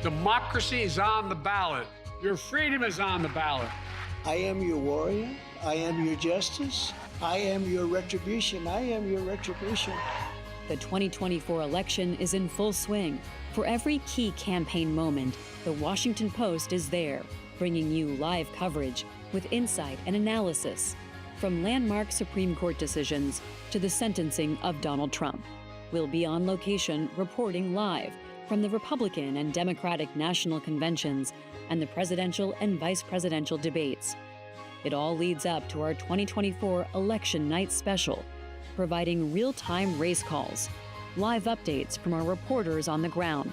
Democracy is on the ballot. Your freedom is on the ballot. I am your warrior. I am your justice. I am your retribution. I am your retribution. The 2024 election is in full swing. For every key campaign moment, The Washington Post is there, bringing you live coverage with insight and analysis. From landmark Supreme Court decisions to the sentencing of Donald Trump. We'll be on location reporting live from the Republican and Democratic national conventions and the presidential and vice presidential debates. It all leads up to our 2024 election night special, providing real-time race calls, live updates from our reporters on the ground,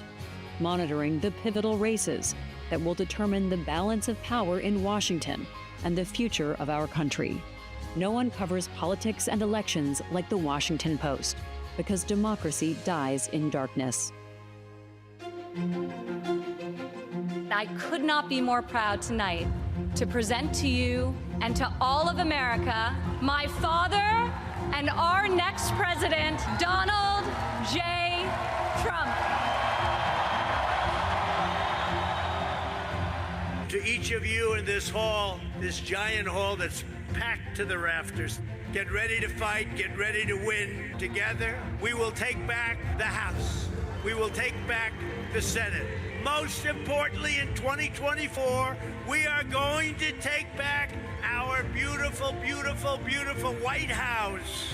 monitoring the pivotal races that will determine the balance of power in Washington and the future of our country. No one covers politics and elections like the Washington Post, because democracy dies in darkness. I could not be more proud tonight to present to you and to all of America my father and our next president, Donald J. Trump. To each of you in this hall, this giant hall that's packed to the rafters, get ready to fight, get ready to win. Together, we will take back the House. We will take back the Senate. Most importantly, in 2024, we are going to take back our beautiful, beautiful, beautiful White House.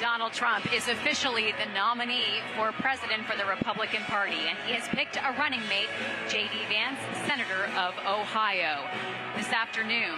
Donald Trump is officially the nominee for president for the Republican Party, and he has picked a running mate, J.D. Vance, Senator of Ohio. This afternoon,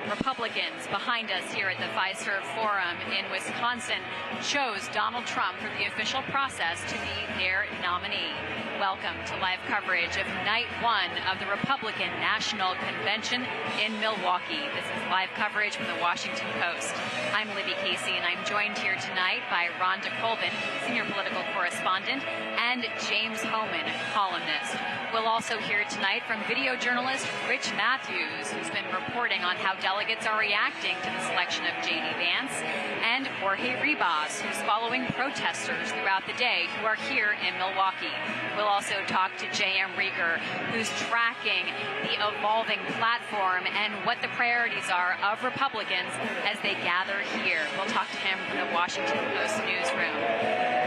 Republicans behind us here at the Fiserv Forum in Wisconsin chose Donald Trump for the official process to be their nominee. Welcome to live coverage of night one of the Republican National Convention in Milwaukee. This is live coverage from the Washington Post. I'm Libby Casey, and I'm joined here tonight by Rhonda Colvin, senior political correspondent, and James Hohmann, columnist. We'll also hear tonight from video journalist Rich Matthews, who's been reporting on how delegates are reacting to the selection of J.D. Vance, and Jorge Ribas, who's following protesters throughout the day who are here in Milwaukee. We'll also talk to JM Rieger, who's tracking the evolving platform and what the priorities are of Republicans as they gather here. We'll talk to him from the Washington Post newsroom.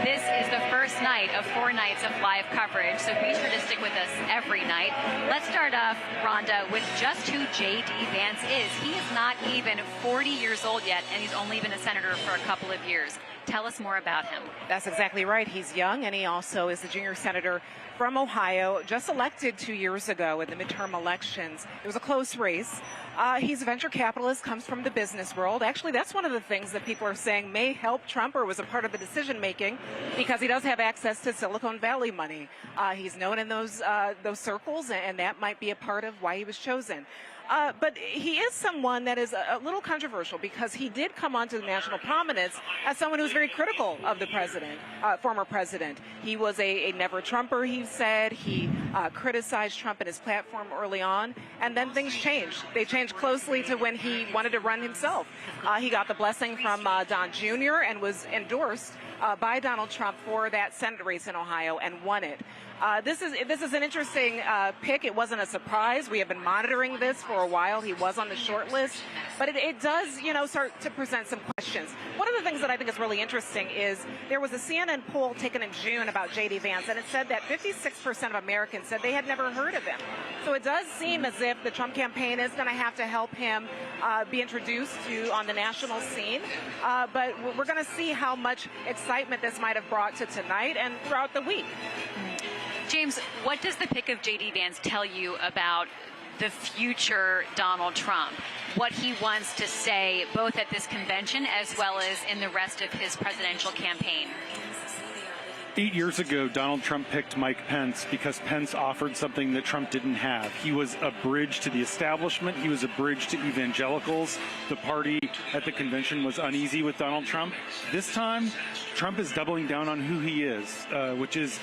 This is the first night of 4 nights of live coverage, so be sure to stick with us every night. Let's start off, Rhonda, with just who J.D. Vance is. He is not even 40 years old yet, and he's only been a senator for a couple of years. Tell us more about him. That's exactly right. He's young, and he also is the junior senator from Ohio, just elected 2 years ago in the midterm elections. It was a close race. He's a venture capitalist, comes from the business world. Actually, that's one of the things that people are saying may help Trump or was a part of the decision-making, because he does have access to Silicon Valley money. He's known in those circles, and that might be a part of why he was chosen. But he is someone that is a little controversial, because he did come onto the national prominence as someone who was very critical of the president, former president. He was a never-Trumper, he said. He criticized Trump and his platform early on, and then things changed. They changed closely to when he wanted to run himself. He got the blessing from Don Jr. and was endorsed by Donald Trump for that Senate race in Ohio and won it. This is an interesting pick. It wasn't a surprise. We have been monitoring this for a while. He was on the short list, but it does, start to present some questions. One of the things that I think is really interesting is there was a CNN poll taken in June about J.D. Vance, and it said that 56% of Americans said they had never heard of him. So it does seem as if the Trump campaign is going to have to help him be introduced to on the national scene. But we're going to see how much excitement this might have brought to tonight and throughout the week. James, what does the pick of J.D. Vance tell you about the future Donald Trump? What he wants to say both at this convention as well as in the rest of his presidential campaign? 8 years ago, Donald Trump picked Mike Pence because Pence offered something that Trump didn't have. He was a bridge to the establishment. He was a bridge to evangelicals. The party at the convention was uneasy with Donald Trump. This time, Trump is doubling down on who he is, which is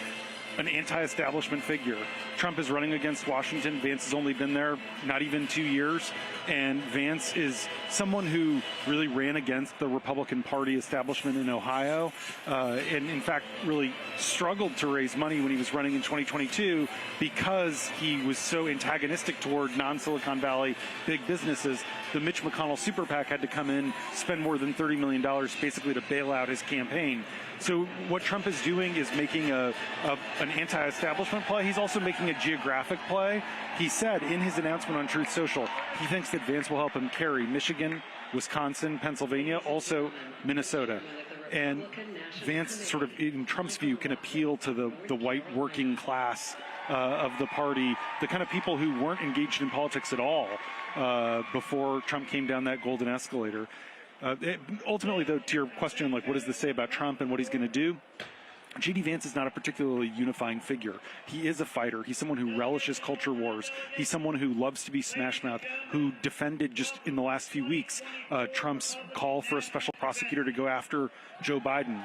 an anti-establishment figure. Trump is running against Washington. Vance has only been there not even 2 years. And Vance is someone who really ran against the Republican Party establishment in Ohio, and in fact really struggled to raise money when he was running in 2022 because he was so antagonistic toward non-Silicon Valley big businesses. The Mitch McConnell super PAC had to come in, spend more than $30 million basically to bail out his campaign. So what Trump is doing is making an anti-establishment play. He's also making a geographic play. He said in his announcement on Truth Social, he thinks that Vance will help him carry Michigan, Wisconsin, Pennsylvania, also Minnesota. And Vance, sort of in Trump's view, can appeal to the white working class of the party, the kind of people who weren't engaged in politics at all before Trump came down that golden escalator. Ultimately, though, to your question, like, what does this say about Trump and what he's going to do? J.D. Vance is not a particularly unifying figure. He is a fighter. He's someone who relishes culture wars. He's someone who loves to be smash-mouth, who defended just in the last few weeks Trump's call for a special prosecutor to go after Joe Biden.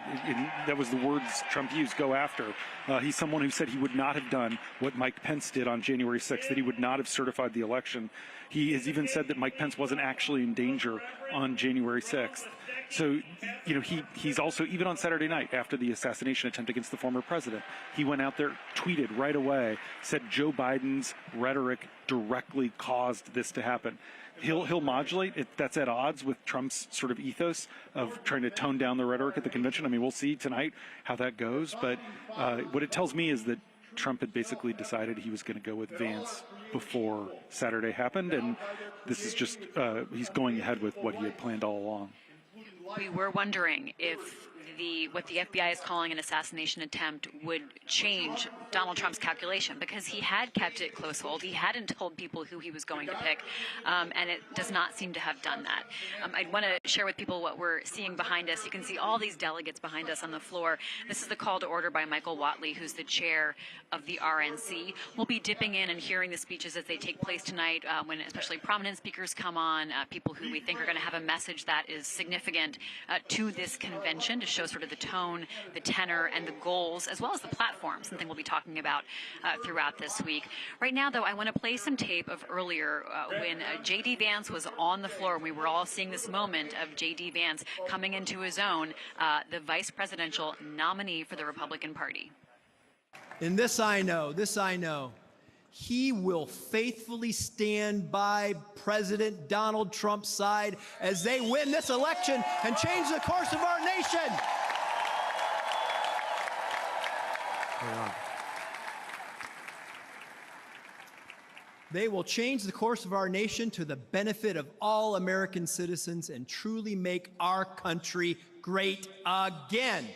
That was the words Trump used, go after. He's someone who said he would not have done what Mike Pence did on January 6th, that he would not have certified the election. He has even said that Mike Pence wasn't actually in danger on January 6th. So, you know, he's also, even on Saturday night after the assassination attempt against the former president, he went out there, tweeted right away, said Joe Biden's rhetoric directly caused this to happen. He'll modulate it. That's at odds with Trump's sort of ethos of trying to tone down the rhetoric at the convention. I mean, we'll see tonight how that goes. But what it tells me is that Trump had basically decided he was going to go with Vance before Saturday happened. And this is just, he's going ahead with what he had planned all along. We were wondering if what the FBI is calling an assassination attempt would change Donald Trump's calculation, because he had kept it close hold. He hadn't told people who he was going to pick, and it does not seem to have done that. I want to share with people what we're seeing behind us. You can see all these delegates behind us on the floor. This is the call to order by Michael Whatley, who's the chair of the RNC. We'll be dipping in and hearing the speeches as they take place tonight, when especially prominent speakers come on, people who we think are going to have a message that is significant to this convention, to show sort of the tone, the tenor, and the goals, as well as the platform, something we'll be talking about throughout this week. Right now, though, I want to play some tape of earlier when J.D. Vance was on the floor. We were all seeing this moment of J.D. Vance coming into his own, the vice presidential nominee for the Republican Party. And this I know, he will faithfully stand by President Donald Trump's side as they win this election and change the course of our nation. They will change the course of our nation to the benefit of all American citizens and truly make our country great again.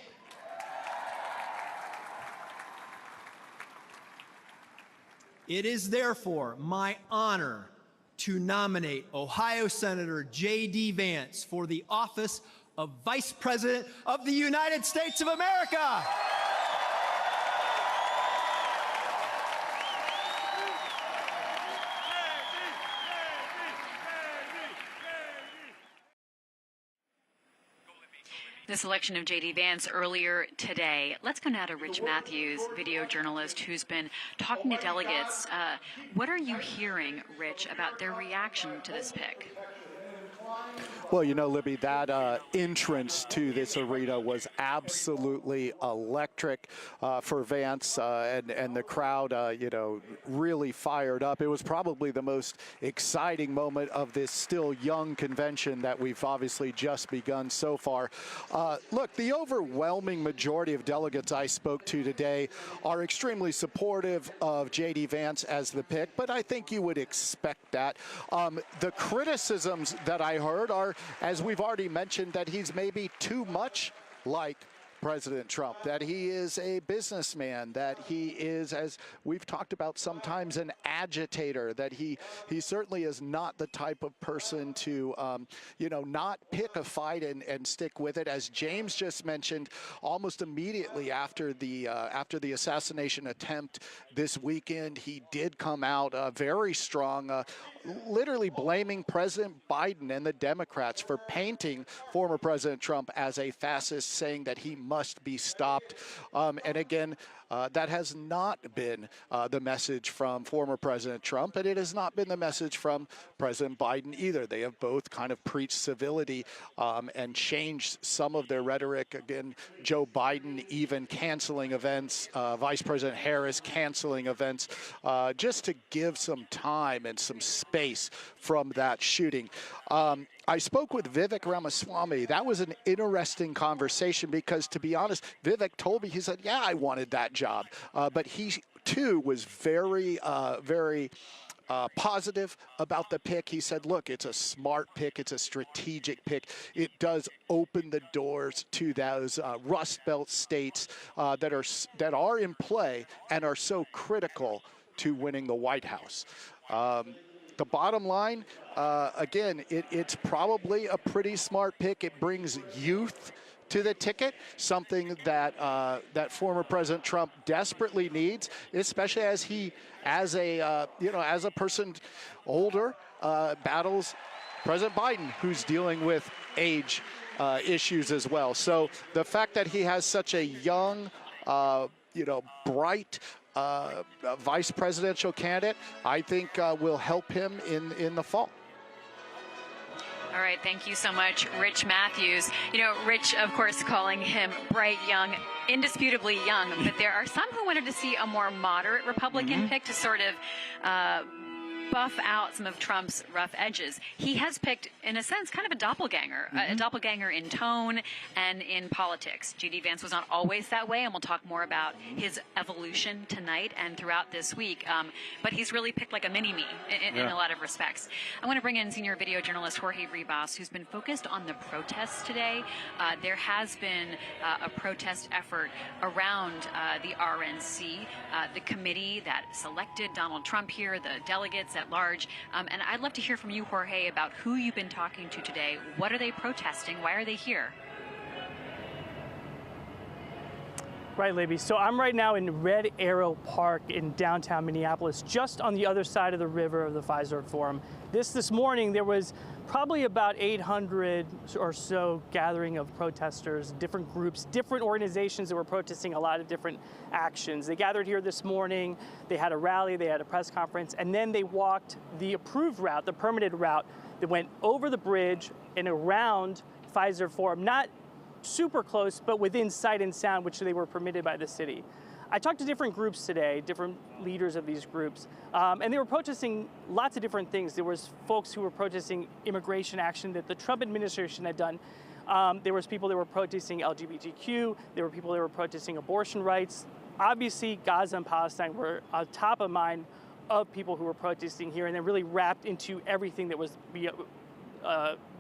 It is therefore my honor to nominate Ohio Senator J.D. Vance for the office of Vice President of the United States of America. This election of J.D. Vance earlier today. Let's go now to Rich Matthews, video journalist who's been talking to delegates. What are you hearing, Rich, about their reaction to this pick? Well, you know, Libby, that entrance to this arena was absolutely electric for Vance, and the crowd, you know, really fired up. It was probably the most exciting moment of this still young convention that we've obviously just begun so far. Look, the overwhelming majority of delegates I spoke to today are extremely supportive of J.D. Vance as the pick, but I think you would expect that. The criticisms that I heard are, as we've already mentioned, that he's maybe too much like President Trump, that he is a businessman, that he is, as we've talked about sometimes, an agitator, that he certainly is not the type of person to, you know, not pick a fight and stick with it. As James just mentioned, almost immediately after the assassination attempt this weekend, he did come out very strong, literally blaming President Biden and the Democrats for painting former President Trump as a fascist, saying that he must be stopped. And again, That has not been the message from former President Trump, and it has not been the message from President Biden either. They have both kind of preached civility and changed some of their rhetoric. Again, Joe Biden even canceling events, Vice President Harris canceling events, just to give some time and some space from that shooting. I spoke with Vivek Ramaswamy. That was an interesting conversation because, to be honest, Vivek told me, he said, yeah, I wanted that job. But he, too, was very positive about the pick. He said, look, it's a smart pick. It's a strategic pick. It does open the doors to those Rust Belt states that are in play and are so critical to winning the White House. The bottom line, again, it's probably a pretty smart pick. It brings youth to the ticket, something that that former President Trump desperately needs, especially as a person older, battles President Biden, who's dealing with age issues as well. So the fact that he has such a young, bright vice presidential candidate, I think will help him in the fall. All right, thank you so much, Rich Matthews. Rich, of course, calling him bright, young, indisputably young, but there are some who wanted to see a more moderate Republican pick to sort of buff out some of Trump's rough edges. He has picked, in a sense, kind of a doppelganger, a doppelganger in tone and in politics. J.D. Vance was not always that way, and we'll talk more about his evolution tonight and throughout this week. But he's really picked like a mini-me in a lot of respects. I want to bring in senior video journalist Jorge Ribas, who's been focused on the protests today. There has been a protest effort around the RNC, the committee that selected Donald Trump here, the delegates at large. And I'd love to hear from you, Jorge, about who you've been talking to today. What are they protesting? Why are they here? Right, Libby. So I'm right now in Red Arrow Park in downtown Minneapolis, just on the other side of the river of the Fiserv Forum. This morning, there was probably about 800 or so gathering of protesters, different groups, different organizations that were protesting a lot of different actions. They gathered here this morning, they had a rally, they had a press conference, and then they walked the approved route, the permitted route that went over the bridge and around Fiserv Forum, not super close, but within sight and sound, which they were permitted by the city. I talked to different groups today, different leaders of these groups, and they were protesting lots of different things. There was folks who were protesting immigration action that the Trump administration had done. There was people that were protesting LGBTQ. There were people that were protesting abortion rights. Obviously, Gaza and Palestine were on top of mind of people who were protesting here, and then really wrapped into everything that was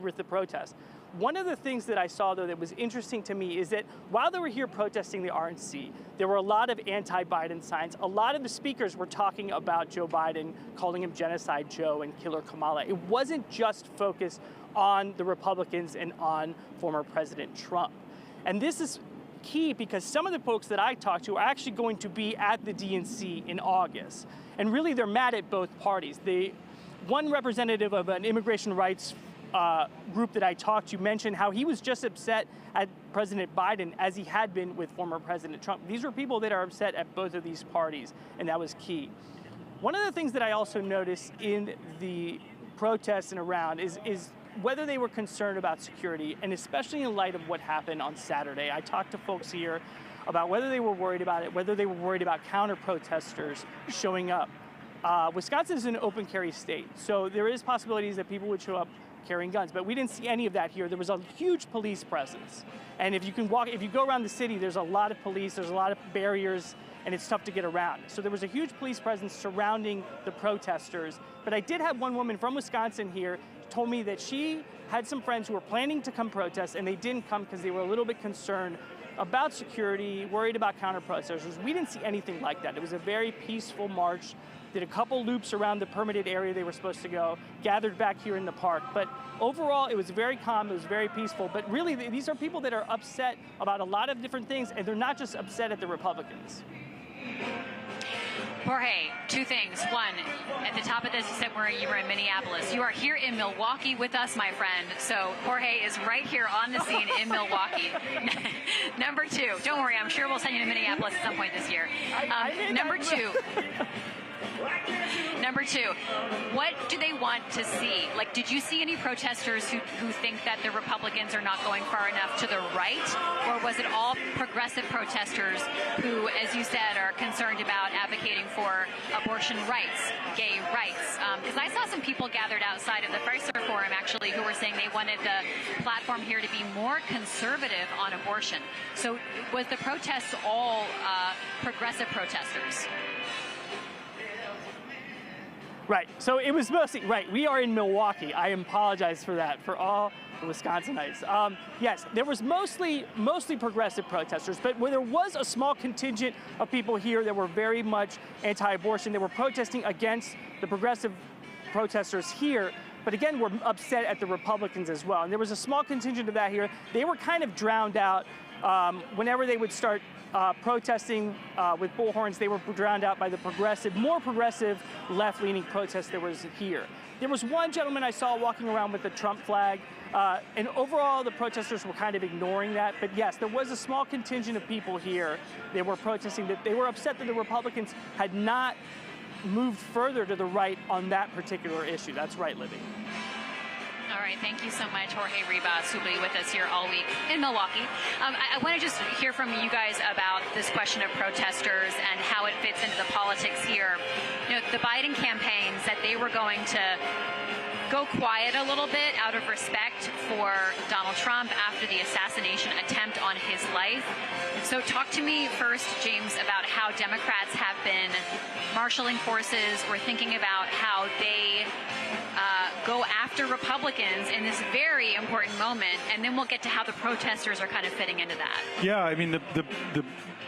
with the protest. One of the things that I saw, though, that was interesting to me is that while they were here protesting the RNC, there were a lot of anti-Biden signs. A lot of the speakers were talking about Joe Biden, calling him Genocide Joe and Killer Kamala. It wasn't just focused on the Republicans and on former President Trump. And this is key because some of the folks that I talked to are actually going to be at the DNC in August. And really, they're mad at both parties. One representative of an immigration rights group that I talked to mentioned how he was just upset at President Biden as he had been with former President Trump. These are people that are upset at both of these parties, and that was key. One of the things that I also noticed in the protests and around is whether they were concerned about security, and especially in light of what happened on Saturday. I talked to folks here about whether they were worried about it, whether they were worried about counter-protesters showing up. Wisconsin is an open carry state, so there is possibilities that people would show up carrying guns, but we didn't see any of that here. There was a huge police presence. And if you go around the city, there's a lot of police, there's a lot of barriers, and it's tough to get around. So there was a huge police presence surrounding the protesters. But I did have one woman from Wisconsin here told me that she had some friends who were planning to come protest, and they didn't come because they were a little bit concerned about security, worried about counter-protesters. We didn't see anything like that. It was a very peaceful march. Did a couple loops around the permitted area they were supposed to go, gathered back here in the park. But overall, it was very calm, it was very peaceful. But really, these are people that are upset about a lot of different things, and they're not just upset at the Republicans. Jorge, two things. One, at the top of this, you said you were in Minneapolis. You are here in Milwaukee with us, my friend. So Jorge is right here on the scene in Milwaukee. Number two, don't worry, I'm sure we'll send you to Minneapolis at some point this year. Number two, what do they want to see? Like, did you see any protesters who think that the Republicans are not going far enough to the right? Or was it all progressive protesters who, as you said, are concerned about advocating for abortion rights, gay rights? Because I saw some people gathered outside of the Pfizer Forum, actually, who were saying they wanted the platform here to be more conservative on abortion. So was the protests all progressive protesters? Right. So it was mostly, right, we are in Milwaukee. I apologize for that, for all the Wisconsinites. Yes, there was mostly progressive protesters, but where there was a small contingent of people here that were very much anti-abortion. They were protesting against the progressive protesters here, but again, were upset at the Republicans as well. And there was a small contingent of that here. They were kind of drowned out whenever they would start protesting with bullhorns. They were drowned out by the more progressive, left-leaning protests there was here. There was one gentleman I saw walking around with the Trump flag, and overall the protesters were kind of ignoring that. But yes, there was a small contingent of people here that were protesting, that they were upset that the Republicans had not moved further to the right on that particular issue. That's right, Libby. All right, thank you so much, Jorge Ribas, who will be with us here all week in Milwaukee. I want to just hear from you guys about this question of protesters and how it fits into the politics here. You know, the Biden campaign said they were going to go quiet a little bit out of respect for Donald Trump after the assassination attempt on his life. So talk to me first, James, about how Democrats have been marshaling forces or thinking about how they go after Republicans in this very important moment, and then we'll get to how the protesters are kind of fitting into that. Yeah, I mean, the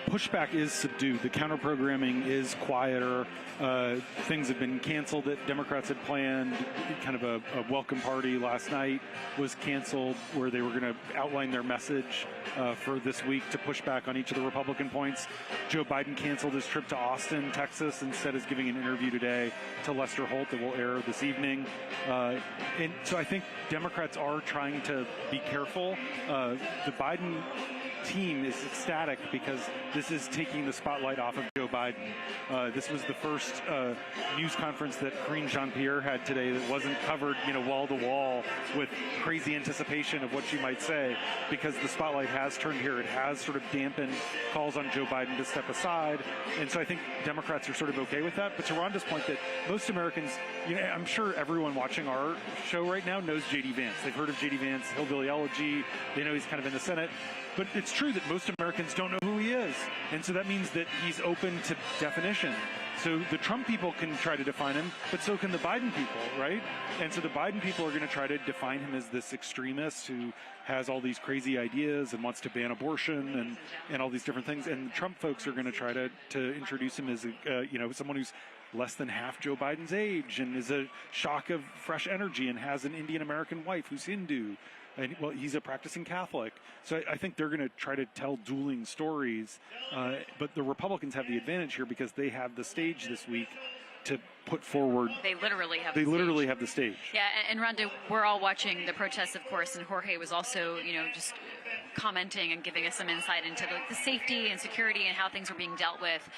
pushback is subdued. The counter-programming is quieter. Things have been canceled that Democrats had planned. Kind of a welcome party last night was canceled where they were going to outline their message for this week to push back on each of the Republican points. Joe Biden canceled his trip to Austin, Texas, instead is giving an interview today to Lester Holt that will air this evening. And so I think Democrats are trying to be careful. The Biden team is ecstatic because this is taking the spotlight off of Joe Biden. This was the first news conference that Karine Jean-Pierre had today that wasn't covered, wall to wall with crazy anticipation of what she might say, because the spotlight has turned here. It has sort of dampened calls on Joe Biden to step aside. And so I think Democrats are sort of okay with that. But to Rhonda's point, that most Americans, I'm sure everyone watching our show right now knows J.D. Vance. They've heard of J.D. Vance, Hillbilly Elegy. They know he's kind of in the Senate. But it's true that most Americans don't know who he is. And so that means that he's open to definition. So the Trump people can try to define him, but so can the Biden people, right? And so the Biden people are going to try to define him as this extremist who has all these crazy ideas and wants to ban abortion and all these different things. And the Trump folks are going to try to introduce him as, someone who's less than half Joe Biden's age and is a shock of fresh energy and has an Indian American wife who's Hindu. And, well, he's a practicing Catholic. So I think they're going to try to tell dueling stories. But the Republicans have the advantage here because they have the stage this week to put forward. They literally have the stage. Yeah, and Rhonda, we're all watching the protests, of course, and Jorge was also, just commenting and giving us some insight into the safety and security and how things are being dealt with.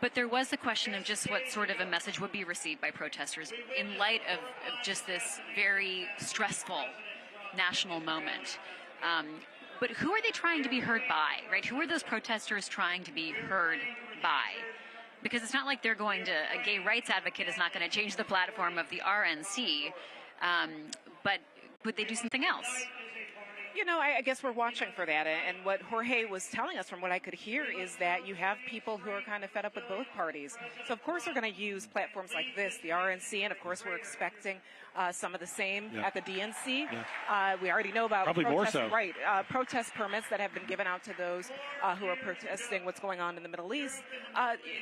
But there was the question of just what sort of a message would be received by protesters in light of just this very stressful national moment. But who are they trying to be heard by, right? Who are those protesters trying to be heard by? Because it's not like they're going to, a gay rights advocate is not going to change the platform of the RNC, but would they do something else? I guess we're watching for that. And what Jorge was telling us, from what I could hear, is that you have people who are kind of fed up with both parties. So, of course, we're going to use platforms like this, the RNC, and, of course, we're expecting some of the same at the DNC. Yeah. We already know about protest permits that have been given out to those who are protesting what's going on in the Middle East.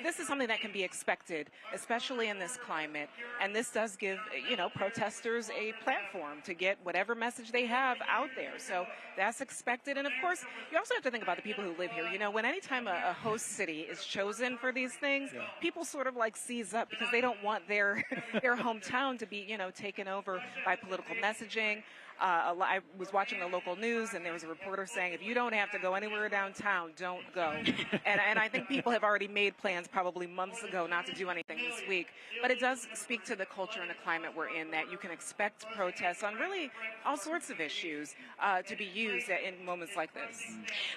This is something that can be expected, especially in this climate. And this does give, protesters a platform to get whatever message they have out there. So So that's expected. And of course, you also have to think about the people who live here. You know, when anytime a host city is chosen for these things, people sort of like seize up because they don't want their hometown to be, you know, taken over by political messaging. I was watching the local news, and there was a reporter saying, if you don't have to go anywhere downtown, don't go. and I think people have already made plans probably months ago not to do anything this week. But it does speak to the culture and the climate we're in, that you can expect protests on really all sorts of issues to be used in moments like this.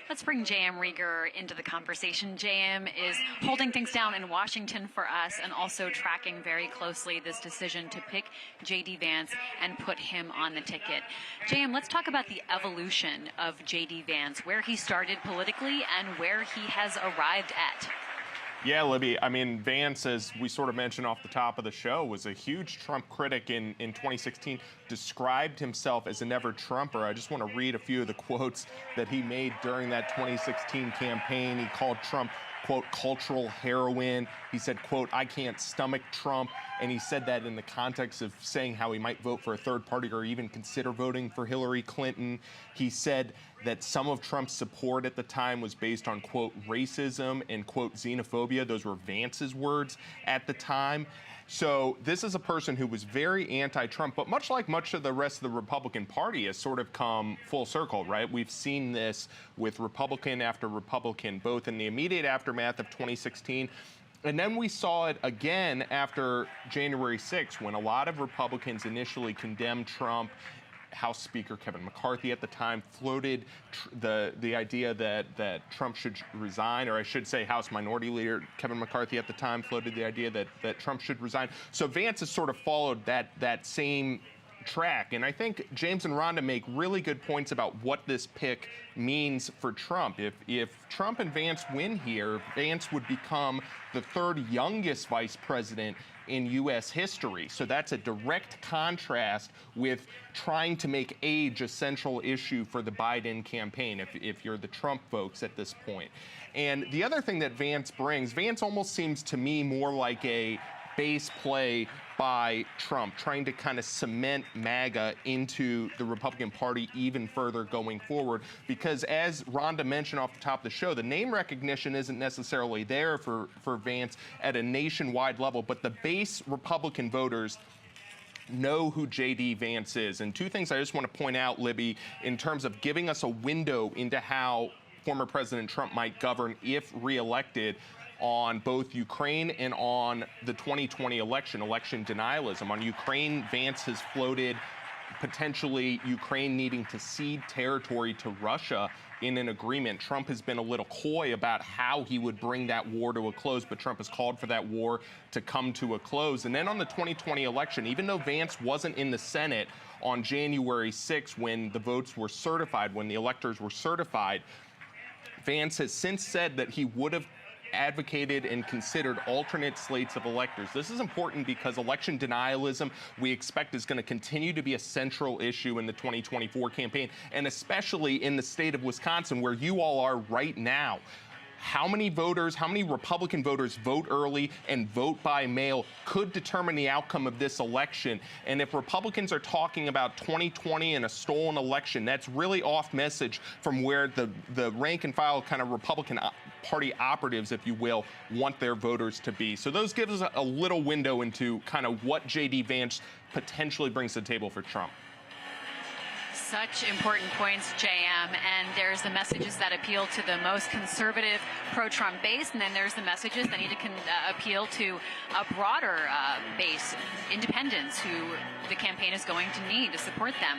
Let's bring JM Rieger into the conversation. JM is holding things down in Washington for us and also tracking very closely this decision to pick J.D. Vance and put him on the ticket. JM, let's talk about the evolution of J.D. Vance, where he started politically and where he has arrived at. Yeah, Libby, I mean, Vance, as we sort of mentioned off the top of the show, was a huge Trump critic in 2016, described himself as a never-Trumper. I just want to read a few of the quotes that he made during that 2016 campaign. He called Trump, quote, cultural heroin. He said, quote, I can't stomach Trump. And he said that in the context of saying how he might vote for a third party or even consider voting for Hillary Clinton. He said that some of Trump's support at the time was based on, quote, racism and, quote, xenophobia. Those were Vance's words at the time. So this is a person who was very anti-Trump, but much like much of the rest of the Republican Party has sort of come full circle, right? We've seen this with Republican after Republican, both in the immediate aftermath of 2016, and then we saw it again after January 6th, when a lot of Republicans initially condemned Trump. House Speaker Kevin McCarthy at the time floated the idea that Trump should resign, or I should say House Minority Leader Kevin McCarthy at the time floated the idea that Trump should resign. So Vance has sort of followed that same track. And I think James and Rhonda make really good points about what this pick means for Trump. If Trump and Vance win here, Vance would become the third youngest vice president in U.S. history. So that's a direct contrast with trying to make age a central issue for the Biden campaign, if you're the Trump folks at this point. And the other thing that Vance brings, Vance almost seems to me more like a base play by Trump, trying to kind of cement MAGA into the Republican Party even further going forward. Because as Rhonda mentioned off the top of the show, the name recognition isn't necessarily there for Vance at a nationwide level, but the base Republican voters know who J.D. Vance is. And two things I just want to point out, Libby, in terms of giving us a window into how former President Trump might govern if reelected on both Ukraine and on the 2020 election denialism. On Ukraine, Vance has floated potentially Ukraine needing to cede territory to Russia in an agreement. Trump has been a little coy about how he would bring that war to a close, but Trump has called for that war to come to a close. And then on the 2020 election, even though Vance wasn't in the Senate on January 6th when the votes were certified, when the electors were certified, Vance has since said that he would have advocated and considered alternate slates of electors. This is important because election denialism, we expect, is going to continue to be a central issue in the 2024 campaign, and especially in the state of Wisconsin, where you all are right now. How many voters, how many Republican voters vote early and vote by mail could determine the outcome of this election. And if Republicans are talking about 2020 and a stolen election, that's really off message from where the rank and file kind of Republican Party operatives, if you will, want their voters to be. So those give us a little window into kind of what J.D. Vance potentially brings to the table for Trump. Such important points, JM, and there's the messages that appeal to the most conservative pro-Trump base, and then there's the messages that need to appeal to a broader base, independents, who the campaign is going to need to support them.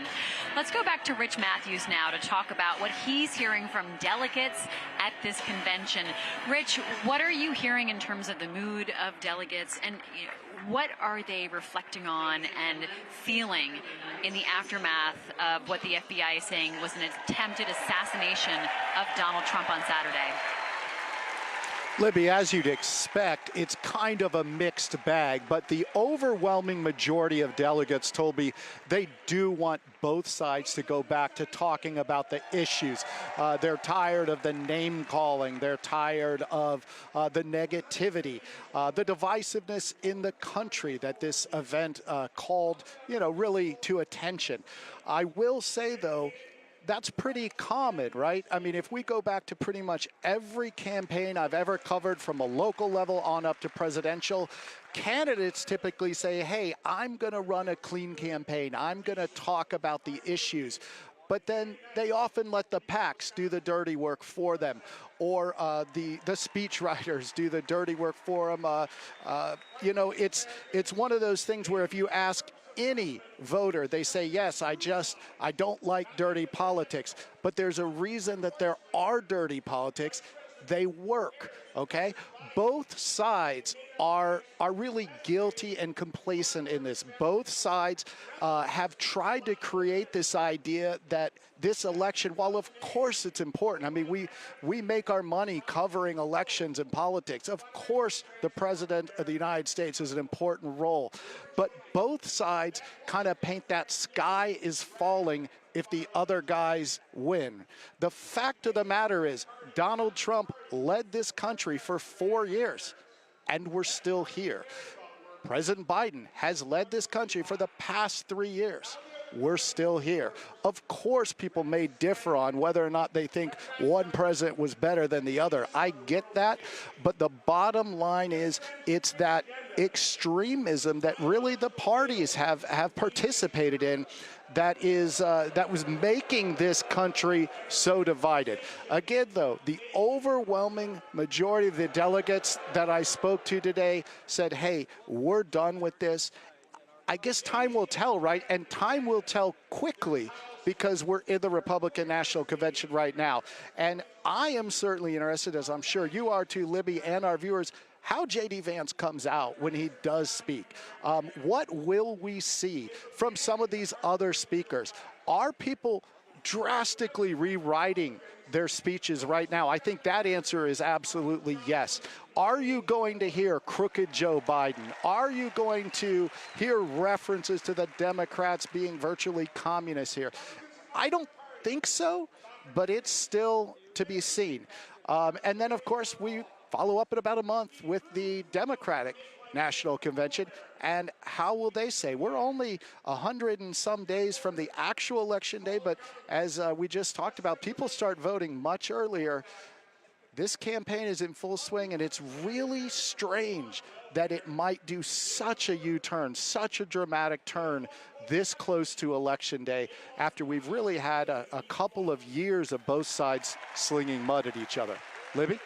Let's go back to Rich Matthews now to talk about what he's hearing from delegates at this convention. Rich, what are you hearing in terms of the mood of delegates, and what are they reflecting on and feeling in the aftermath of what the FBI is saying was an attempted assassination of Donald Trump on Saturday? Libby, as you'd expect, it's kind of a mixed bag, but the overwhelming majority of delegates told me they do want both sides to go back to talking about the issues. They're tired of the name calling. They're tired of the negativity, the divisiveness in the country that this event called, really to attention. I will say, though, that's pretty common, right? I mean, if we go back to pretty much every campaign I've ever covered from a local level on up to presidential, candidates typically say, hey, I'm going to run a clean campaign. I'm going to talk about the issues. But then they often let the PACs do the dirty work for them, or the speech writers do the dirty work for them. You know, it's one of those things where if you ask any voter, they say, yes, I don't like dirty politics. But there's a reason that there are dirty politics. They work, okay? Both sides are really guilty and complacent in this. Both sides have tried to create this idea that this election, while of course it's important, I mean, we make our money covering elections and politics. Of course, the President of the United States is an important role. But both sides kind of paint that sky is falling if the other guys win. The fact of the matter is, Donald Trump led this country for 4 years, and we're still here. President Biden has led this country for the past 3 years. We're still here. Of course, people may differ on whether or not they think one president was better than the other. I get that, but the bottom line is it's that extremism that really the parties have participated in that was making this country so divided. Again, though, the overwhelming majority of the delegates that I spoke to today said, hey, we're done with this. I guess time will tell, right? And time will tell quickly because we're in the Republican National Convention right now. And I am certainly interested, as I'm sure you are too, Libby, and our viewers, how J.D. Vance comes out when he does speak. What will we see from some of these other speakers? Are people drastically rewriting their speeches right now? I think that answer is absolutely yes. Are you going to hear crooked Joe Biden? Are you going to hear references to the Democrats being virtually communists here? I don't think so, but it's still to be seen. And then, of course, we follow up in about a month with the Democratic National Convention. And how will they say? We're only 100 and some days from the actual election day, but as we just talked about, people start voting much earlier. This campaign is in full swing, and it's really strange that it might do such a U-turn, such a dramatic turn this close to Election Day after we've really had a couple of years of both sides slinging mud at each other. Libby?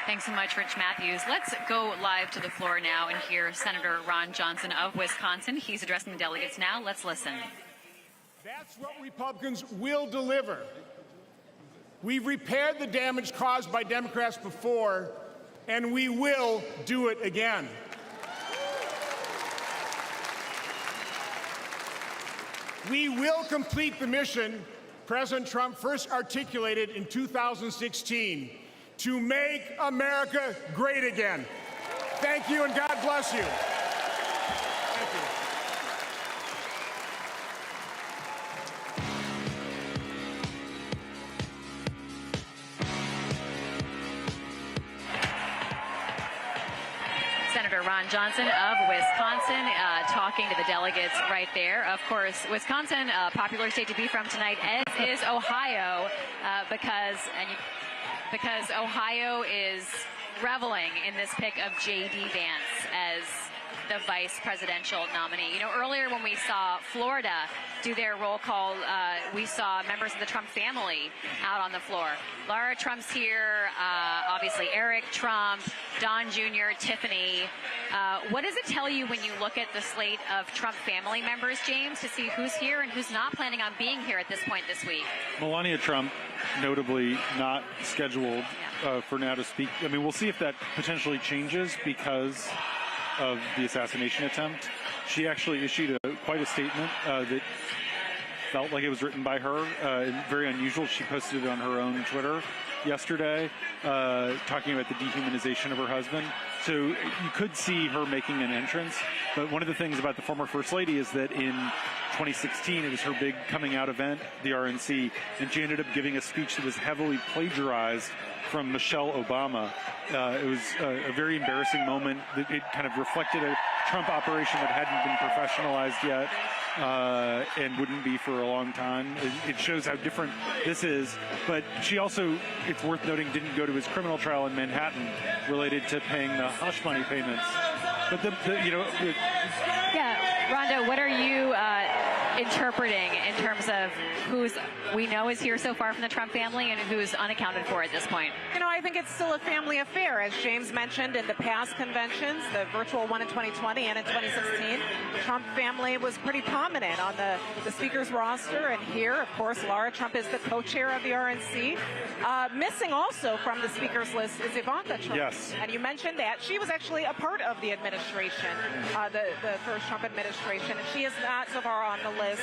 Thanks so much, Rich Matthews. Let's go live to the floor now and hear Senator Ron Johnson of Wisconsin. He's addressing the delegates now. Let's listen. That's what Republicans will deliver. We've repaired the damage caused by Democrats before, and we will do it again. We will complete the mission President Trump first articulated in 2016, to make America great again. Thank you, and God bless you. Thank you. Senator Ron Johnson of Wisconsin talking to the delegates right there. Of course, Wisconsin, a popular state to be from tonight, as is Ohio, because Ohio is reveling in this pick of J.D. Vance as the vice presidential nominee. You know, earlier when we saw Florida do their roll call, we saw members of the Trump family out on the floor. Lara Trump's here, obviously Eric Trump, Don Jr., Tiffany. What does it tell you when you look at the slate of Trump family members, James, to see who's here and who's not planning on being here at this point this week? Melania Trump, notably not scheduled for now to speak. I mean, we'll see if that potentially changes because of the assassination attempt. She actually issued quite a statement that felt like it was written by her. Very unusual. She posted it on her own Twitter yesterday, talking about the dehumanization of her husband. So you could see her making an entrance. But one of the things about the former First Lady is that in 2016, it was her big coming out event, the RNC, and she ended up giving a speech that was heavily plagiarized from Michelle Obama. It was a very embarrassing moment. It kind of reflected a Trump operation that hadn't been professionalized yet and wouldn't be for a long time. It shows how different this is. But she also, it's worth noting, didn't go to his criminal trial in Manhattan related to paying the hush money payments. But yeah, Rhonda, what are you interpreting in terms of who's we know is here so far from the Trump family and who's unaccounted for at this point? You know, I think it's still a family affair. As James mentioned, in the past conventions, the virtual one in 2020 and in 2016, the Trump family was pretty prominent on the speaker's roster. And here, of course, Laura Trump is the co-chair of the RNC. Missing also from the speaker's list is Ivanka Trump. Yes. And you mentioned that. She was actually a part of the administration, the first Trump administration, and she is not so far on the list.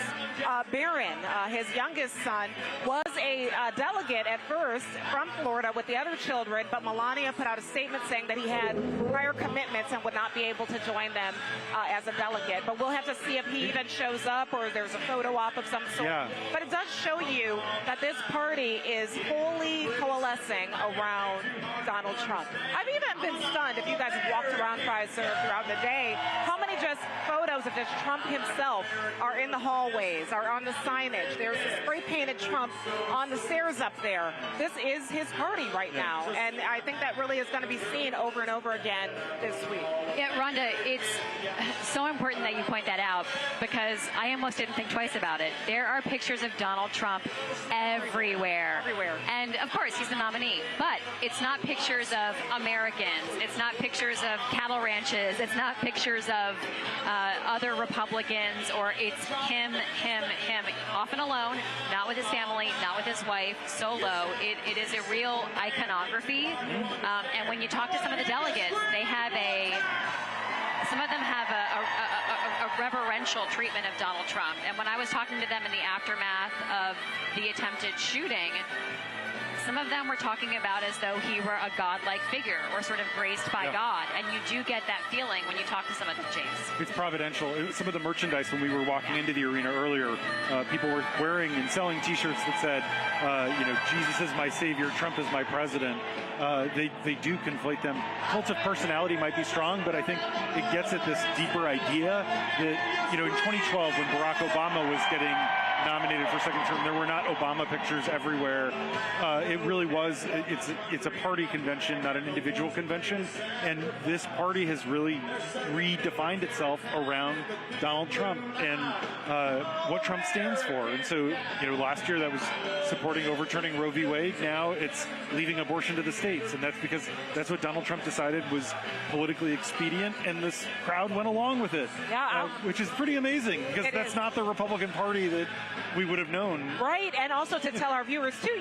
Barron, his youngest son, was a delegate at first from Florida with the other children, but Melania put out a statement saying that he had prior commitments and would not be able to join them as a delegate. But we'll have to see if he even shows up or there's a photo op of some sort. Yeah. But it does show you that this party is wholly coalescing around Donald Trump. I've even been stunned, if you guys have walked around Pfizer throughout the day, how many just photos of just Trump himself are in the hallways, are on the signage. There's a spray-painted Trump on the stairs up there. This is his party right now, and I think that really is going to be seen over and over again this week. Yeah, Rhonda, it's so important that you point that out because I almost didn't think twice about it. There are pictures of Donald Trump everywhere. And, of course, he's the nominee. But it's not pictures of Americans. It's not pictures of cattle ranches. It's not pictures of other Republicans, or it's him, often alone, not with his family, not with his wife, solo. It is a real iconography. And when you talk to some of the delegates, they have some of them have a reverential treatment of Donald Trump. And when I was talking to them in the aftermath of the attempted shooting, some of them were talking about as though he were a godlike figure or sort of graced by God. And you do get that feeling when you talk to some of them, James. It's providential. Some of the merchandise when we were walking into the arena earlier, people were wearing and selling T-shirts that said, Jesus is my savior, Trump is my president. They do conflate them. Cult of personality might be strong, but I think it gets at this deeper idea that, in 2012 when Barack Obama was getting nominated for second term, there were not Obama pictures everywhere. It really was, it's a party convention, not an individual convention. And this party has really redefined itself around Donald Trump and what Trump stands for. And so, last year that was supporting overturning Roe v. Wade. Now it's leaving abortion to the states. And that's because that's what Donald Trump decided was politically expedient. And this crowd went along with it, which is pretty amazing because that's not the Republican Party that we would have known. Right, and also to tell our viewers too,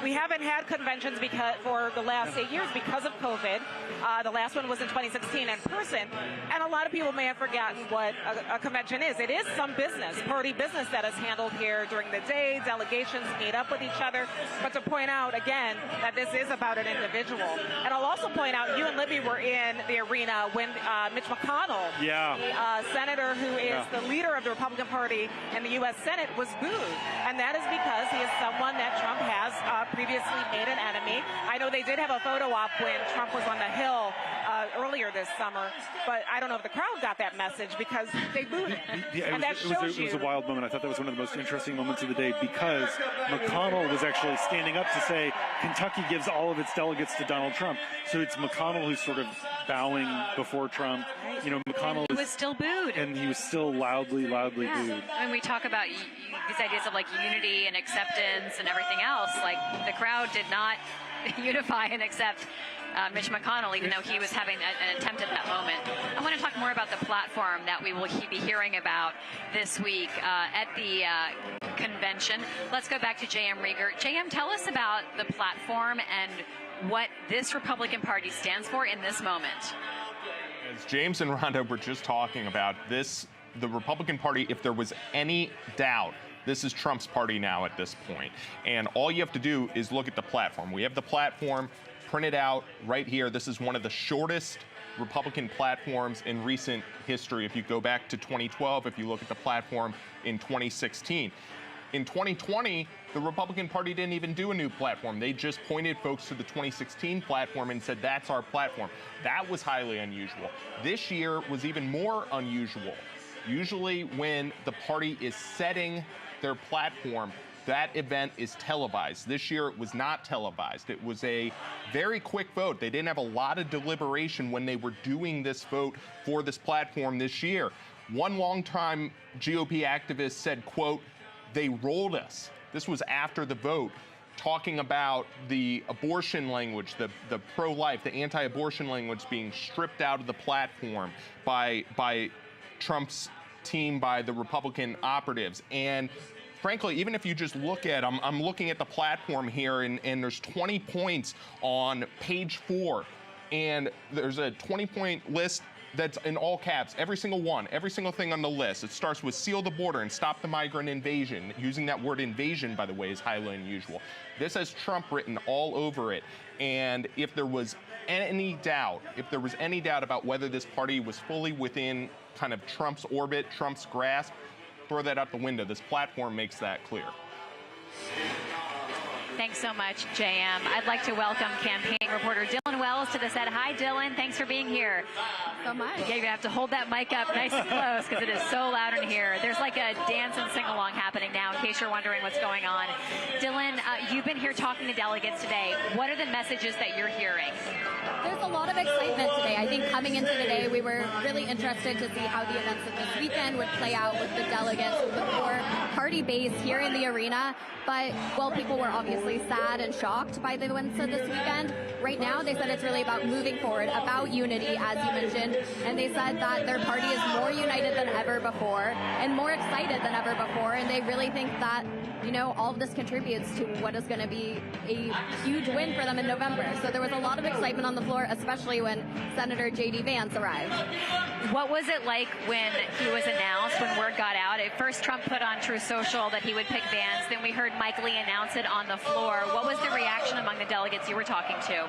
we haven't had conventions for the last 8 years because of COVID. The last one was in 2016 in person, and a lot of people may have forgotten what a convention is. It is some business, party business that is handled here during the day. Delegations meet up with each other, but to point out again that this is about an individual. And I'll also point out, you and Libby were in the arena when Mitch McConnell, the senator who is the leader of the Republican Party in the U.S. Senate, was booed, and that is because he is someone that Trump has previously made an enemy. I know they did have a photo op when Trump was on the Hill earlier this summer, but I don't know if the crowd got that message because they booed him. And that shows you. It was a wild moment. I thought that was one of the most interesting moments of the day because McConnell was actually standing up to say Kentucky gives all of its delegates to Donald Trump. So it's McConnell who's sort of bowing before Trump. McConnell was still booed. And he was still loudly booed. When we talk about these ideas of unity and acceptance and everything else, the crowd did not unify and accept Mitch McConnell, even though he was having an attempt at that moment. I want to talk more about the platform that we will be hearing about this week at the convention. Let's go back to JM Rieger. JM, tell us about the platform and what this Republican Party stands for in this moment. As James and Rhonda were just talking about, the Republican Party, if there was any doubt, this is Trump's party now at this point. And all you have to do is look at the platform. We have the platform printed out right here. This is one of the shortest Republican platforms in recent history. If you go back to 2012, if you look at the platform in 2016. In 2020, the Republican Party didn't even do a new platform. They just pointed folks to the 2016 platform and said, that's our platform. That was highly unusual. This year was even more unusual. Usually when the party is setting their platform, that event is televised. This year it was not televised. It was a very quick vote. They didn't have a lot of deliberation when they were doing this vote for this platform this year. One longtime GOP activist said, quote, "They rolled us." This was after the vote, talking about the abortion language, the pro-life, the anti-abortion language being stripped out of the platform by Trump's team, by the Republican operatives. And frankly, even if you just look at, I'm looking at the platform here, and there's 20 points on page 4, and there's a 20-point list that's in all caps, every single one, every single thing on the list. It starts with seal the border and stop the migrant invasion. Using that word invasion, by the way, is highly unusual. This has Trump written all over it. And if there was any doubt, about whether this party was fully within kind of Trump's orbit, Trump's grasp, throw that out the window. This platform makes that clear. Thanks so much, JM. I'd like to welcome campaign reporter Dylan Wells to the set. Hi, Dylan. Thanks for being here. So much. Yeah, you have to hold that mic up nice and close because it is so loud in here. There's like a dance and sing-along happening now, in case you're wondering what's going on. Dylan, you've been here talking to delegates today. What are the messages that you're hearing? There's a lot of excitement today. I think coming into the day, we were really interested to see how the events of this weekend would play out with the delegates, with the core party base here in the arena. But while people were obviously sad and shocked by the events of this weekend, right now they said it's really about moving forward, about unity, as you mentioned. And they said that their party is more united than ever before and more excited than ever before. And they really think that, you know, all of this contributes to what is going to be a huge win for them in November. So there was a lot of excitement on the floor, especially when Senator J.D. Vance arrived. What was it like when he was announced, when word got out? At first, Trump put on Truth Social that he would pick Vance. Then we heard Mike Lee announce it on the floor. What was the reaction among the delegates you were talking to?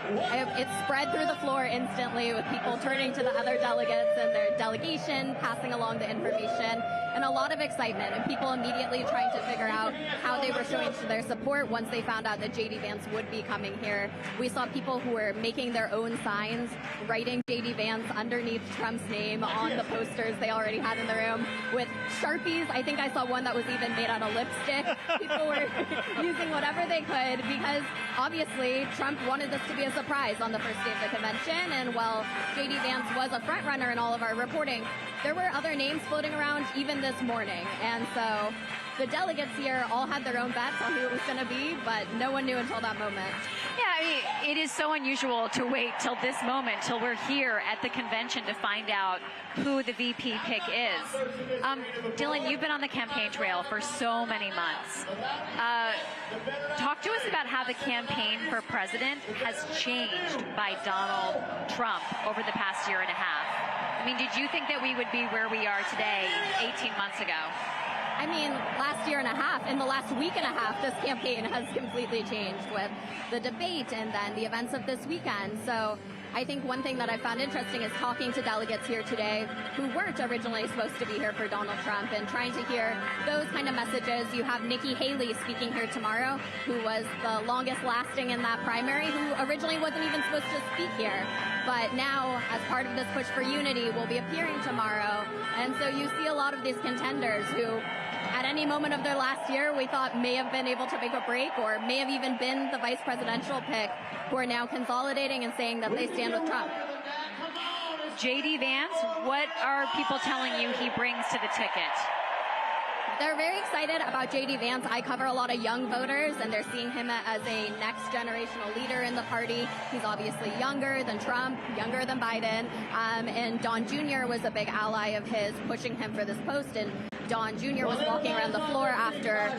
It spread through the floor instantly, with people turning to the other delegates and their delegation, passing along the information, and a lot of excitement, and people immediately trying to figure out how they were showing their support once they found out that J.D. Vance would be coming here. We saw people who were making their own signs, writing J.D. Vance underneath Trump's name on the posters they already had in the room with Sharpies. I think I saw one that was even made out of lipstick. People were using whatever they could because obviously Trump wanted this to be a surprise on the first day of the convention. And while J.D. Vance was a front runner in all of our reporting, there were other names floating around even this morning. And so the delegates here all had their own bets on who it was going to be, but no one knew until that moment. Yeah, I mean, it is so unusual to wait till this moment, till we're here at the convention to find out who the VP pick is. Dylan, you've been on the campaign trail for so many months. Talk to us about how the campaign for president has changed by Donald Trump over the past year and a half. I mean, did you think that we would be where we are today 18 months ago? I mean, last year and a half, in the last week and a half, this campaign has completely changed with the debate and then the events of this weekend. So I think one thing that I found interesting is talking to delegates here today who weren't originally supposed to be here for Donald Trump and trying to hear those kind of messages. You have Nikki Haley speaking here tomorrow, who was the longest lasting in that primary, who originally wasn't even supposed to speak here. But now, as part of this push for unity, will be appearing tomorrow. And so you see a lot of these contenders who, at any moment of their last year, we thought may have been able to make a break or may have even been the vice presidential pick, who are now consolidating and saying that they stand with Trump. J.D. Vance, what are people telling you he brings to the ticket? They're very excited about J.D. Vance. I cover a lot of young voters, and they're seeing him as a next generational leader in the party. He's obviously younger than Trump, younger than Biden, and Don Jr. was a big ally of his, pushing him for this post. And Don Jr. was walking around the floor after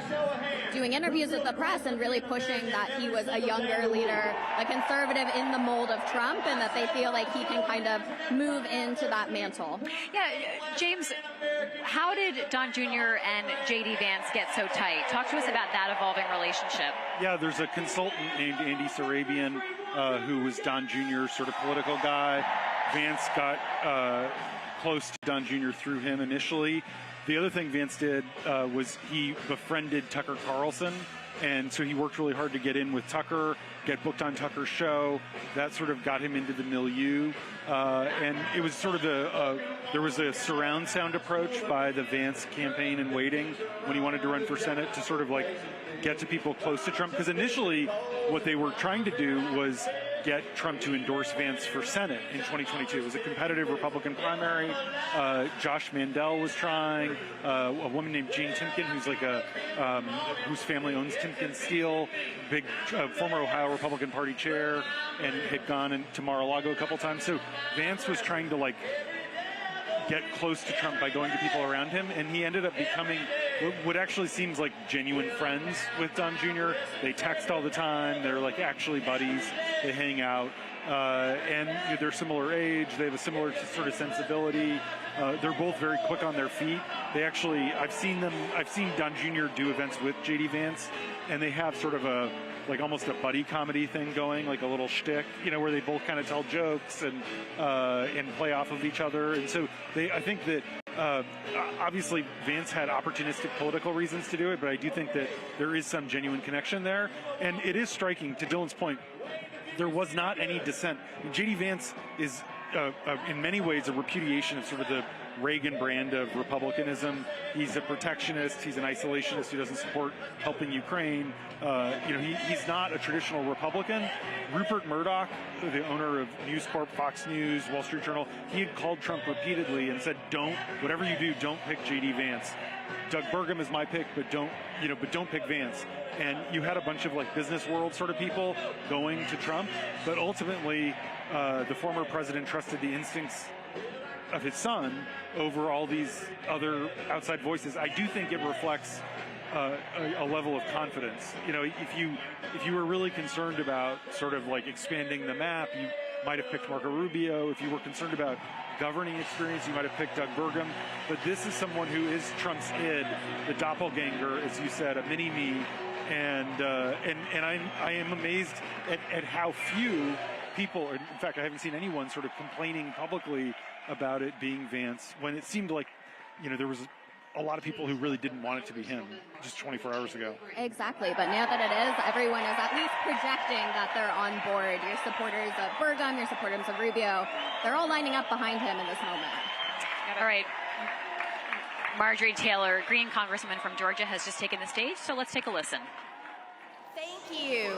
doing interviews with the press and really pushing that he was a younger leader, a conservative in the mold of Trump, and that they feel like he can kind of move into that mantle. Yeah, James, how did Don Jr. and J.D. Vance get so tight? Talk to us about that evolving relationship. Yeah, there's a consultant named Andy Sarabian who was Don Jr.'s sort of political guy. Vance got close to Don Jr. through him initially. The other thing Vance did was he befriended Tucker Carlson, and so he worked really hard to get in with Tucker, get booked on Tucker's show. That sort of got him into the milieu, and it was sort of there was a surround sound approach by the Vance campaign in waiting when he wanted to run for Senate to sort of like get to people close to Trump, because initially what they were trying to do was get Trump to endorse Vance for Senate in 2022. It was a competitive Republican primary. Josh Mandel was trying. A woman named Jane Timken, who's like whose family owns Timken Steel, big former Ohio Republican Party chair, and had gone to Mar-a-Lago a couple times. So Vance was trying to like get close to Trump by going to people around him, and he ended up becoming what actually seems like genuine friends with Don Jr. They text all the time. They're like actually buddies. They hang out, and they're similar age. They have a similar sort of sensibility. They're both very quick on their feet. They actually, I've seen Don Jr. do events with JD Vance, and they have sort of like almost a buddy comedy thing going, like a little shtick, where they both kind of tell jokes and play off of each other. And so I think that obviously Vance had opportunistic political reasons to do it, but I do think that there is some genuine connection there. And it is striking, to Dylan's point, there was not any dissent. JD Vance is in many ways a repudiation of sort of the Reagan brand of republicanism. He's a protectionist. He's an isolationist who doesn't support helping Ukraine. He's not a traditional Republican. Rupert Murdoch, the owner of News Corp, Fox News, Wall Street Journal, he had called Trump repeatedly and said, whatever you do, don't pick JD Vance. Doug Burgum is my pick, but don't pick Vance. And you had a bunch of like business world sort of people going to Trump, but ultimately the former president trusted the instincts of his son over all these other outside voices. I do think it reflects a level of confidence. If you were really concerned about sort of like expanding the map, you might have picked Marco Rubio. If you were concerned about governing experience, you might have picked Doug Burgum. But this is someone who is Trump's id, the doppelganger, as you said, a mini-me. And I am amazed at how few people, in fact, I haven't seen anyone sort of complaining publicly about it being Vance, when it seemed like, there was a lot of people who really didn't want it to be him just 24 hours ago. Exactly, but now that it is, everyone is at least projecting that they're on board. Your supporters of Burgum, your supporters of Rubio, they're all lining up behind him in this moment. All right. Marjorie Taylor Greene, Congresswoman from Georgia, has just taken the stage, so let's take a listen. Thank you.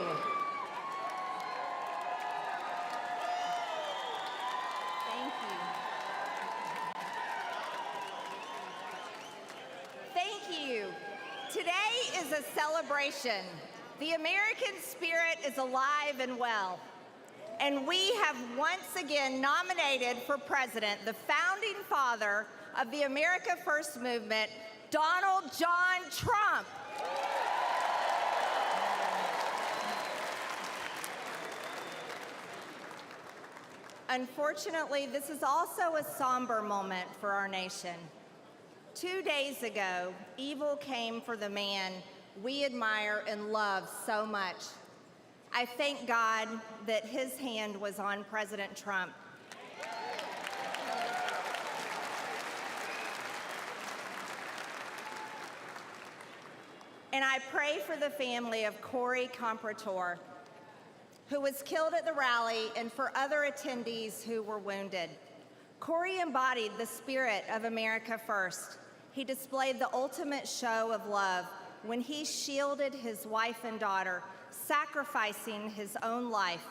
Today is a celebration. The American spirit is alive and well. And we have once again nominated for president the founding father of the America First movement, Donald John Trump. Unfortunately, this is also a somber moment for our nation. 2 days ago, evil came for the man we admire and love so much. I thank God that his hand was on President Trump. And I pray for the family of Corey Comprator, who was killed at the rally, and for other attendees who were wounded. Corey embodied the spirit of America First. He displayed the ultimate show of love when he shielded his wife and daughter, sacrificing his own life.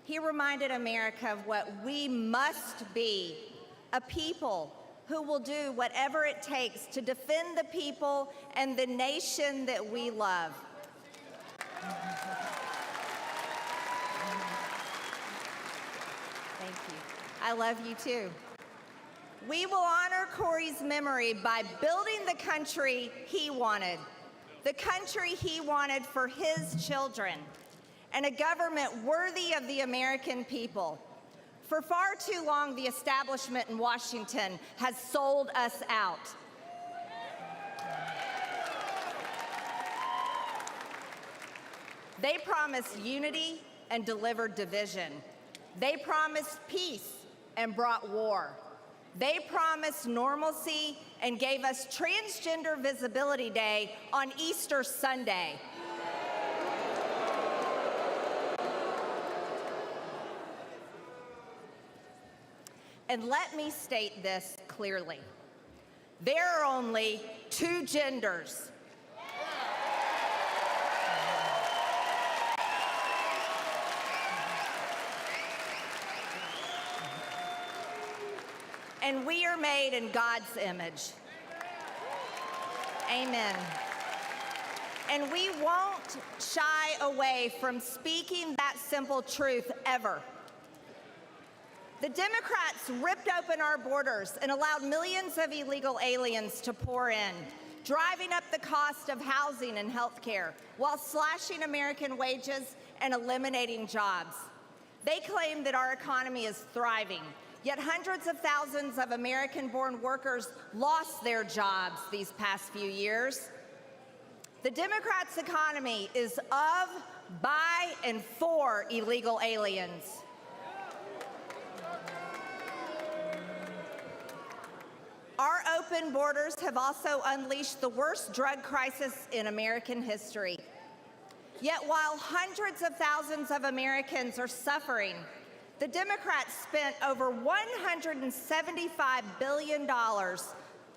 He reminded America of what we must be, a people who will do whatever it takes to defend the people and the nation that we love. Thank you. I love you too. We will honor Corey's memory by building the country he wanted, the country he wanted for his children, and a government worthy of the American people. For far too long, the establishment in Washington has sold us out. They promised unity and delivered division. They promised peace and brought war. They promised normalcy and gave us Transgender Visibility Day on Easter Sunday. And let me state this clearly. There are only two genders. And we are made in God's image. Amen. And we won't shy away from speaking that simple truth ever. The Democrats ripped open our borders and allowed millions of illegal aliens to pour in, driving up the cost of housing and health care while slashing American wages and eliminating jobs. They claim that our economy is thriving, yet hundreds of thousands of American-born workers lost their jobs these past few years. The Democrats' economy is of, by, and for illegal aliens. Our open borders have also unleashed the worst drug crisis in American history. Yet while hundreds of thousands of Americans are suffering, the Democrats spent over $175 billion,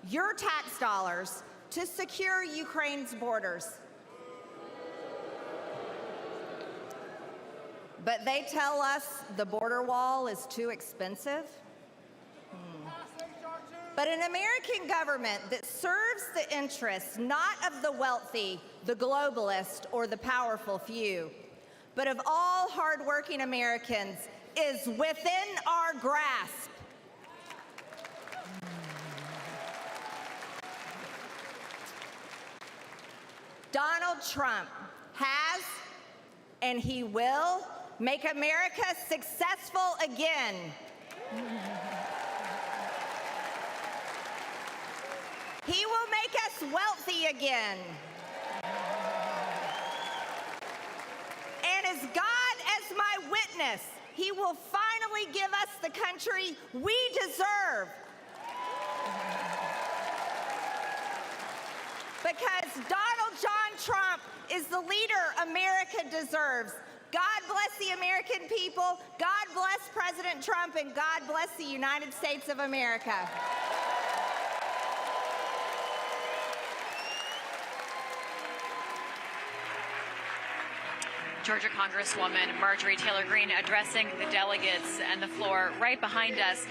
your tax dollars, to secure Ukraine's borders. But they tell us the border wall is too expensive. But an American government that serves the interests not of the wealthy, the globalist, or the powerful few, but of all hardworking Americans is within our grasp. Donald Trump has, and he will, make America successful again. He will make us wealthy again. And as God as my witness, he will finally give us the country we deserve. Because Donald John Trump is the leader America deserves. God bless the American people, God bless President Trump, and God bless the United States of America. Georgia Congresswoman Marjorie Taylor Greene addressing the delegates and the floor right behind us.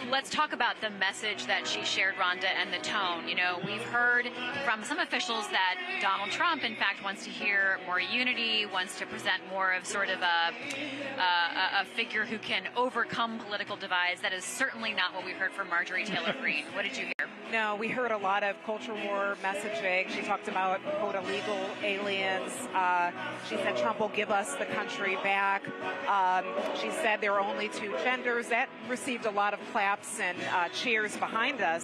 Let's talk about the message that she shared, Rhonda, and the tone. You know, we've heard from some officials that Donald Trump, in fact, wants to hear more unity, wants to present more of sort of a figure who can overcome political divides. That is certainly not what we heard from Marjorie Taylor Greene. What did you hear? No, we heard a lot of culture war messaging. She talked about, quote, illegal aliens. She said Trump will give us the country back. She said there are only two genders. That received a lot of claps and cheers behind us.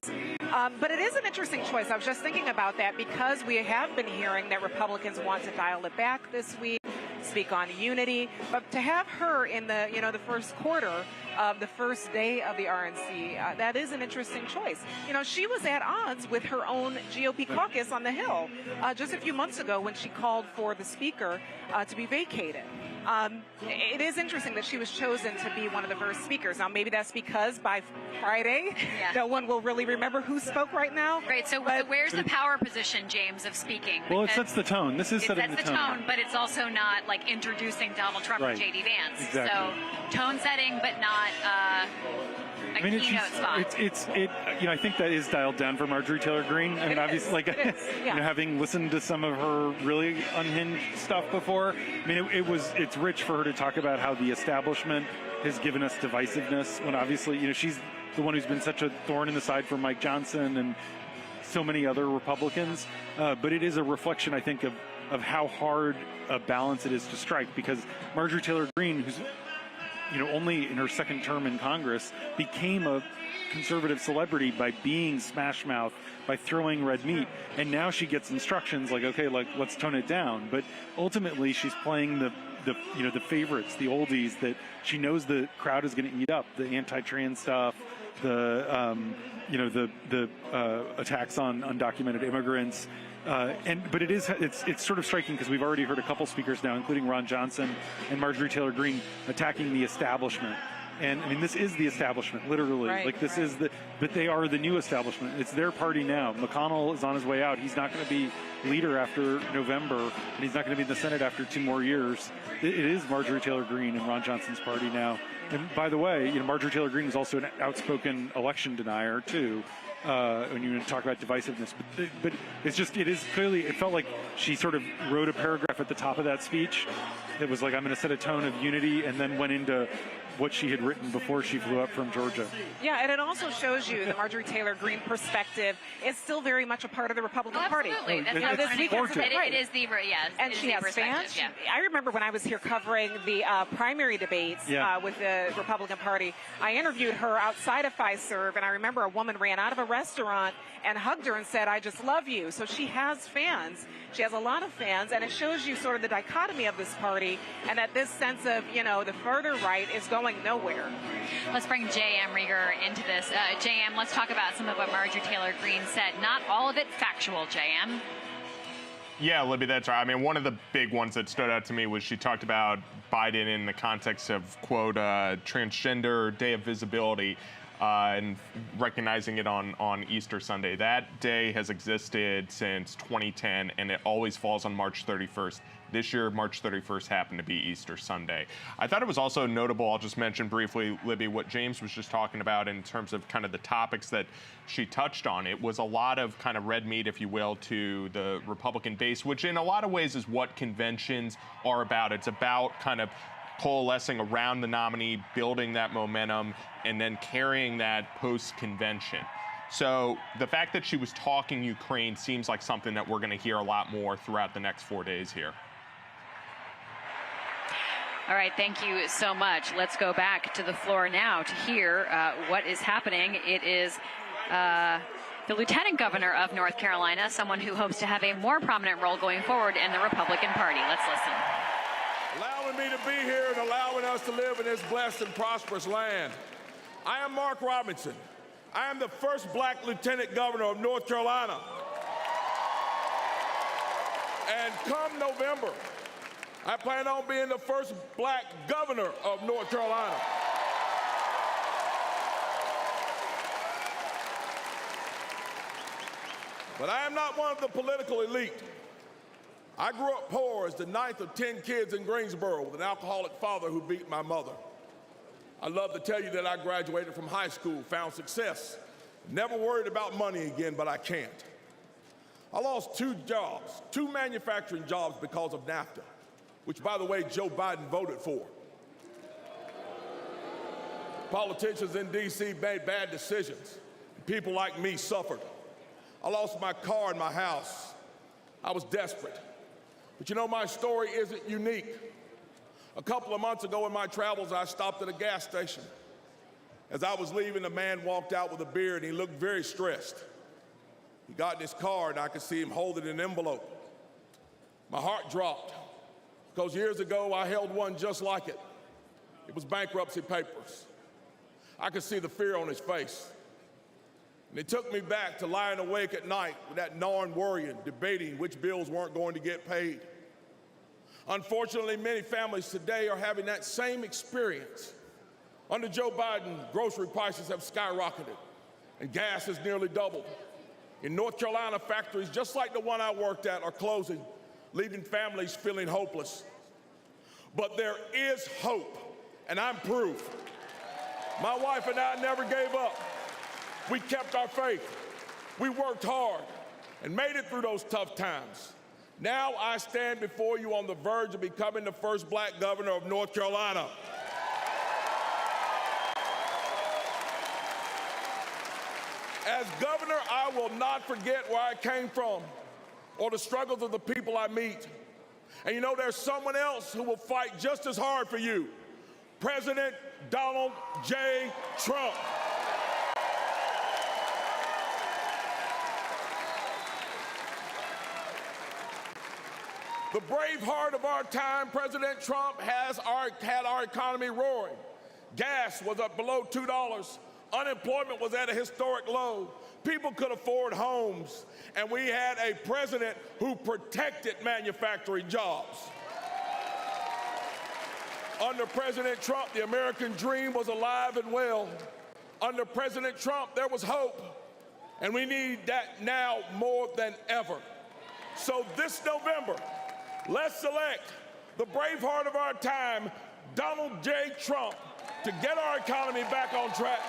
But it is an interesting choice. I was just thinking about that because we have been hearing that Republicans want to dial it back this week, speak on unity. But to have her in the, the first quarter of the first day of the RNC, that is an interesting choice. You know, she was at odds with her own GOP caucus on the Hill just a few months ago when she called for the speaker to be vacated. It is interesting that she was chosen to be one of the first speakers. Now, maybe that's because by Friday, no one will really remember who spoke right now. Right. So where's the power position, James, of speaking? Well, it sets the tone. This is setting the tone. But it's also not like introducing Donald Trump or J.D. Vance. Exactly. So tone setting, but not a keynote spot. I think that is dialed down for Marjorie Taylor Greene. I mean, obviously, having listened to some of her really unhinged stuff before, I mean, it's rich for her to talk about how the establishment has given us divisiveness when obviously, she's the one who's been such a thorn in the side for Mike Johnson and so many other Republicans. But it is a reflection, I think, of how hard a balance it is to strike, because Marjorie Taylor Greene, who's only in her second term in Congress, became a conservative celebrity by being smash mouth, by throwing red meat, and now she gets instructions like, okay, let's tone it down. But ultimately, she's playing the the favorites, the oldies that she knows the crowd is going to eat up, the anti-trans stuff, the attacks on undocumented immigrants. But it's sort of striking because we've already heard a couple speakers now, including Ron Johnson and Marjorie Taylor Greene, attacking the establishment. And I mean, this is the establishment, literally. But they are the new establishment. It's their party now. McConnell is on his way out. He's not going to be leader after November, and he's not going to be in the Senate after 2 more years. It is Marjorie Taylor Greene and Ron Johnson's party now. And by the way, Marjorie Taylor Greene is also an outspoken election denier too. When you talk about divisiveness, but it is clearly, it felt like she sort of wrote a paragraph at the top of that speech. It was like, I'm going to set a tone of unity, and then went into what she had written before she flew up from Georgia. Yeah, and it also shows you the Marjorie Taylor Greene perspective is still very much a part of the Republican Party. Absolutely. That's it is the, yes. And she has fans. Yeah. I remember when I was here covering the primary debates with the Republican Party, I interviewed her outside of Fiserv, and I remember a woman ran out of a restaurant and hugged her and said, I just love you. So she has fans. She has a lot of fans, and it shows you sort of the dichotomy of this party, and that this sense of, the further right is going nowhere. Let's bring JM Rieger into this. JM, let's talk about some of what Marjorie Taylor Greene said. Not all of it factual, JM. Yeah, Libby, that's right. I mean, one of the big ones that stood out to me was she talked about Biden in the context of, quote, transgender day of visibility. And recognizing it on Easter Sunday. That day has existed since 2010, and it always falls on March 31st. This year, March 31st happened to be Easter Sunday. I thought it was also notable, I'll just mention briefly, Libby, what James was just talking about in terms of kind of the topics that she touched on. It was a lot of kind of red meat, if you will, to the Republican base, which in a lot of ways is what conventions are about. It's about kind of coalescing around the nominee, building that momentum, and then carrying that post-convention. So the fact that she was talking Ukraine seems like something that we're going to hear a lot more throughout the next 4 days here. All right, thank you so much. Let's go back to the floor now to hear what is happening. It is the Lieutenant Governor of North Carolina, someone who hopes to have a more prominent role going forward in the Republican Party. Let's listen. Allowing me to be here and allowing us to live in this blessed and prosperous land. I am Mark Robinson. I am the first black lieutenant governor of North Carolina. And come November, I plan on being the first black governor of North Carolina. But I am not one of the political elite. I grew up poor as the 9th of 10 kids in Greensboro with an alcoholic father who beat my mother. I love to tell you that I graduated from high school, found success, never worried about money again, but I can't. I lost 2 jobs, 2 manufacturing jobs because of NAFTA, which, by the way, Joe Biden voted for. Politicians in D.C. made bad decisions, and people like me suffered. I lost my car and my house. I was desperate. But my story isn't unique. A couple of months ago in my travels, I stopped at a gas station. As I was leaving, a man walked out with a beer, and he looked very stressed. He got in his car, and I could see him holding an envelope. My heart dropped, because years ago, I held one just like it. It was bankruptcy papers. I could see the fear on his face. And it took me back to lying awake at night with that gnawing worrying, debating which bills weren't going to get paid. Unfortunately, many families today are having that same experience. Under Joe Biden, grocery prices have skyrocketed, and gas has nearly doubled. In North Carolina, factories just like the one I worked at are closing, leaving families feeling hopeless. But there is hope, and I'm proof. My wife and I never gave up. We kept our faith. We worked hard and made it through those tough times. Now I stand before you on the verge of becoming the first black governor of North Carolina. As governor, I will not forget where I came from or the struggles of the people I meet. And there's someone else who will fight just as hard for you, President Donald J. Trump. The brave heart of our time, President Trump had our economy roaring. Gas was up below $2. Unemployment was at a historic low. People could afford homes. And we had a president who protected manufacturing jobs. Under President Trump, the American dream was alive and well. Under President Trump, there was hope. And we need that now more than ever. So this November, let's select the brave heart of our time, Donald J. Trump, to get our economy back on track,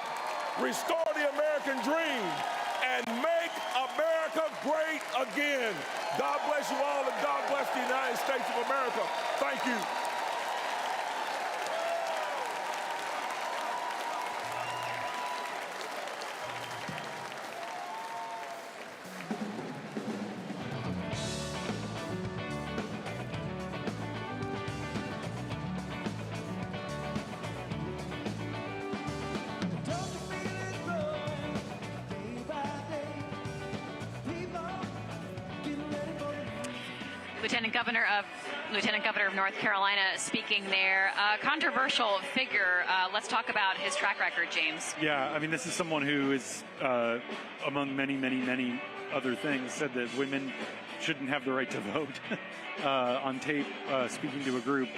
restore the American dream, and make America great again. God bless you all, and God bless the United States of America. Thank you. Lieutenant Governor of North Carolina speaking there. Controversial figure. Let's talk about his track record, James. Yeah, I mean, this is someone who is, among many, many, many other things, said that women shouldn't have the right to vote on tape, speaking to a group.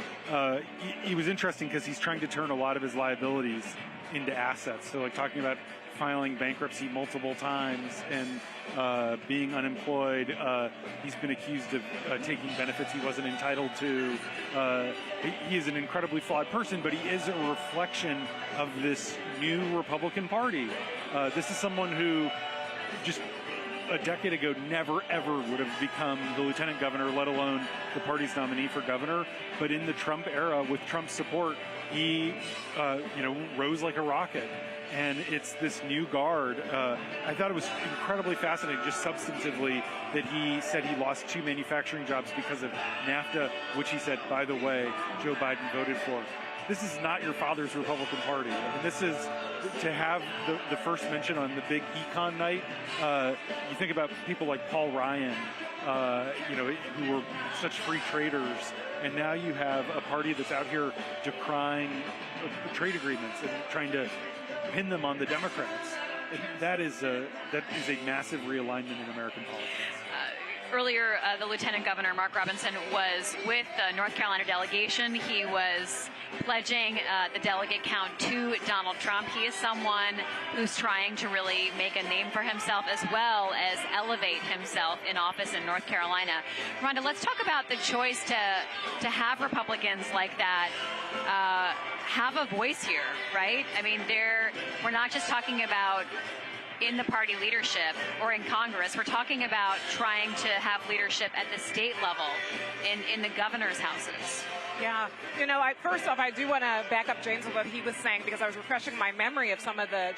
He was interesting because he's trying to turn a lot of his liabilities into assets. So, like, talking about filing bankruptcy multiple times and being unemployed. He's been accused of taking benefits he wasn't entitled to. He is an incredibly flawed person, but he is a reflection of this new Republican Party. This is someone who just a decade ago never ever would have become the lieutenant governor, let alone the party's nominee for governor. But in the Trump era, with Trump's support, he rose like a rocket. And it's this new guard. I thought it was incredibly fascinating, just substantively, that he said he lost 2 manufacturing jobs because of NAFTA, which he said, by the way, Joe Biden voted for. This is not your father's Republican Party. I mean, this is to have the first mention on the big econ night. You think about people like Paul Ryan, who were such free traders, and now you have a party that's out here decrying trade agreements and trying to pin them on the Democrats. And that is a massive realignment in American politics. Earlier, the Lieutenant Governor, Mark Robinson, was with the North Carolina delegation. He was pledging the delegate count to Donald Trump. He is someone who's trying to really make a name for himself as well as elevate himself in office in North Carolina. Rhonda, let's talk about the choice to have Republicans like that have a voice here, right? I mean, we're not just talking about in the party leadership or in Congress. We're talking about trying to have leadership at the state level in the governor's houses. Yeah. First off, I do want to back up James with what he was saying, because I was refreshing my memory of some of the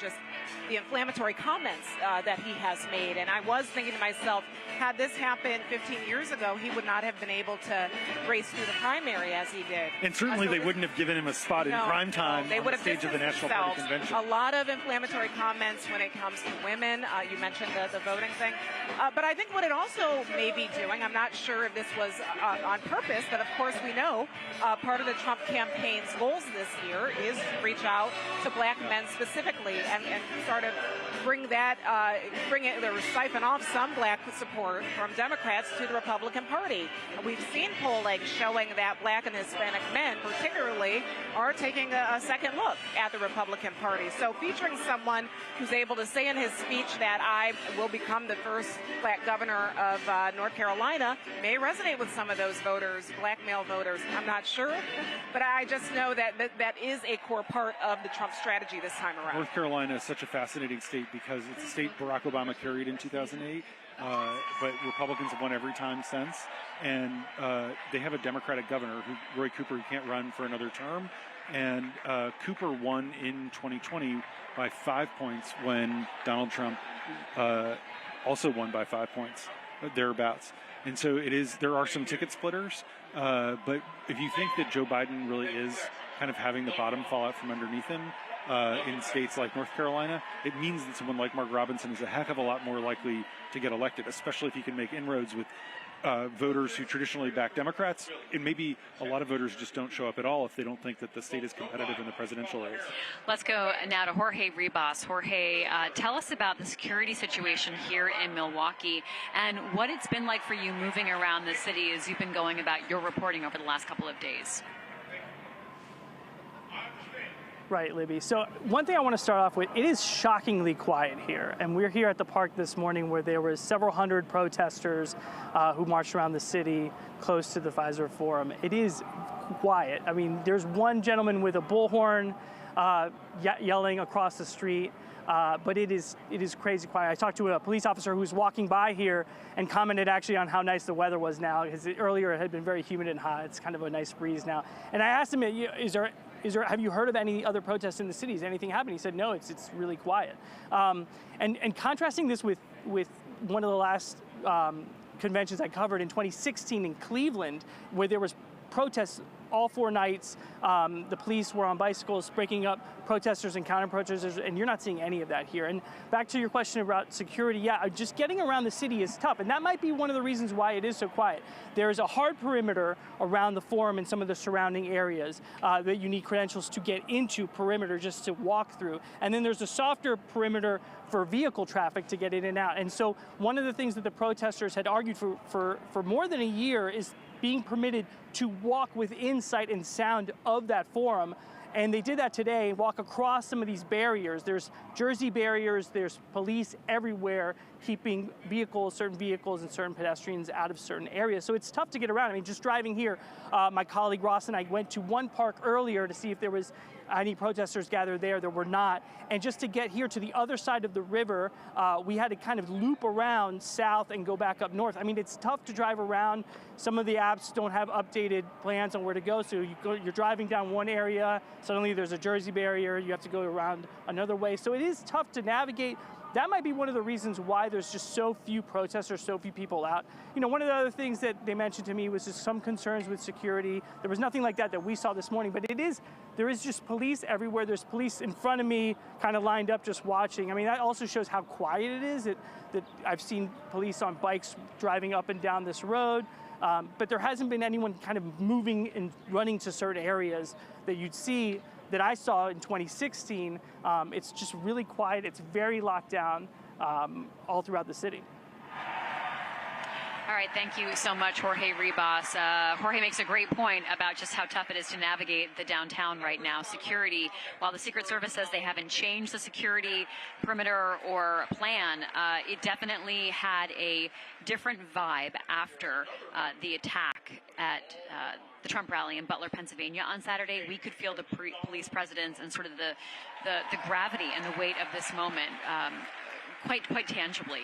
inflammatory comments that he has made. And I was thinking to myself, had this happened 15 years ago, he would not have been able to race through the primary as he did. And certainly they wouldn't have given him a spot in prime time they on would the have stage of the National Party Convention. A lot of inflammatory comments when it comes to women. You mentioned the voting thing. But I think what it also may be doing, I'm not sure if this was on purpose, but of course we know part of the Trump campaign's goals this year is to reach out to black men specifically and sort of siphon off some black support from Democrats to the Republican Party. We've seen polling showing that black and Hispanic men particularly are taking a second look at the Republican Party. So featuring someone who's able to say in his speech that I will become the first black governor of North Carolina may resonate with some of those voters, black male voters. I'm not sure, but I just know that is a core part of the Trump strategy this time around. North Carolina is such a fascinating state because it's a state Barack Obama carried in 2008, but Republicans have won every time since, and they have a Democratic governor, Roy Cooper, who can't run for another term, and Cooper won in 2020 by 5 points when Donald Trump also won by 5 points, thereabouts. And so there are some ticket splitters, but if you think that Joe Biden really is kind of having the bottom fall out from underneath him in states like North Carolina, it means that someone like Mark Robinson is a heck of a lot more likely to get elected, especially if he can make inroads with voters who traditionally back Democrats, and maybe a lot of voters just don't show up at all if they don't think that the state is competitive in the presidential race. Let's go now to Jorge Ribas. Jorge, tell us about the security situation here in Milwaukee and what it's been like for you moving around the city as you've been going about your reporting over the last couple of days. Right, Libby. So one thing I want to start off with, it is shockingly quiet here. And we're here at the park this morning where there were several hundred protesters who marched around the city close to the Pfizer Forum. It is quiet. I mean, there's one gentleman with a bullhorn yelling across the street. But it is crazy quiet. I talked to a police officer who was walking by here and commented actually on how nice the weather was now, because earlier it had been very humid and hot. It's kind of a nice breeze now. And I asked him, have you heard of any other protests in the city? Is anything happening? He said, no, it's really quiet. And contrasting this with one of the last conventions I covered in 2016 in Cleveland, where there was protests all 4 nights. The police were on bicycles breaking up protesters and counter-protesters, and you're not seeing any of that here. And back to your question about security, yeah, just getting around the city is tough, and that might be one of the reasons why it is so quiet. There is a hard perimeter around the forum and some of the surrounding areas that you need credentials to get into perimeter just to walk through. And then there's a softer perimeter for vehicle traffic to get in and out. And so one of the things that the protesters had argued for more than a year is being permitted to walk within sight and sound of that forum. And they did that today, walk across some of these barriers. There's Jersey barriers, there's police everywhere keeping certain vehicles and certain pedestrians out of certain areas. So it's tough to get around. I mean, just driving here, my colleague Ross and I went to one park earlier to see if there was any protesters gathered there. There were not. And just to get here to the other side of the river, we had to kind of loop around south and go back up north. I mean, it's tough to drive around. Some of the apps don't have updated plans on where to go. So you're driving down one area, suddenly there's a Jersey barrier, you have to go around another way. So it is tough to navigate. That might be one of the reasons why there's just so few protesters, so few people out. You know, one of the other things that they mentioned to me was just some concerns with security. There was nothing like that we saw this morning, but there is just police everywhere. There's police in front of me kind of lined up just watching. I mean, that also shows how quiet it is, that I've seen police on bikes driving up and down this road. But there hasn't been anyone kind of moving and running to certain areas that you'd see that I saw in 2016. It's just really quiet. It's very locked down all throughout the city. All right, thank you so much, Jorge Ribas. Jorge makes a great point about just how tough it is to navigate the downtown right now. Security, while the Secret Service says they haven't changed the security perimeter or plan, it definitely had a different vibe after the attack at the Trump rally in Butler, Pennsylvania on Saturday. We could feel the police presence and sort of the gravity and the weight of this moment quite tangibly.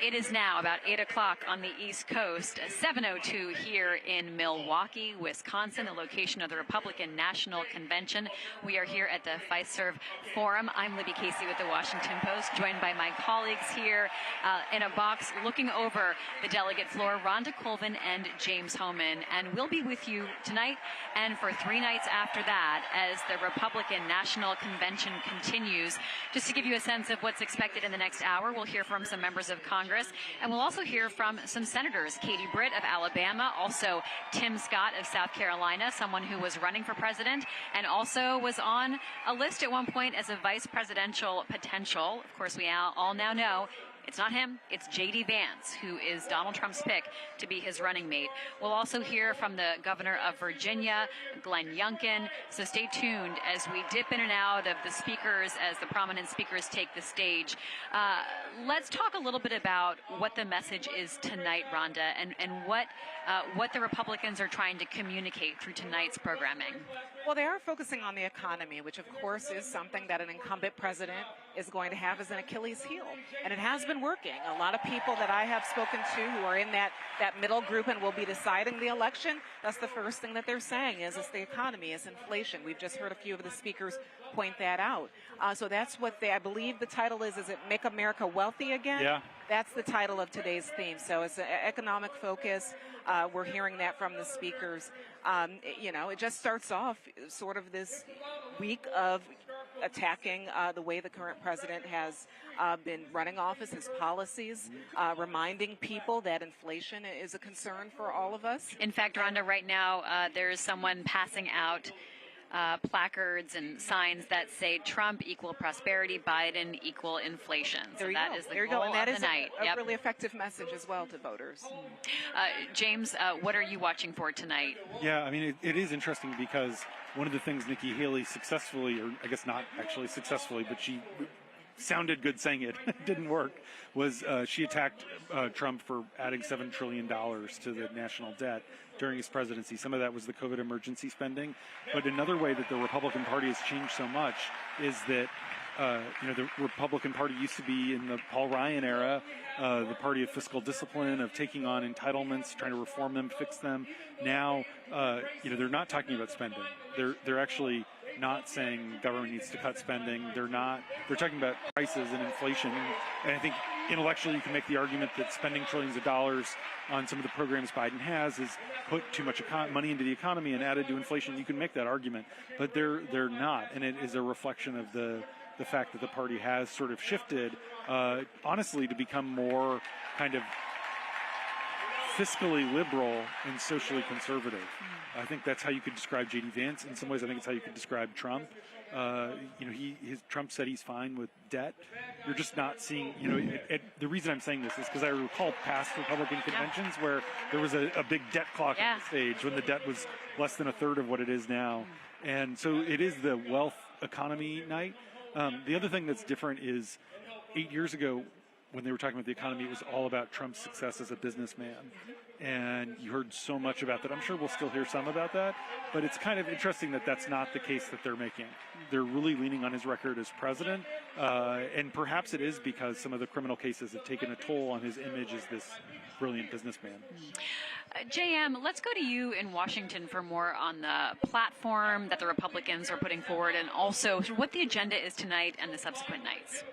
It is now about 8 o'clock on the East Coast, 7:02 here in Milwaukee, Wisconsin, the location of the Republican National Convention. We are here at the Pfizer Forum. I'm Libby Casey with the Washington Post, joined by my colleagues here in a box looking over the delegate floor, Rhonda Colvin and James Hohmann. And we'll be with you tonight and for 3 nights after that as the Republican National Convention continues. Just to give you a sense of what's expected in the next hour, we'll hear from some members of Congress, and we'll also hear from some senators. Katie Britt of Alabama, also Tim Scott of South Carolina, someone who was running for president and also was on a list at one point as a vice presidential potential. Of course, we all now know it's not him, it's J.D. Vance, who is Donald Trump's pick to be his running mate. We'll also hear from the governor of Virginia, Glenn Youngkin. So stay tuned as we dip in and out of the speakers as the prominent speakers take the stage. Let's talk a little bit about what the message is tonight, Rhonda, and what the Republicans are trying to communicate through tonight's programming. Well, they are focusing on the economy, which of course is something that an incumbent president is going to have as an Achilles heel. And it has been working. A lot of people that I have spoken to who are in that middle group and will be deciding the election, that's the first thing that they're saying is it's the economy, it's inflation. We've just heard a few of the speakers point that out. So that's what I believe the title is it Make America Wealthy Again? Yeah. That's the title of today's theme. So it's an economic focus. We're hearing that from the speakers. It just starts off sort of this week of attacking the way the current president has been running office, his policies, reminding people that inflation is a concern for all of us. In fact, Rhonda, right now there's someone passing out placards and signs that say Trump equal prosperity, Biden equal inflation. So that is the goal and that of is the night. a really effective message as well to voters. James, what are you watching for tonight? Yeah, I mean, it is interesting because one of the things Nikki Haley successfully, or I guess not actually successfully, but she sounded good saying it, didn't work, was she attacked Trump for adding $7 trillion to the national debt during his presidency. Some of that was the COVID emergency spending. But another way that the Republican Party has changed so much is that the Republican Party used to be, in the Paul Ryan era, the party of fiscal discipline, of taking on entitlements, trying to reform them, fix them. Now, they're not talking about spending. They're actually not saying government needs to cut spending. They're talking about prices and inflation. And I think intellectually you can make the argument that spending trillions of dollars on some of the programs Biden has put too much money into the economy and added to inflation. You can make that argument, but they're not. And it is a reflection of the fact that the party has sort of shifted, honestly, to become more kind of fiscally liberal and socially conservative. I think that's how you could describe J.D. Vance. In some ways, I think it's how you could describe Trump. Trump said he's fine with debt. You're just not seeing, the reason I'm saying this is because I recall past Republican conventions where there was a big debt clock at the stage when the debt was less than a third of what it is now. And so it is the wealth economy night. The other thing that's different is 8 years ago, when they were talking about the economy, it was all about Trump's success as a businessman. And you heard so much about that. I'm sure we'll still hear some about that, but it's kind of interesting that that's not the case that they're making. They're really leaning on his record as president, and perhaps it is because some of the criminal cases have taken a toll on his image as this brilliant businessman. JM, let's go to you in Washington for more on the platform that the Republicans are putting forward and also what the agenda is tonight and the subsequent nights.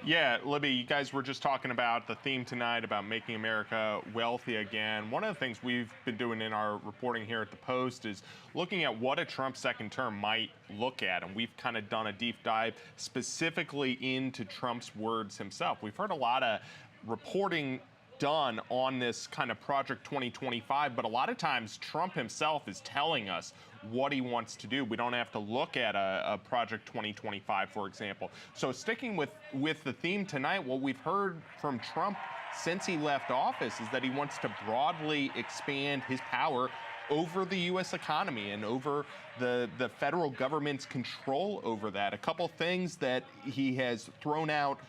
Yeah, Libby, you guys were just talking about the theme tonight about making America wealthy again. One of the things we've been doing in our reporting here at the Post is looking at what a Trump second term might look at. And we've kind of done a deep dive specifically into Trump's words himself. We've heard a lot of reporting done on this kind of Project 2025, but a lot of times Trump himself is telling us what he wants to do. We don't have to look at a Project 2025, for example. So sticking with the theme tonight, what we've heard from Trump since he left office is that he wants to broadly expand his power over the U.S. economy and over the federal government's control over that. A couple things that he has thrown out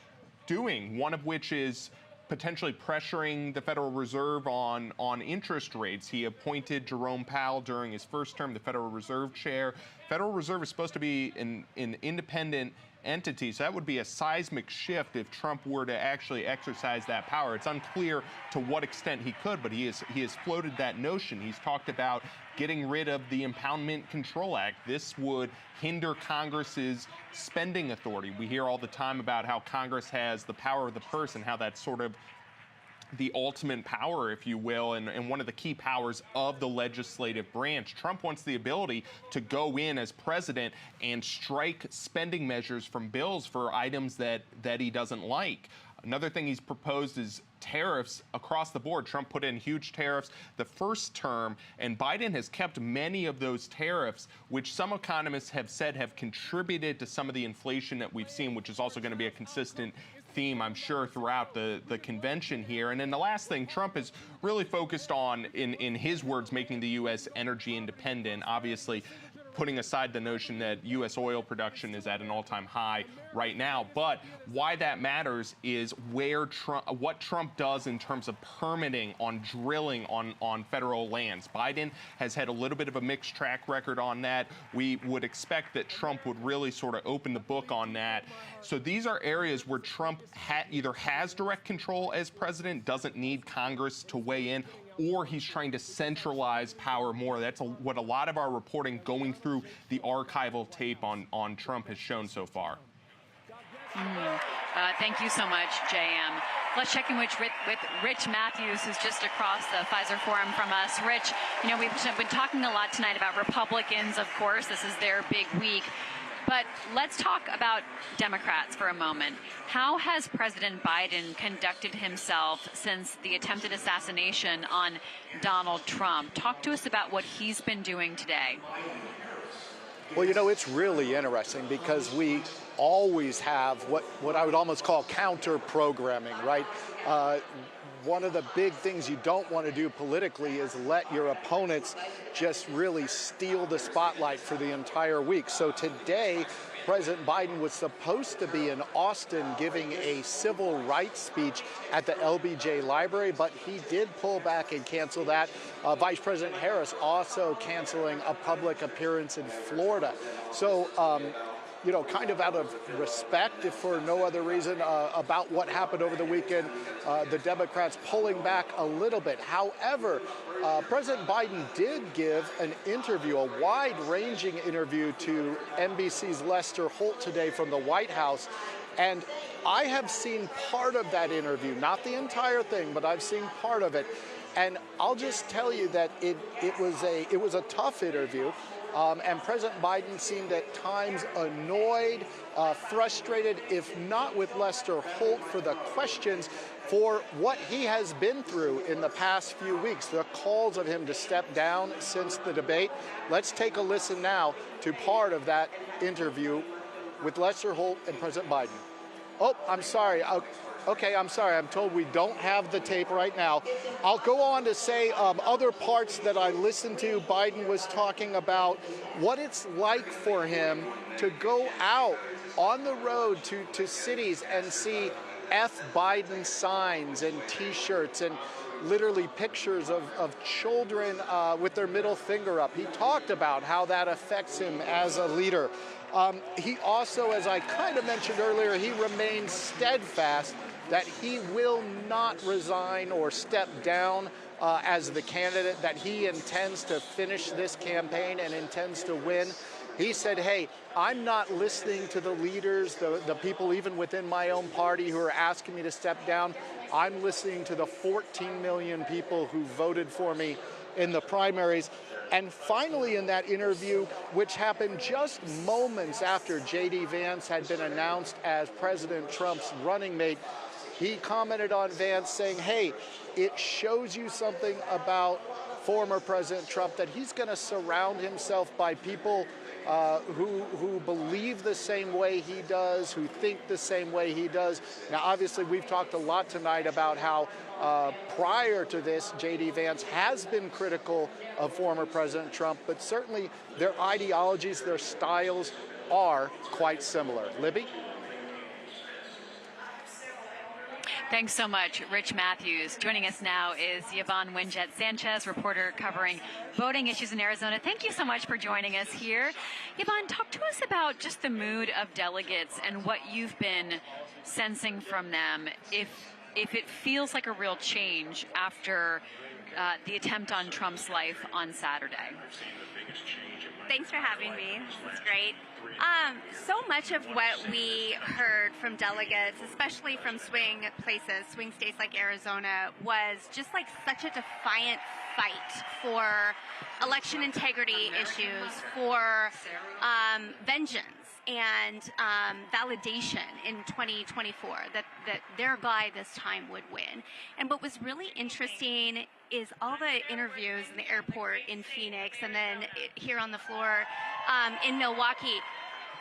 doing, one of which is potentially pressuring the Federal Reserve on interest rates. He appointed Jerome Powell during his first term, the Federal Reserve chair. Federal Reserve is supposed to be an independent entity, so that would be a seismic shift if Trump were to actually exercise that power. It's unclear to what extent he could, but he has floated that notion. He's talked about getting rid of the Impoundment Control Act. This would hinder Congress's spending authority. We hear all the time about how Congress has the power of the purse and how that's sort of the ultimate power, if you will, and one of the key powers of the legislative branch. Trump wants the ability to go in as president and strike spending measures from bills for items that he doesn't like. Another thing he's proposed is tariffs across the board. Trump put in huge tariffs the first term, and Biden has kept many of those tariffs, which some economists have said have contributed to some of the inflation that we've seen, which is also going to be a consistent theme, I'm sure, throughout the convention here. And then the last thing, Trump is really focused on, in his words, making the U.S. energy independent, obviously putting aside the notion that U.S. oil production is at an all-time high right now. But why that matters is what Trump does in terms of permitting on drilling on federal lands. Biden has had a little bit of a mixed track record on that. We would expect that Trump would really sort of open the book on that. So these are areas where Trump either has direct control as president, doesn't need Congress to weigh in, or he's trying to centralize power more. That's what a lot of our reporting going through the archival tape on Trump has shown so far. Thank you so much, JM. Let's check in with Rich Matthews, who's just across the Pfizer Forum from us. Rich, we've been talking a lot tonight about Republicans, of course. This is their big week. But let's talk about Democrats for a moment. How has President Biden conducted himself since the attempted assassination on Donald Trump? Talk to us about what he's been doing today. Well, you know, it's really interesting because we always have what I would almost call counter-programming, right? One of the big things you don't want to do politically is let your opponents just really steal the spotlight for the entire week. So today, President Biden was supposed to be in Austin giving a civil rights speech at the LBJ Library, but he did pull back and cancel that. Vice President Harris also canceling a public appearance in Florida. So, you know, kind of out of respect, if for no other reason, about what happened over the weekend, the Democrats pulling back a little bit. However, President Biden did give an interview, a wide-ranging interview to NBC's Lester Holt today from the White House. And I have seen part of that interview, not the entire thing, but I've seen part of it. And I'll just tell you that it was a tough interview. And President Biden seemed at times annoyed, frustrated, if not with Lester Holt, for the questions for what he has been through in the past few weeks, the calls of him to step down since the debate. Let's take a listen now to part of that interview with Lester Holt and President Biden. Oh, I'm sorry. Okay, I'm sorry. I'm told we don't have the tape right now. I'll go on to say other parts that I listened to. Biden was talking about what it's like for him to go out on the road to cities and see F. Biden signs and T-shirts and literally pictures of children with their middle finger up. He talked about how that affects him as a leader. He also, as I kind of mentioned earlier, he remains steadfast that he will not resign or step down as the candidate, that he intends to finish this campaign and intends to win. He said, hey, I'm not listening to the leaders, the people even within my own party who are asking me to step down. I'm listening to the 14 million people who voted for me in the primaries. And finally, in that interview, which happened just moments after J.D. Vance had been announced as President Trump's running mate, he commented on Vance saying, hey, it shows you something about former President Trump, that he's going to surround himself by people who believe the same way he does, who think the same way he does. Now, obviously, we've talked a lot tonight about how prior to this, J.D. Vance has been critical of former President Trump, but certainly their ideologies, their styles are quite similar. Libby? Thanks so much, Rich Matthews. Joining us now is Yvonne Winjet Sanchez, reporter covering voting issues in Arizona. Thank you so much for joining us here. Yvonne, talk to us about just the mood of delegates and what you've been sensing from them, if it feels like a real change after the attempt on Trump's life on Saturday. Thanks for having me. It's great. So much of what we heard from delegates, especially from swing states like Arizona, was just like such a defiant fight for election integrity issues, for vengeance and validation in 2024, that their guy this time would win. And what was really interesting is all the interviews in the airport in Phoenix and then here on the floor in Milwaukee.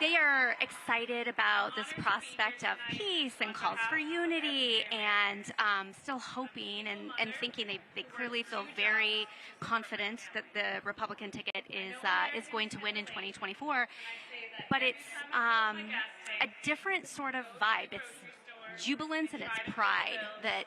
They are excited about this prospect of peace and calls for unity, and still hoping and thinking they clearly feel very confident that the Republican ticket is going to win in 2024. But it's a different sort of vibe. It's jubilance and it's pride that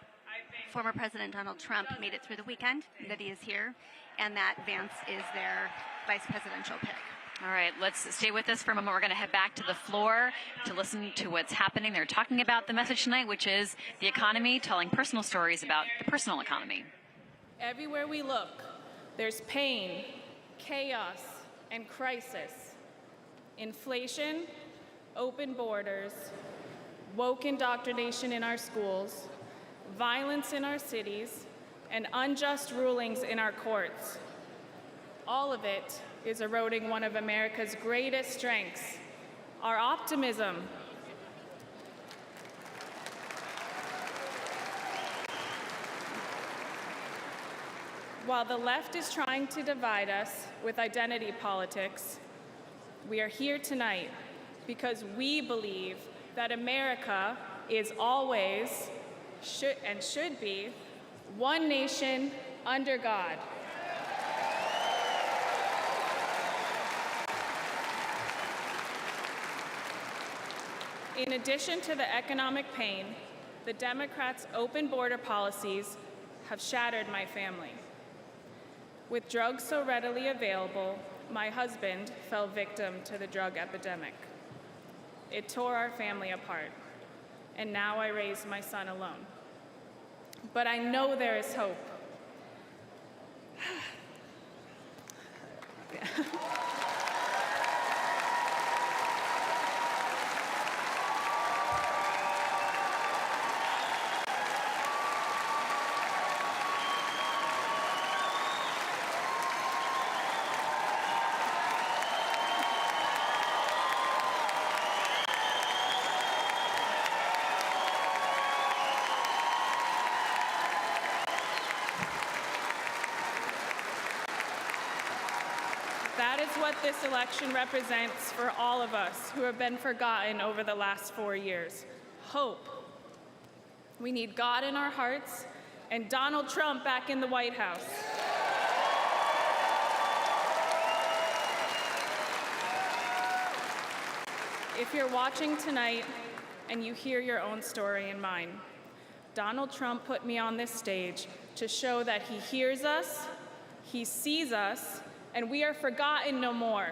former President Donald Trump made it through the weekend, that he is here, and that Vance is their vice presidential pick. All right, let's stay with us for a moment. We're going to head back to the floor to listen to what's happening. They're talking about the message tonight, which is the economy, telling personal stories about the personal economy. Everywhere we look, there's pain, chaos, and crisis. Inflation, open borders, woke indoctrination in our schools, violence in our cities, and unjust rulings in our courts. All of it is eroding one of America's greatest strengths, our optimism, while the left is trying to divide us with identity politics, we are here tonight because we believe that America is always, should be, one nation under God. In addition to the economic pain, the Democrats' open border policies have shattered my family. With drugs so readily available, my husband fell victim to the drug epidemic. It tore our family apart, and now I raise my son alone. But I know there is hope. That is what this election represents for all of us who have been forgotten over the last 4 years. Hope. We need God in our hearts and Donald Trump back in the White House. If you're watching tonight and you hear your own story and mine, Donald Trump put me on this stage to show that he hears us, he sees us, and we are forgotten no more.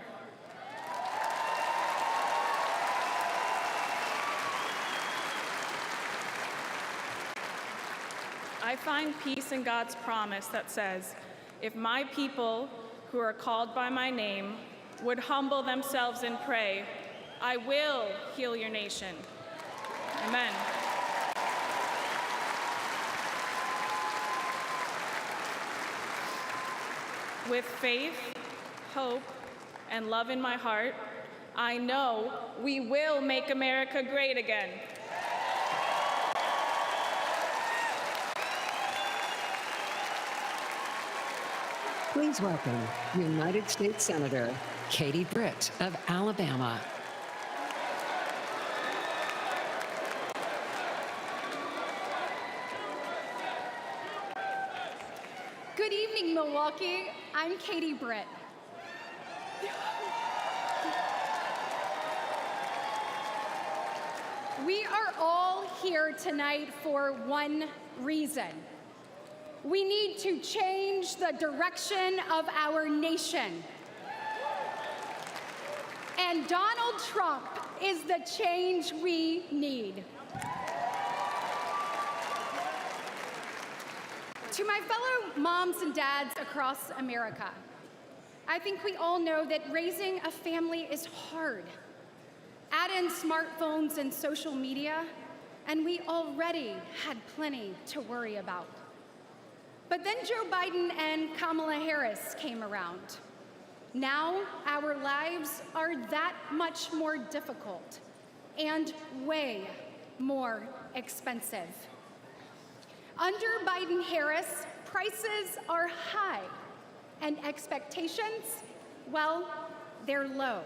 I find peace in God's promise that says, if my people who are called by my name would humble themselves and pray, I will heal your nation. Amen. With faith, hope, and love in my heart, I know we will make America great again. Please welcome United States Senator Katie Britt of Alabama. Good evening, Milwaukee. I'm Katie Britt. We are all here tonight for one reason. We need to change the direction of our nation. And Donald Trump is the change we need. To my fellow moms and dads across America, I think we all know that raising a family is hard. Add in smartphones and social media, and we already had plenty to worry about. But then Joe Biden and Kamala Harris came around. Now our lives are that much more difficult and way more expensive. Under Biden-Harris, prices are high, and expectations, well, they're low.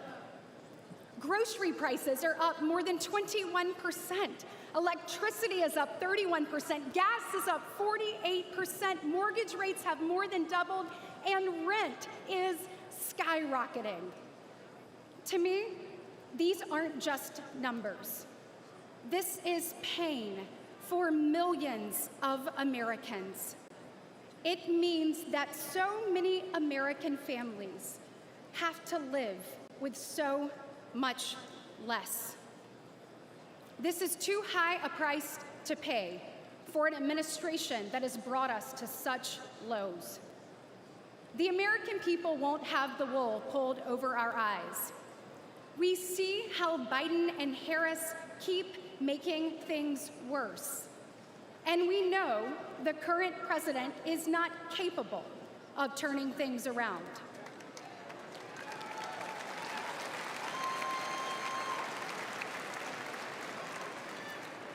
Grocery prices are up more than 21%. Electricity is up 31%. Gas is up 48%. Mortgage rates have more than doubled, and rent is skyrocketing. To me, these aren't just numbers. This is pain for millions of Americans. It means that so many American families have to live with so much less. This is too high a price to pay for an administration that has brought us to such lows. The American people won't have the wool pulled over our eyes. We see how Biden and Harris keep making things worse. And we know the current president is not capable of turning things around.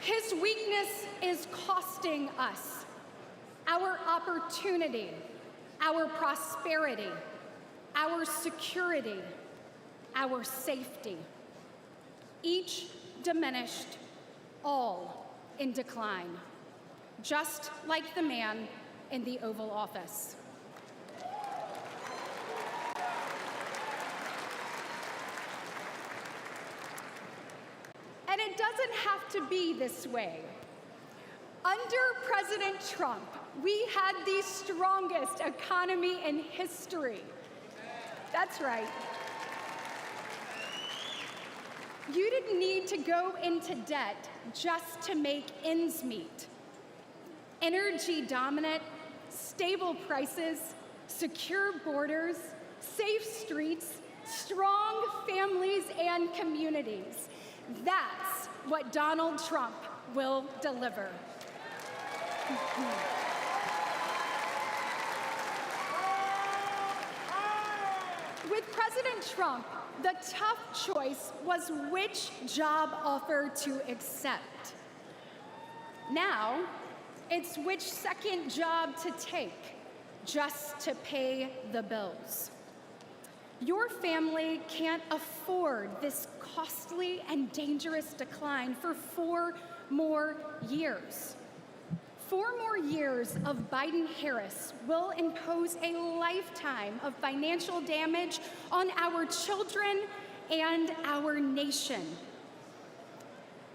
His weakness is costing us our opportunity, our prosperity, our security, our safety. Each diminished, all in decline, just like the man in the Oval Office. And it doesn't have to be this way. Under President Trump, we had the strongest economy in history. That's right. You didn't need to go into debt just to make ends meet. Energy dominant, stable prices, secure borders, safe streets, strong families and communities. That's what Donald Trump will deliver. With President Trump, the tough choice was which job offer to accept. Now, it's which second job to take just to pay the bills. Your family can't afford this costly and dangerous decline for 4 more years. 4 more years of Biden-Harris will impose a lifetime of financial damage on our children and our nation.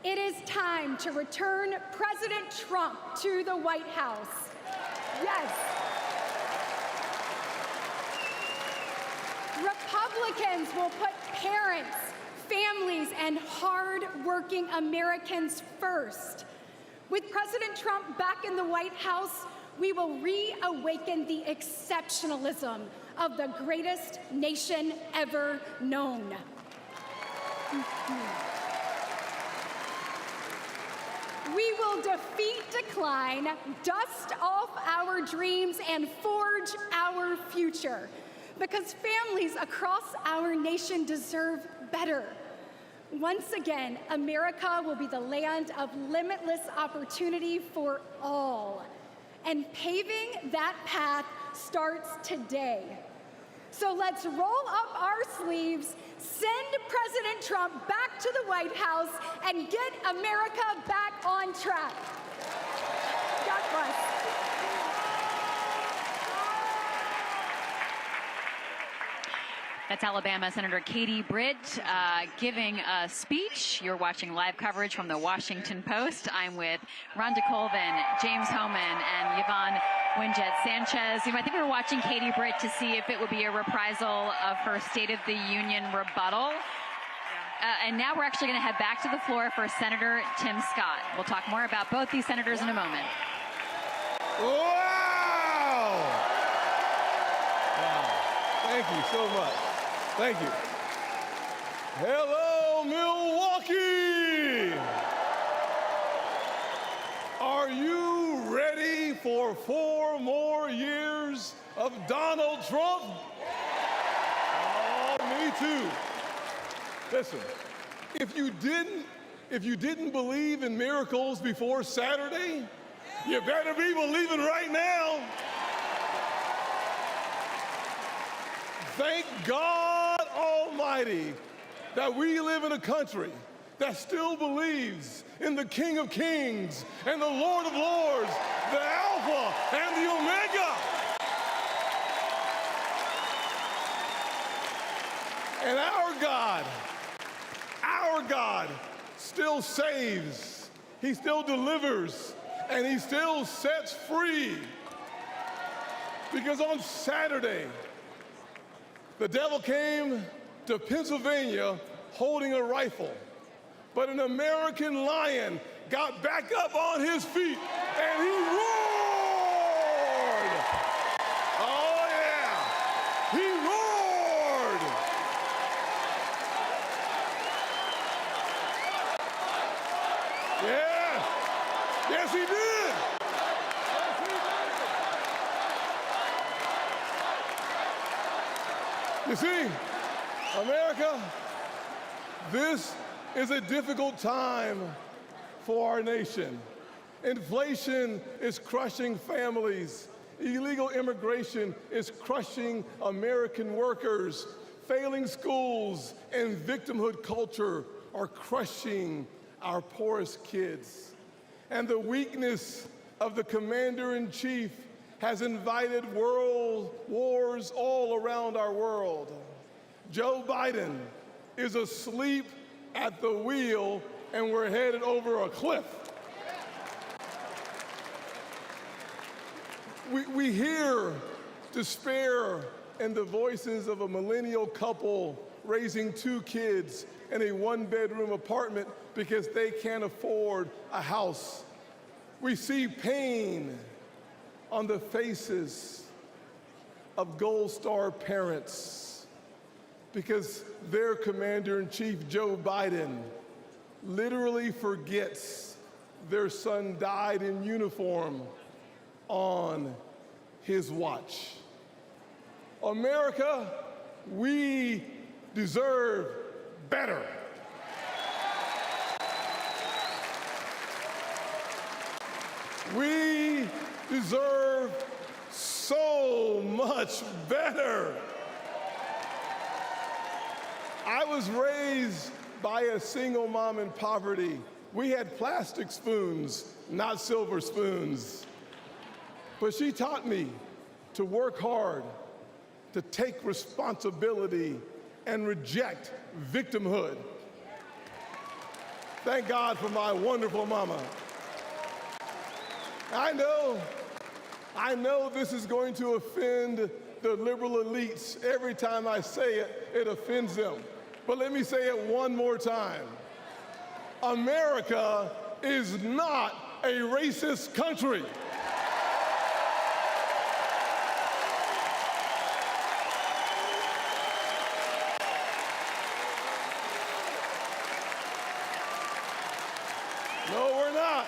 It is time to return President Trump to the White House. Yes. Republicans will put parents, families, and hard-working Americans first. With President Trump back in the White House, we will reawaken the exceptionalism of the greatest nation ever known. We will defeat decline, dust off our dreams, and forge our future. Because families across our nation deserve better. Once again, America will be the land of limitless opportunity for all. And paving that path starts today. So let's roll up our sleeves, send President Trump back to the White House, and get America back on track. God bless. That's Alabama Senator Katie Britt giving a speech. You're watching live coverage from the Washington Post. I'm with Rhonda Colvin, James Hohmann, and Yvonne Winjet Sanchez. I think we were watching Katie Britt to see if it would be a reprisal of her State of the Union rebuttal. And now we're actually going to head back to the floor for Senator Tim Scott. We'll talk more about both these senators in a moment. Wow! Wow. Thank you so much. Thank you. Hello, Milwaukee! Are you ready for 4 more years of Donald Trump? Oh, me too. Listen, if you didn't believe in miracles before Saturday, you better be believing right now. Thank God Almighty that we live in a country that still believes in the King of Kings and the Lord of Lords, the Alpha and the Omega. And our God still saves, He still delivers, and He still sets free. Because on Saturday, the devil came to Pennsylvania holding a rifle, but an American lion got back up on his feet and he roared. Oh yeah, he roared. Yeah, yes he did. You see, America, this is a difficult time for our nation. Inflation is crushing families. Illegal immigration is crushing American workers. Failing schools and victimhood culture are crushing our poorest kids. And the weakness of the commander-in-chief has invited world wars all around our world. Joe Biden is asleep at the wheel, and we're headed over a cliff. We hear despair in the voices of a millennial couple raising 2 kids in a 1-bedroom apartment because they can't afford a house. We see pain on the faces of Gold Star parents because their commander-in-chief, Joe Biden, literally forgets their son died in uniform on his watch. America, we deserve better. We deserve so much better. I was raised by a single mom in poverty. We had plastic spoons, not silver spoons. But she taught me to work hard, to take responsibility, and reject victimhood. Thank God for my wonderful mama. I know this is going to offend the liberal elites. Every time I say it, it offends them. But let me say it one more time. America is not a racist country. No, we're not.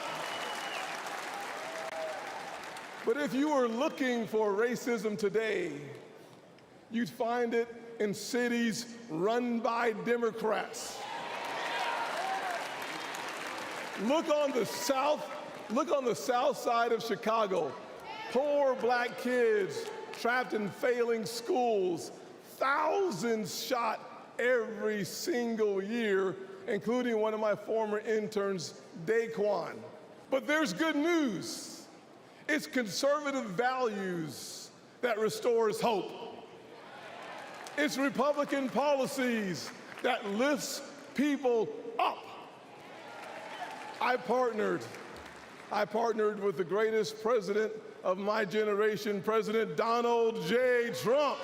But if you were looking for racism today, you'd find it in cities run by Democrats. Look on the south side of Chicago. Poor black kids trapped in failing schools. Thousands shot every single year, including one of my former interns, Daquan. But there's good news. It's conservative values that restores hope. It's Republican policies that lifts people up. I partnered with the greatest president of my generation, President Donald J. Trump.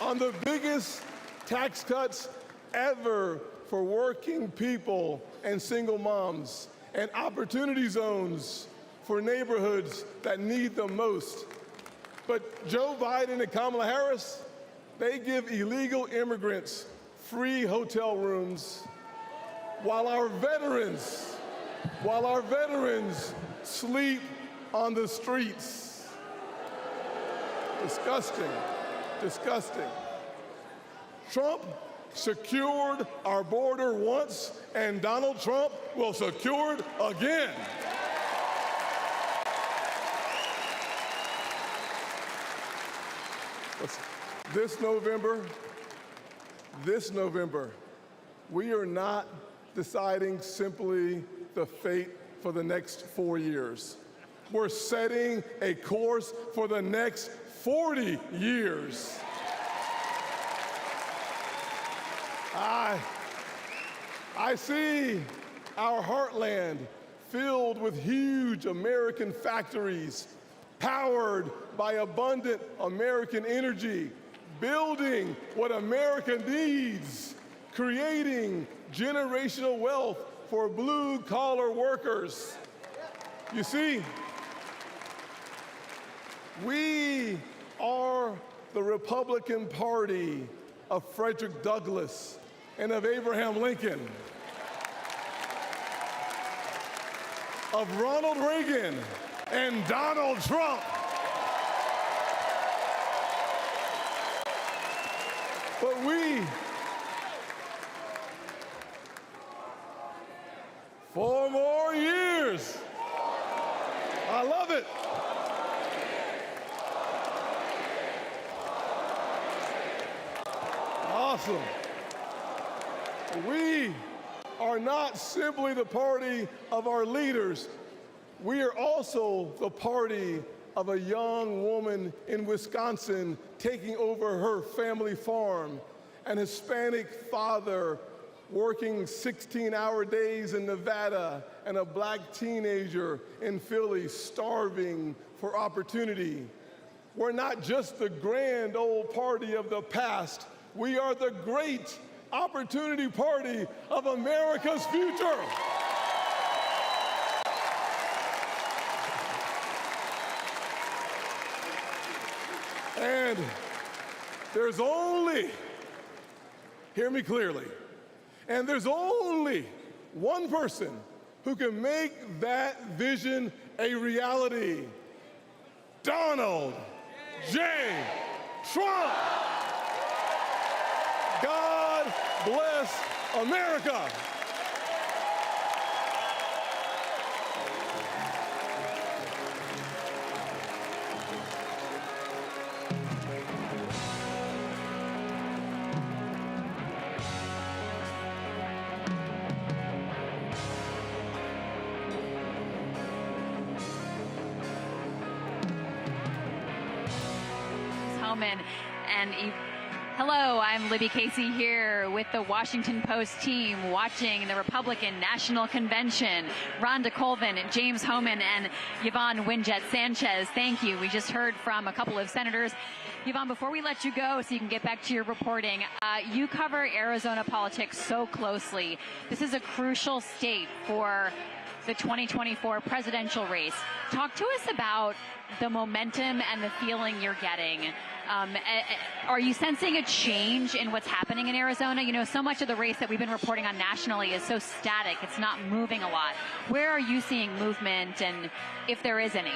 On the biggest tax cuts ever for working people and single moms, and opportunity zones for neighborhoods that need them most. But Joe Biden and Kamala Harris, they give illegal immigrants free hotel rooms while our veterans sleep on the streets. Disgusting, disgusting. Trump secured our border once, and Donald Trump will secure it again. This November, we are not deciding simply the fate for the next 4 years. We're setting a course for the next 40 years. I see our heartland filled with huge American factories, powered by abundant American energy, building what America needs, creating generational wealth for blue-collar workers. You see, we are the Republican Party of Frederick Douglass and of Abraham Lincoln, of Ronald Reagan and Donald Trump. 4 more years. I love it. Awesome. We are not simply the party of our leaders. We are also the party of a young woman in Wisconsin taking over her family farm, an Hispanic father working 16-hour days in Nevada, and a black teenager in Philly starving for opportunity. We're not just the grand old party of the past. We are the great opportunity party of America's future. And there's only, hear me clearly, and there's only one person who can make that vision a reality: Donald J. Trump. God bless America. Hohmann and hello, I'm Libby Casey here with the Washington Post team watching the Republican National Convention. Rhonda Colvin, James Hohmann, and Yvonne Winjet Sanchez. Thank you. We just heard from a couple of senators. Yvonne, before we let you go so you can get back to your reporting, you cover Arizona politics so closely. This is a crucial state for the 2024 presidential race. Talk to us about the momentum and the feeling you're getting. Are you sensing a change in what's happening in Arizona? You know, so much of the race that we've been reporting on nationally is so static. It's not moving a lot. Where are you seeing movement, and if there is any?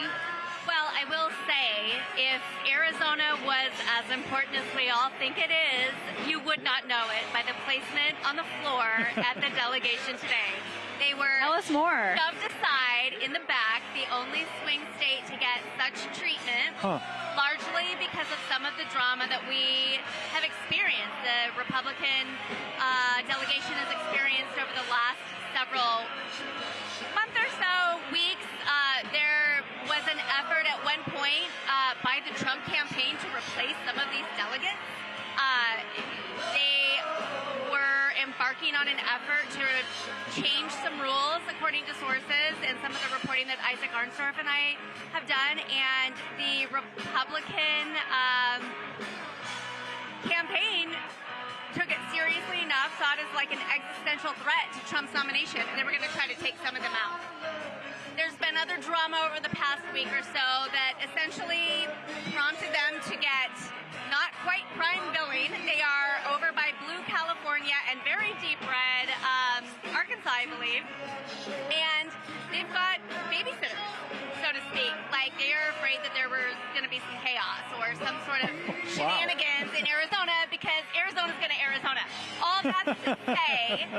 Well, I will say, if Arizona was as important as we all think it is, you would not know it by the placement on the floor at the delegation today. They were Tell us more. Shoved aside in the back, the only swing state to get such treatment, largely because of some of the drama that we have experienced. The Republican delegation has experienced over the last several month or so, weeks. There was an effort at one point by the Trump campaign to replace some of these delegates. They were embarking on an effort to change some rules, according to sources, and some of the reporting that Isaac Arnstorff and I have done. And the Republican campaign took it seriously enough, saw it as like an existential threat to Trump's nomination, and they were going to try to take some of them out. There's been other drama over the past week or so that essentially prompted them to get not quite prime billing. They are over by Blue, California, and very deep red, Arkansas, I believe. And they've got babysitters, so to speak. Like, they are afraid that there was going to be some chaos or some sort of shenanigans in Arizona, because Arizona's going to Arizona. All that to say,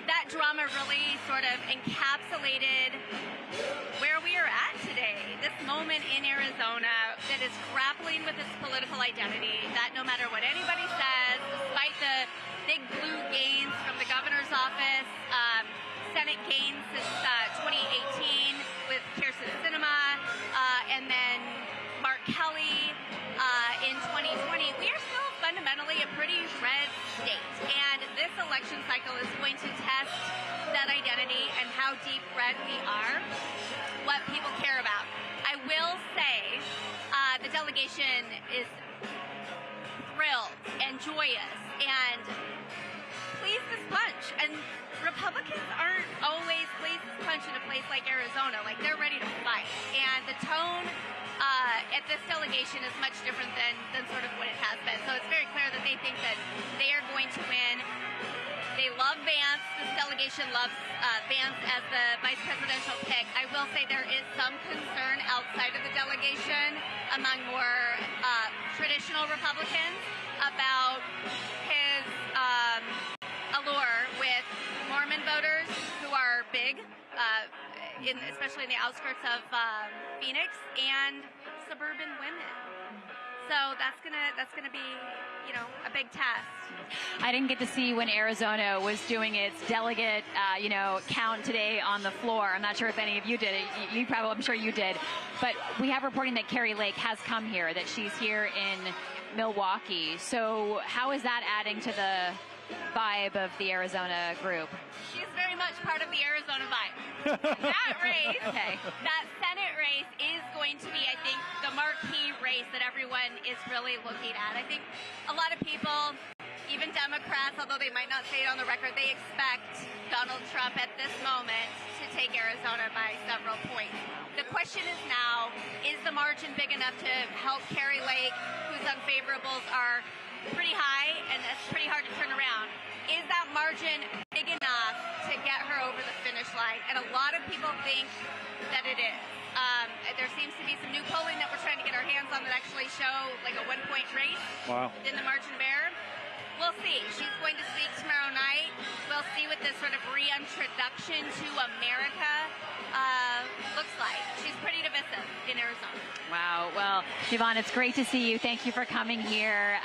that drama really sort of encapsulated where we are at today. This moment in Arizona that is grappling with its political identity, that no matter what anybody says, despite the big blue gains from the governor's office, Senate gains since 2018 with Kirsten Sinema, and then Mark Kelly in 2020, we are still fundamentally a pretty red state. And this election cycle is going to test that identity and how deep red we are, what people care about. I will say the delegation is thrilled and joyous and pleased as punch. And Republicans aren't always pleased as punch in a place like Arizona. Like, they're ready to fight. And the tone at this delegation is much different than sort of what it has been. So it's very clear that they think that they are going to win. They love Vance. This delegation loves Vance as the vice presidential pick. I will say there is some concern outside of the delegation among more traditional Republicans about his allure with Mormon voters who are big especially in the outskirts of Phoenix, and suburban women. So that's gonna be, a big test. I didn't get to see when Arizona was doing its delegate, count today on the floor. I'm not sure if any of you did it. You probably, I'm sure you did. But we have reporting that Kari Lake has come here, that she's here in Milwaukee. So how is that adding to the vibe of the Arizona group? She's very much part of the Arizona vibe. That race, that Senate race is going to be, I think, the marquee race that everyone is really looking at. I think a lot of people, even Democrats, although they might not say it on the record, they expect Donald Trump at this moment to take Arizona by several points. The question is now, is the margin big enough to help Kari Lake, whose unfavorables are pretty high, and that's pretty hard to turn around? Is that margin big enough to get her over the finish line? And a lot of people think that it is. There seems to be some new polling that we're trying to get our hands on that actually show like a 1-point race in the margin bear. We'll see. She's going to speak tomorrow night. We'll see what this sort of reintroduction to America looks like. She's pretty divisive in Arizona. Wow. Well, Yvonne, it's great to see you. Thank you for coming here.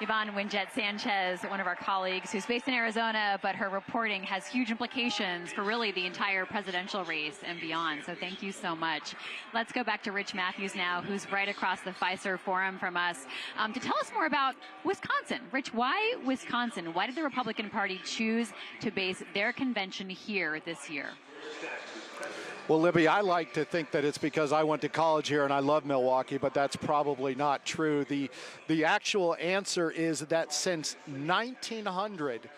Yvonne Winjet Sanchez, one of our colleagues who's based in Arizona, but her reporting has huge implications for really the entire presidential race and beyond. So thank you so much. Let's go back to Rich Matthews now, who's right across the Fiserv Forum from us, to tell us more about Wisconsin. Rich, why Wisconsin? Why did the Republican Party choose to base their convention here this year? Well, Libby, I like to think that it's because I went to college here and I love Milwaukee, but that's probably not true. The actual answer is that since 1900,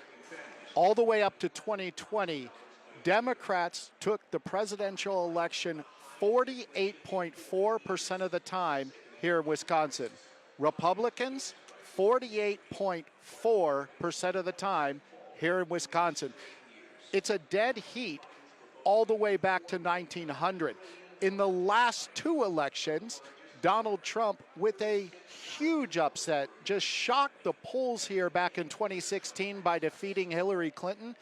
all the way up to 2020, Democrats took the presidential election 48.4% of the time here in Wisconsin. Republicans, 48.4% of the time here in Wisconsin. It's a dead heat all the way back to 1900. In the last two elections, Donald Trump, with a huge upset, just shocked the polls here back in 2016 by defeating Hillary Clinton,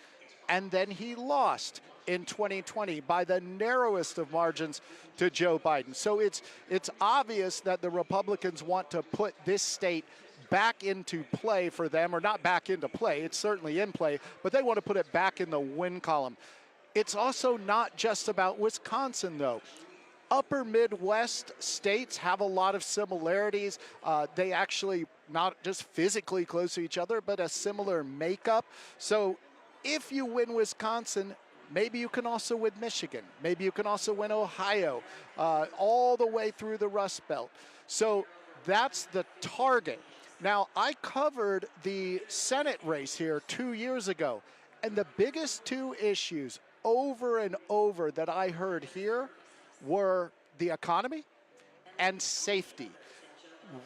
and then he lost in 2020 by the narrowest of margins to Joe Biden. So it's obvious that the Republicans want to put this state back into play for them, or not back into play, it's certainly in play, but they want to put it back in the win column. It's also not just about Wisconsin, though. Upper Midwest states have a lot of similarities. They actually not just physically close to each other, but a similar makeup. So if you win Wisconsin, maybe you can also win Michigan. Maybe you can also win Ohio, all the way through the Rust Belt. So that's the target. Now, I covered the Senate race here 2 years ago, and the biggest two issues over and over that I heard here were the economy and safety.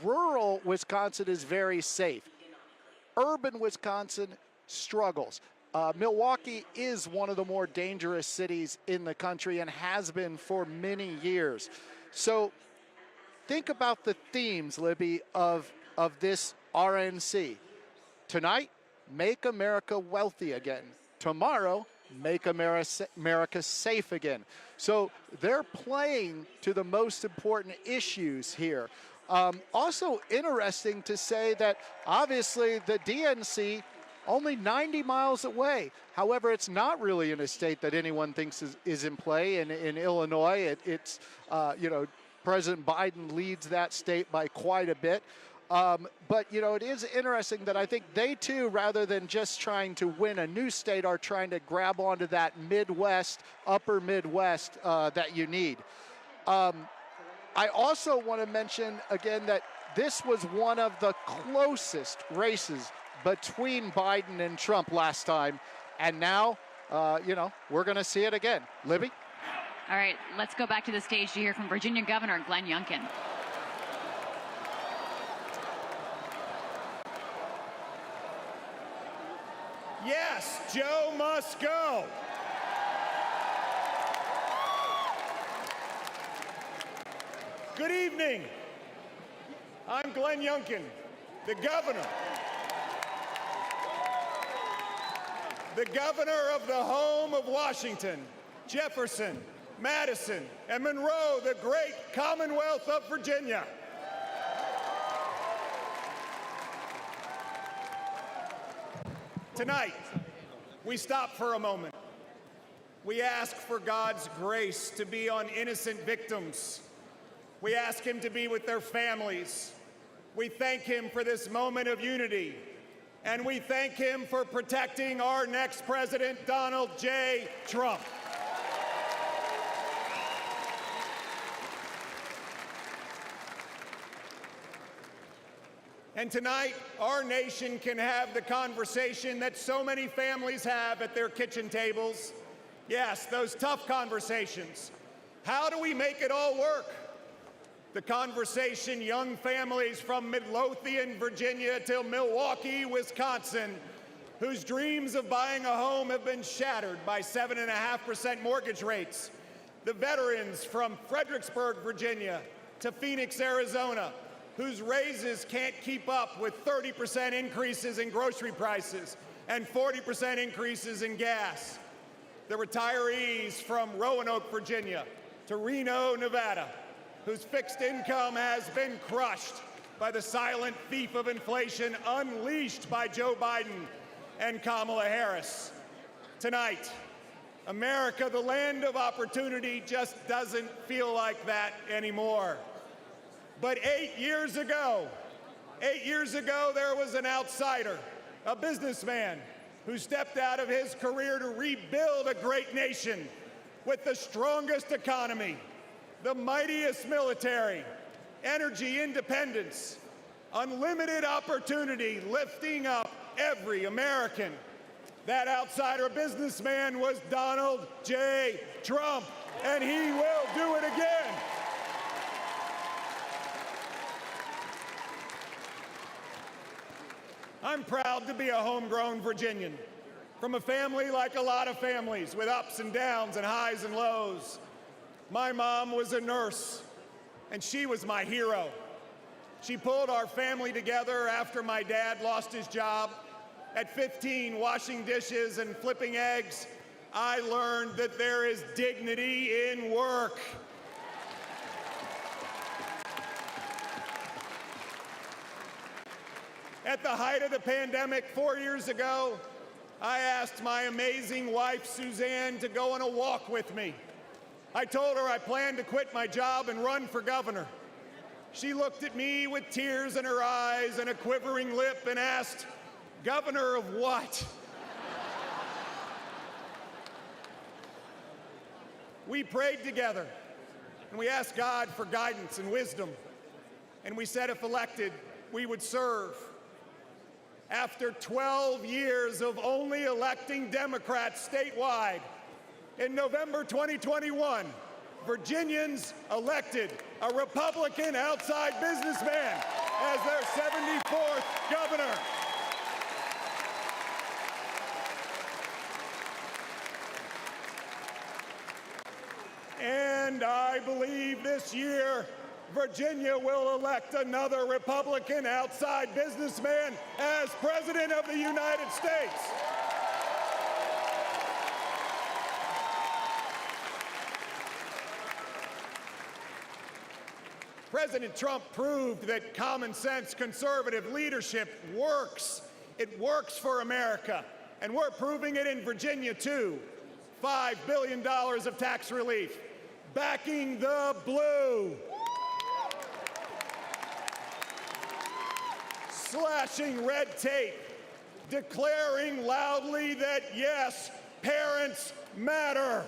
Rural Wisconsin is very safe. Urban Wisconsin struggles. Milwaukee is one of the more dangerous cities in the country and has been for many years. So think about the themes, Libby, of this RNC. Tonight, make America wealthy again. Tomorrow, make America safe again. So they're playing to the most important issues here. Also interesting to say that obviously the DNC only 90 miles away. However, it's not really in a state that anyone thinks is in play. In Illinois, it's President Biden leads that state by quite a bit. But, it is interesting that I think they, too, rather than just trying to win a new state, are trying to grab onto that Midwest, upper Midwest that you need. I also want to mention, again, that this was one of the closest races between Biden and Trump last time. And now, we're going to see it again. Libby? All right, let's go back to the stage to hear from Virginia Governor Glenn Youngkin. Yes, Joe must go. Good evening. I'm Glenn Youngkin, the governor. The governor of the home of Washington, Jefferson, Madison, and Monroe, the great Commonwealth of Virginia. Tonight, we stop for a moment. We ask for God's grace to be on innocent victims. We ask Him to be with their families. We thank Him for this moment of unity. And we thank Him for protecting our next president, Donald J. Trump. And tonight, our nation can have the conversation that so many families have at their kitchen tables. Yes, those tough conversations. How do we make it all work? The conversation young families from Midlothian, Virginia to Milwaukee, Wisconsin, whose dreams of buying a home have been shattered by 7.5% mortgage rates. The veterans from Fredericksburg, Virginia to Phoenix, Arizona, whose raises can't keep up with 30% increases in grocery prices and 40% increases in gas. The retirees from Roanoke, Virginia to Reno, Nevada, whose fixed income has been crushed by the silent thief of inflation unleashed by Joe Biden and Kamala Harris. Tonight, America, the land of opportunity, just doesn't feel like that anymore. But 8 years ago, there was an outsider, a businessman, who stepped out of his career to rebuild a great nation with the strongest economy, the mightiest military, energy independence, unlimited opportunity, lifting up every American. That outsider businessman was Donald J. Trump, and he will do it again. I'm proud to be a homegrown Virginian, from a family like a lot of families, with ups and downs and highs and lows. My mom was a nurse, and she was my hero. She pulled our family together after my dad lost his job. At 15, washing dishes and flipping eggs, I learned that there is dignity in work. At the height of the pandemic 4 years ago, I asked my amazing wife, Suzanne, to go on a walk with me. I told her I planned to quit my job and run for governor. She looked at me with tears in her eyes and a quivering lip and asked, "Governor of what?" We prayed together, and we asked God for guidance and wisdom. And we said if elected, we would serve. After 12 years of only electing Democrats statewide, in November 2021, Virginians elected a Republican outside businessman as their 74th governor. And I believe this year, Virginia will elect another Republican outside businessman as President of the United States. President Trump proved that common sense conservative leadership works. It works for America, and we're proving it in Virginia too. $5 billion of tax relief, backing the blue. Slashing red tape, declaring loudly that yes, parents matter.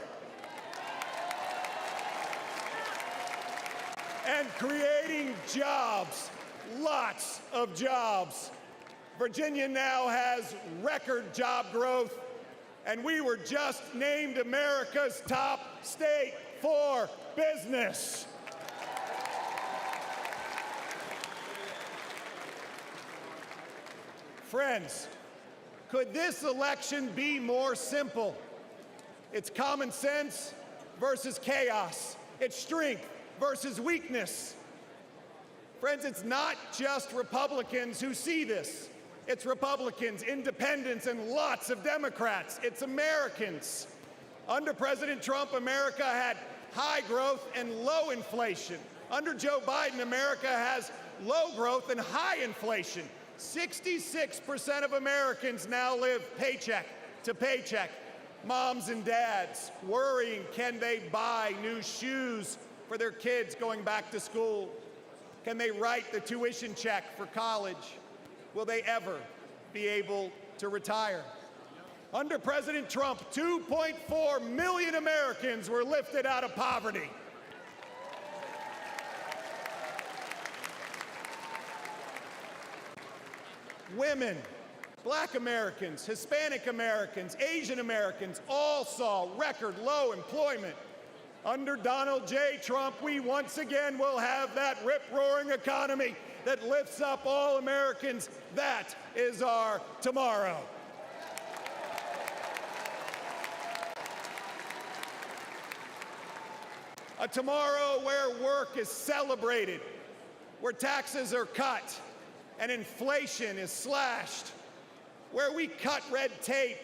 And creating jobs, lots of jobs. Virginia now has record job growth, and we were just named America's top state for business. Friends, could this election be more simple? It's common sense versus chaos. It's strength versus weakness. Friends, it's not just Republicans who see this. It's Republicans, independents, and lots of Democrats. It's Americans. Under President Trump, America had high growth and low inflation. Under Joe Biden, America has low growth and high inflation. 66% of Americans now live paycheck to paycheck. Moms and dads worrying, can they buy new shoes for their kids going back to school? Can they write the tuition check for college? Will they ever be able to retire? Under President Trump, 2.4 million Americans were lifted out of poverty. Women, Black Americans, Hispanic Americans, Asian Americans all saw record low employment. Under Donald J. Trump, we once again will have that rip-roaring economy that lifts up all Americans. That is our tomorrow. A tomorrow where work is celebrated, where taxes are cut and inflation is slashed, where we cut red tape,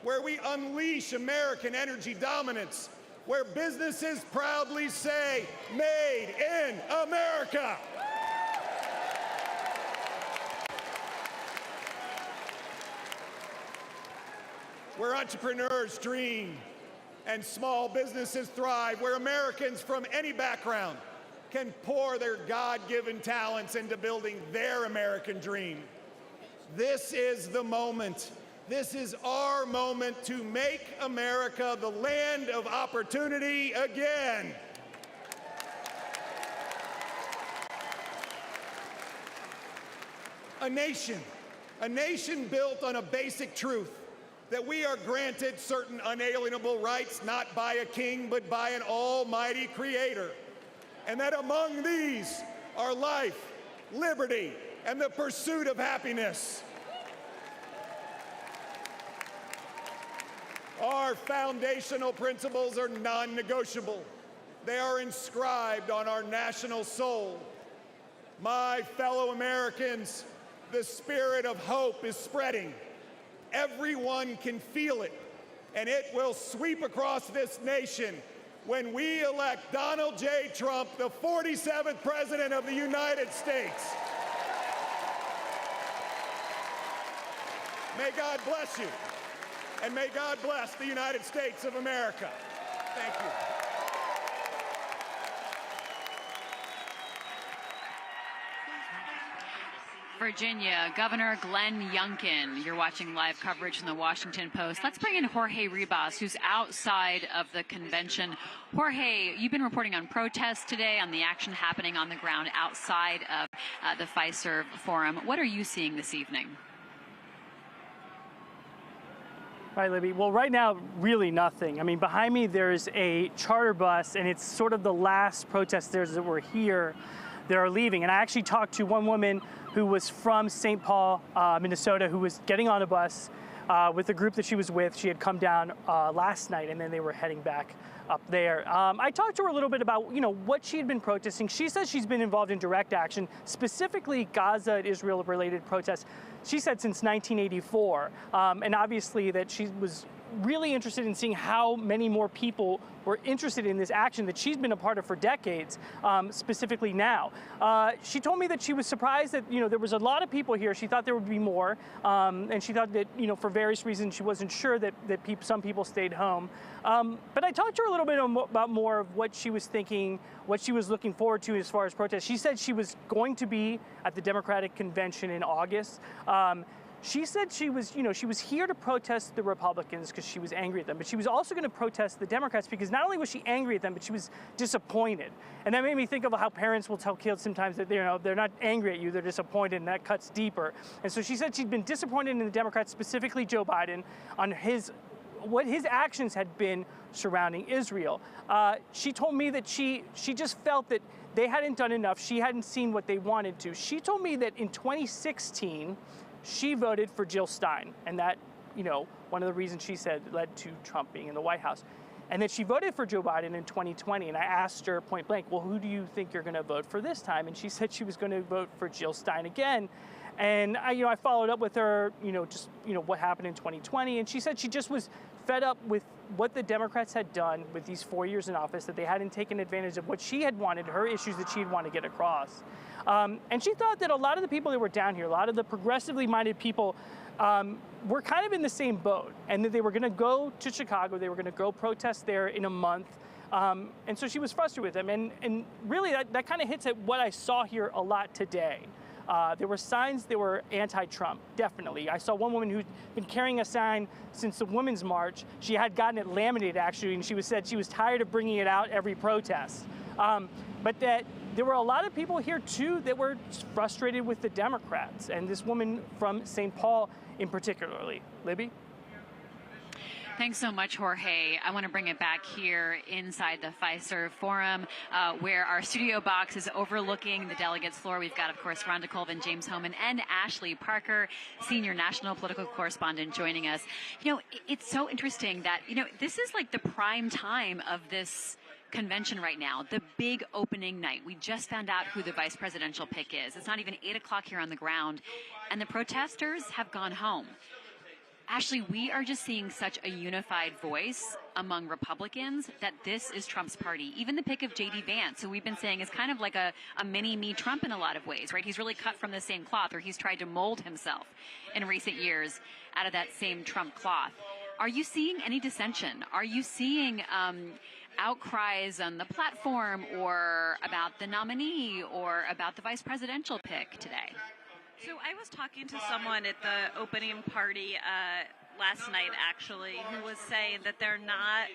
where we unleash American energy dominance, where businesses proudly say, "Made in America." Where entrepreneurs dream and small businesses thrive, where Americans from any background can pour their God-given talents into building their American dream. This is the moment. This is our moment to make America the land of opportunity again. A nation built on a basic truth, that we are granted certain unalienable rights, not by a king, but by an almighty creator. And that among these are life, liberty, and the pursuit of happiness. Our foundational principles are non-negotiable. They are inscribed on our national soul. My fellow Americans, the spirit of hope is spreading. Everyone can feel it, and it will sweep across this nation when we elect Donald J. Trump, the 47th President of the United States. May God bless you, and may God bless the United States of America. Thank you. Virginia, Governor Glenn Youngkin. You're watching live coverage from the Washington Post. Let's bring in Jorge Ribas, who's outside of the convention. Jorge, you've been reporting on protests today, on the action happening on the ground outside of the Fiserv Forum. What are you seeing this evening? Right, Libby. Well, right now, really nothing. I mean, behind me, there's a charter bus, and it's sort of the last protesters that were here that are leaving. And I actually talked to one woman who was from St. Paul, Minnesota, who was getting on a bus with the group that she was with. She had come down last night, and then they were heading back up there. I talked to her a little bit about, what she had been protesting. She says she's been involved in direct action, specifically Gaza and Israel-related protests. She said since 1984, and obviously that she was really interested in seeing how many more people were interested in this action that she's been a part of for decades, specifically now. She told me that she was surprised that, there was a lot of people here. She thought there would be more, and she thought that, for various reasons, she wasn't sure that some people stayed home. But I talked to her a little bit about more of what she was thinking, what she was looking forward to as far as protests. She said she was going to be at the Democratic Convention in August. She said she was here to protest the Republicans because she was angry at them, but she was also going to protest the Democrats because not only was she angry at them, but she was disappointed. And that made me think of how parents will tell kids sometimes that they're not angry at you, they're disappointed, and that cuts deeper. And so she said she'd been disappointed in the Democrats, specifically Joe Biden, on what his actions had been surrounding Israel. She told me that she just felt that they hadn't done enough. She hadn't seen what they wanted to. She told me that in 2016, she voted for Jill Stein, and that, one of the reasons she said led to Trump being in the White House. And then she voted for Joe Biden in 2020, and I asked her point blank, well, who do you think you're going to vote for this time? And she said she was going to vote for Jill Stein again. And I followed up with her, what happened in 2020, and she said she just was fed up with what the Democrats had done with these 4 years in office, that they hadn't taken advantage of what she had wanted, her issues that she'd want to get across. And she thought that a lot of the people that were down here, a lot of the progressively minded people, were kind of in the same boat, and that they were going to go to Chicago, they were going to go protest there in a month. And so she was frustrated with them. And really that kind of hits at what I saw here a lot today. There were signs that were anti-Trump, definitely. I saw one woman who'd been carrying a sign since the Women's March. She had gotten it laminated, actually, and she said she was tired of bringing it out every protest. But that there were a lot of people here, too, that were frustrated with the Democrats, and this woman from St. Paul in particularly. Libby? Thanks so much, Jorge. I want to bring it back here inside the Fiserv Forum, where our studio box is overlooking the delegates' floor. We've got, of course, Rhonda Colvin, James Hohmann, and Ashley Parker, senior national political correspondent, joining us. You know, it's so interesting that, you know, this is like the prime time of this convention right now, the big opening night. We just found out who the vice presidential pick is. It's not even 8 o'clock here on the ground, and the protesters have gone home. Ashley, we are just seeing such a unified voice among Republicans that this is Trump's party. Even the pick of J.D. Vance, who we've been saying is kind of like a mini-me Trump in a lot of ways, right? He's really cut from the same cloth, or he's tried to mold himself in recent years out of that same Trump cloth. Are you seeing any dissension? Are you seeing outcries on the platform, or about the nominee, or about the vice presidential pick today? So I was talking to someone at the opening party last night, actually, who was saying that they're not,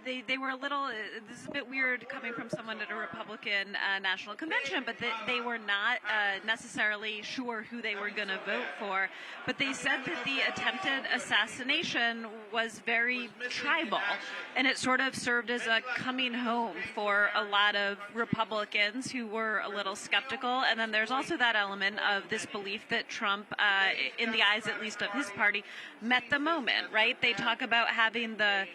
they were a little, this is a bit weird coming from someone at a Republican national convention, but they were not necessarily sure who they were going to vote for. But they said that the attempted assassination was very tribal, and it sort of served as a coming home for a lot of Republicans who were a little skeptical. And then there's also that element of this belief that Trump, in the eyes at least of his party, met the moment, right? They talk about having the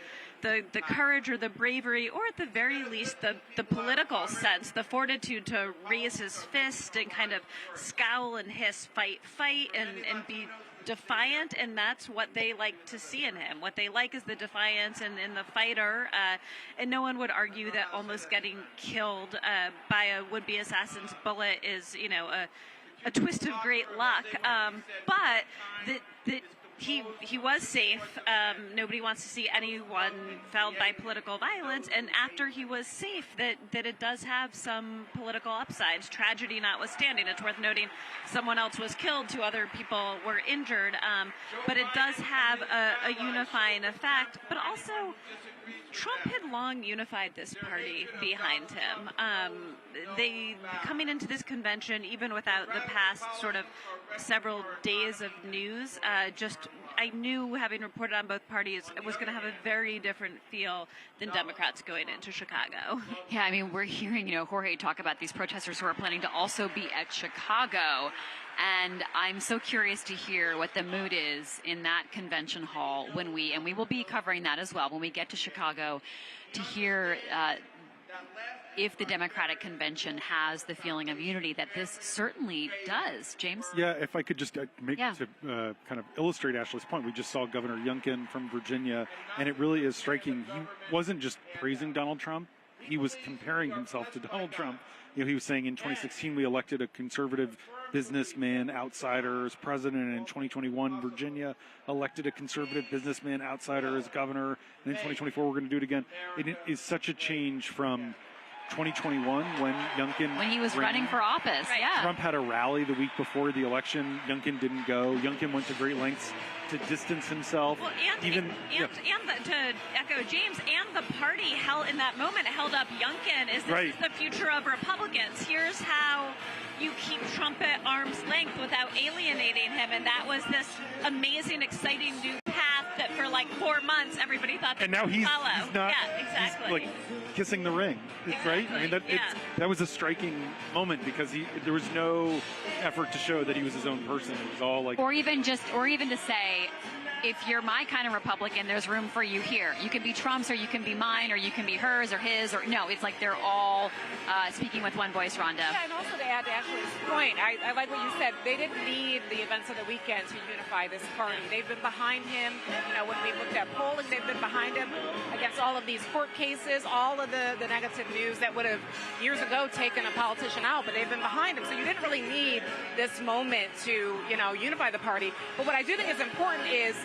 courage or the bravery, or at the very least the political sense, the fortitude to raise his fist and kind of scowl and hiss, fight, and be defiant. And that's what they like to see in him. What they like is the defiance and the fighter. And no one would argue that almost getting killed by a would-be assassin's bullet is, you know, a twist of great luck. But he was safe. Nobody wants to see anyone felled by political violence. And after he was safe, that it does have some political upsides, tragedy notwithstanding. It's worth noting someone else was killed, 2 other people were injured. But it does have a unifying effect. But also, Trump had long unified this party behind him. They, coming into this convention, even without the past sort of several days of news, I knew, having reported on both parties, it was going to have a very different feel than Democrats going into Chicago. Yeah, I mean, we're hearing, you know, Jorge talk about these protesters who are planning to also be at Chicago. And I'm so curious to hear what the mood is in that convention hall when we will be covering that as well when we get to Chicago, to hear if the Democratic convention has the feeling of unity that this certainly does. James? Yeah, if I could just to kind of illustrate Ashley's point, we just saw Governor Youngkin from Virginia, and it really is striking. He wasn't just praising Donald Trump, he was comparing himself to Donald Trump. You know, he was saying in 2016 we elected a conservative businessman outsider as president, and in 2021 Virginia elected a conservative businessman outsider as governor, and in 2024 we're going to do it again. It is such a change from 2021 when he was running for office. Right. Yeah. Trump had a rally the week before the election. Youngkin didn't go. Youngkin went to great lengths to distance himself. Well, to echo James, and the party in that moment held up Youngkin as this is the future of Republicans. Here's how you keep Trump at arm's length without alienating him, and that was this amazing, exciting new path that for like 4 months everybody thought and now he's follow. Not, yeah, exactly. He's like kissing the ring, right? I mean, that was a striking moment because there was no effort to show that he was his own person. It was all like, or even to say, if you're my kind of Republican, there's room for you here. You can be Trump's, or you can be mine, or you can be hers, or his, or no. It's like they're all speaking with one voice, Rhonda. Yeah, and also to add to Ashley's point, I like what you said. They didn't need the events of the weekend to unify this party. They've been behind him. When we looked at polling, they've been behind him against all of these court cases, all of the negative news that would have years ago taken a politician out, but they've been behind him. So you didn't really need this moment to, unify the party. But what I do think is important is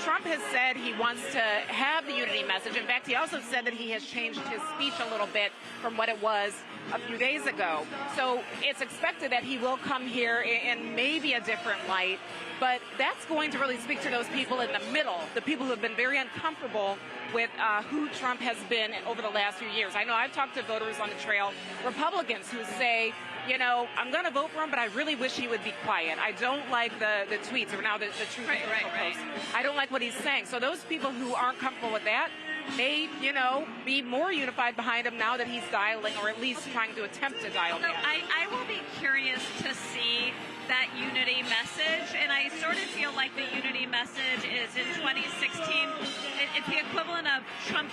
Trump has said he wants to have the unity message. In fact, he also said that he has changed his speech a little bit from what it was a few days ago. So it's expected that he will come here in maybe a different light, but that's going to really speak to those people in the middle, the people who have been very uncomfortable with who Trump has been over the last few years. I know I've talked to voters on the trail, Republicans who say, I'm going to vote for him, but I really wish he would be quiet. I don't like the tweets or now the truth posts. I don't like what he's saying. So those people who aren't comfortable with that may, be more unified behind him now that he's dialing, or at least trying to attempt to dial So down. I will be curious to see that unity message, and I sort of feel like the unity message is in 2016. It's the equivalent of Trump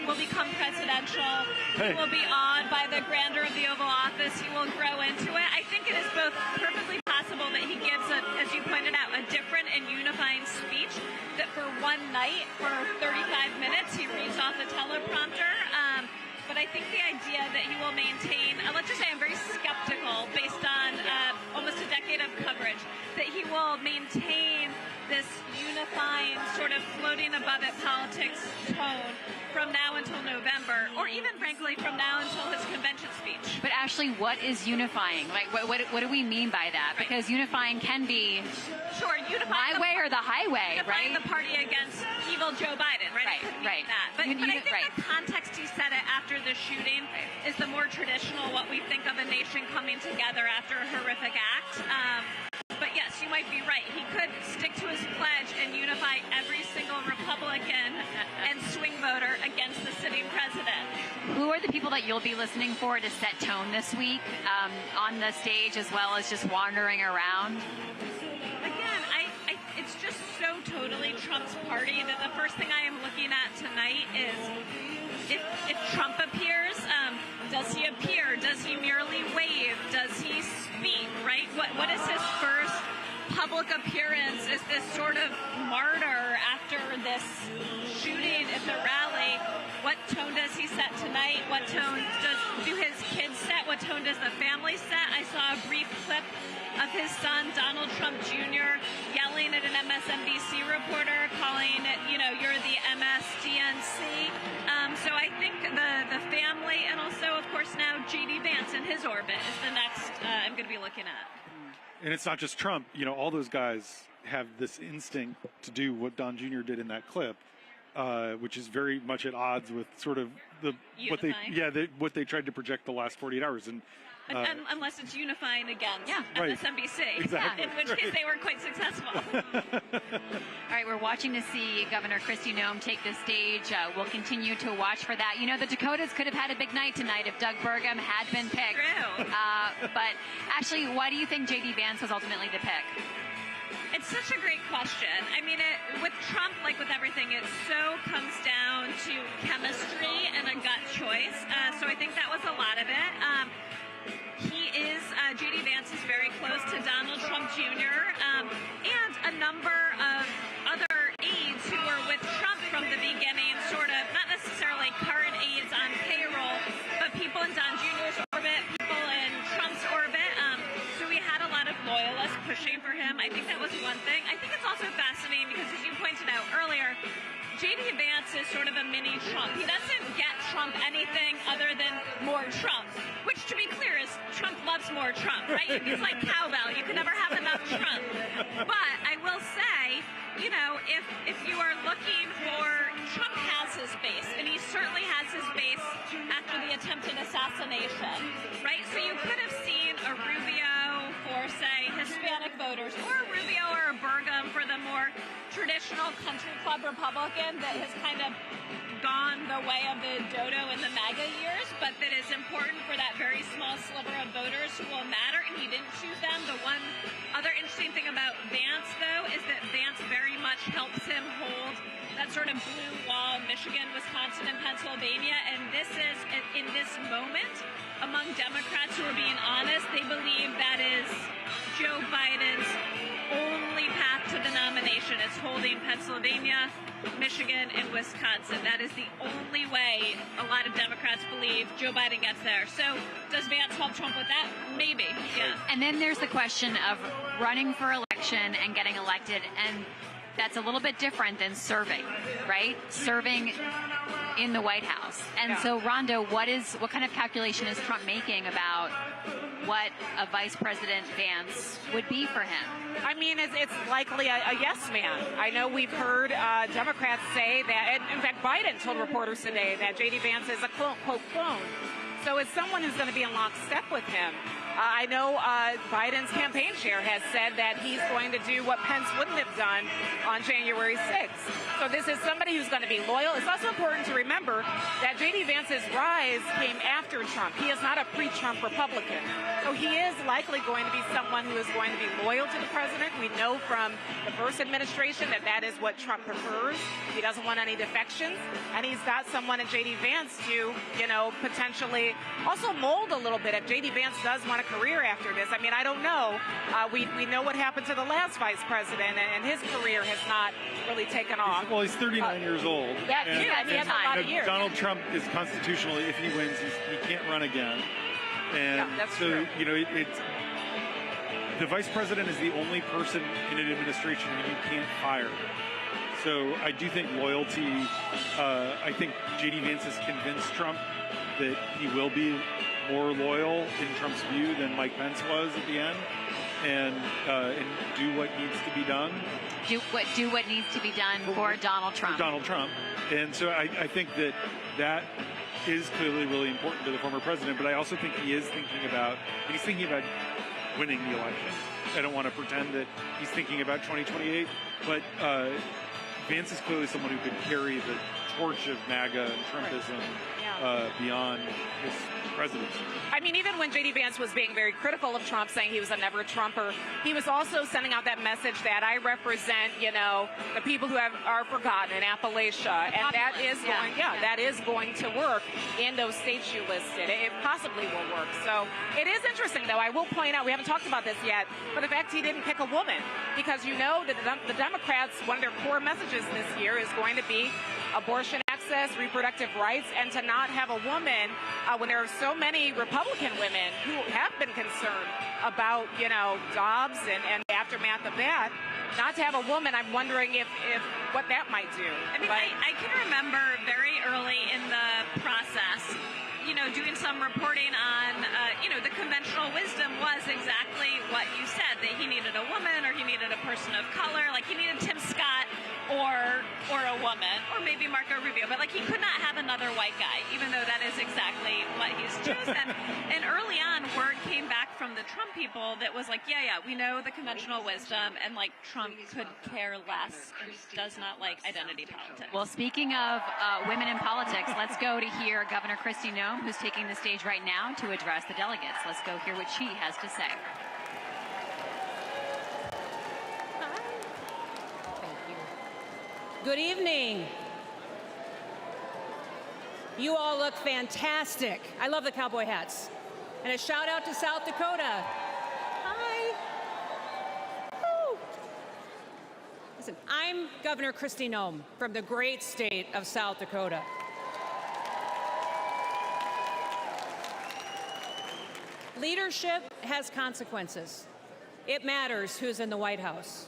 will become presidential. He will be awed by the grandeur of the Oval Office. He will grow into it. I think it is both perfectly possible that he gives, as you pointed out, a different and unifying speech that for one night, for 35 minutes, he reads off the teleprompter. But I think the idea that he will maintain, let's just say I'm very skeptical based on almost a decade of coverage, that he will maintain this unifying, sort of floating above it politics tone from now until November, or even, frankly, from now until his convention speech. But Ashley, what is unifying? Like, what do we mean by that? Right. Because unifying can be unifying my way or the highway, unifying right? the party against evil Joe Biden, right? Right. That. But I think the context he said it after the shooting is the more traditional, what we think of a nation coming together after a horrific act. But yes, you might be right. He could stick to his pledge and unify every single Republican and swing voter against the sitting president. Who are the people that you'll be listening for to set tone this week on the stage, as well as just wandering around? Again, it's just so totally Trump's party that the first thing I am looking at tonight is if Trump appears, does he appear? Does he merely wave? Does he speak, right? What is his first public appearance? Is this sort of martyr after this shooting at the rally? What tone does he set tonight? What tone do his kids set? What tone does the family set? I saw a brief clip of his son, Donald Trump Jr., yelling at an MSNBC reporter, calling it, you're the MSDNC. So I think the family, and also, of course, now J.D. Vance in his orbit is the next I'm going to be looking at. And it's not just Trump. All those guys have this instinct to do what Don Jr. did in that clip, which is very much at odds with sort of what they tried to project the last 48 hours. And unless it's unifying against right. MSNBC, exactly. in which case they were quite successful. All right, we're watching to see Governor Kristi Noem take the stage. We'll continue to watch for that. The Dakotas could have had a big night tonight if Doug Burgum had been picked. True. But Ashley, why do you think J.D. Vance was ultimately the pick? It's such a great question. I mean, with Trump, like with everything, it so comes down to chemistry and a gut choice. So I think that was a lot of it. J.D. Vance is very close to Donald Trump Jr. And a number of other aides who were with Trump from the beginning, sort of, not necessarily current aides on payroll, but people in Don Jr.'s orbit, people in Trump's orbit. So we had a lot of loyalists pushing for him. I think that was one thing. I think it's also fascinating because, as you pointed out earlier, J.D. Vance is sort of a mini Trump. He doesn't get Trump anything other than more Trump, which, to be clear, is Trump loves more Trump, right? It's like cowbell. You can never have enough Trump. But I will say, if you are looking for, Trump has his base, and he certainly has his base after the attempted assassination, right? So you could have seen a Rubio for, say, Hispanic voters, or a Rubio or a Burgum for the more traditional country club Republican that has kind of gone the way of the dodo in the MAGA years, but that is important for that very small sliver of voters who will matter, and he didn't choose them. The one other interesting thing about Vance, though, is that Vance very much helps him hold that sort of blue wall, Michigan, Wisconsin, and Pennsylvania, and this is, in this moment, among Democrats who are being honest, they believe that is Joe Biden's only path to the nomination. Is holding Pennsylvania, Michigan, and Wisconsin. That is the only way a lot of Democrats believe Joe Biden gets there. So does Vance help Trump with that? Maybe, yeah. And then there's the question of running for election and getting elected, and that's a little bit different than serving, right? Serving in the White House. And so, Rhonda, what kind of calculation is Trump making about what a Vice President Vance would be for him? I mean, it's likely a yes man. I know we've heard Democrats say that, and in fact, Biden told reporters today that J.D. Vance is a quote clone. So it's someone who's going to be in lockstep with him. I know Biden's campaign chair has said that he's going to do what Pence wouldn't have done on January 6th. So this is somebody who's going to be loyal. It's also important to remember that J.D. Vance's rise came after Trump. He is not a pre-Trump Republican. So he is likely going to be someone who is going to be loyal to the president. We know from the first administration that that is what Trump prefers. He doesn't want any defections. And he's got someone in J.D. Vance to, potentially also mold a little bit if J.D. Vance does want a career after this. I mean, I don't know. We know what happened to the last vice president, and his career has not really taken off. Well, he's 39 years old. Yeah, he has a lot of years. Donald Trump is constitutionally, if he wins, he can't run again. And yeah, that's so, true. It's the vice president is the only person in an administration who you can't fire. So I do think loyalty, I think J.D. Vance has convinced Trump that he will be more loyal in Trump's view than Mike Pence was at the end, and do what needs to be done. Do what needs to be done for Donald Trump. For Donald Trump. And so I think that is clearly really important to the former president, but I also think he's thinking about winning the election. I don't want to pretend that he's thinking about 2028, but Vance is clearly someone who could carry the torch of MAGA and Trumpism beyond his presidency. I mean, even when J.D. Vance was being very critical of Trump, saying he was a never-Trumper, he was also sending out that message that I represent, the people who are forgotten in Appalachia, and that is going to work in those states you listed. It possibly will work. So it is interesting, though. I will point out, we haven't talked about this yet, but the fact he didn't pick a woman, because that the Democrats, one of their core messages this year is going to be abortion access, reproductive rights, and to not have a woman when there are so many Republican women who have been concerned about, Dobbs and the aftermath of that. Not to have a woman, I'm wondering if what that might do. I mean, I can remember very early in the process, doing some reporting on, the conventional wisdom was exactly what you said, that he needed a woman or he needed a person of color, like he needed Tim Scott or a woman, or maybe Marco Rubio, but he could not have another white guy, even though that is exactly what he's chosen. And early on, word came back from the Trump people that was we know the conventional wisdom, and Trump could care less and does not like identity politics. Well, speaking of women in politics, let's go to hear Governor Kristi Noem, who's taking the stage right now to address the delegates. Let's go hear what she has to say. Good evening. You all look fantastic. I love the cowboy hats. And a shout out to South Dakota. Hi. Woo. Listen, I'm Governor Kristi Noem from the great state of South Dakota. Leadership has consequences. It matters who's in the White House.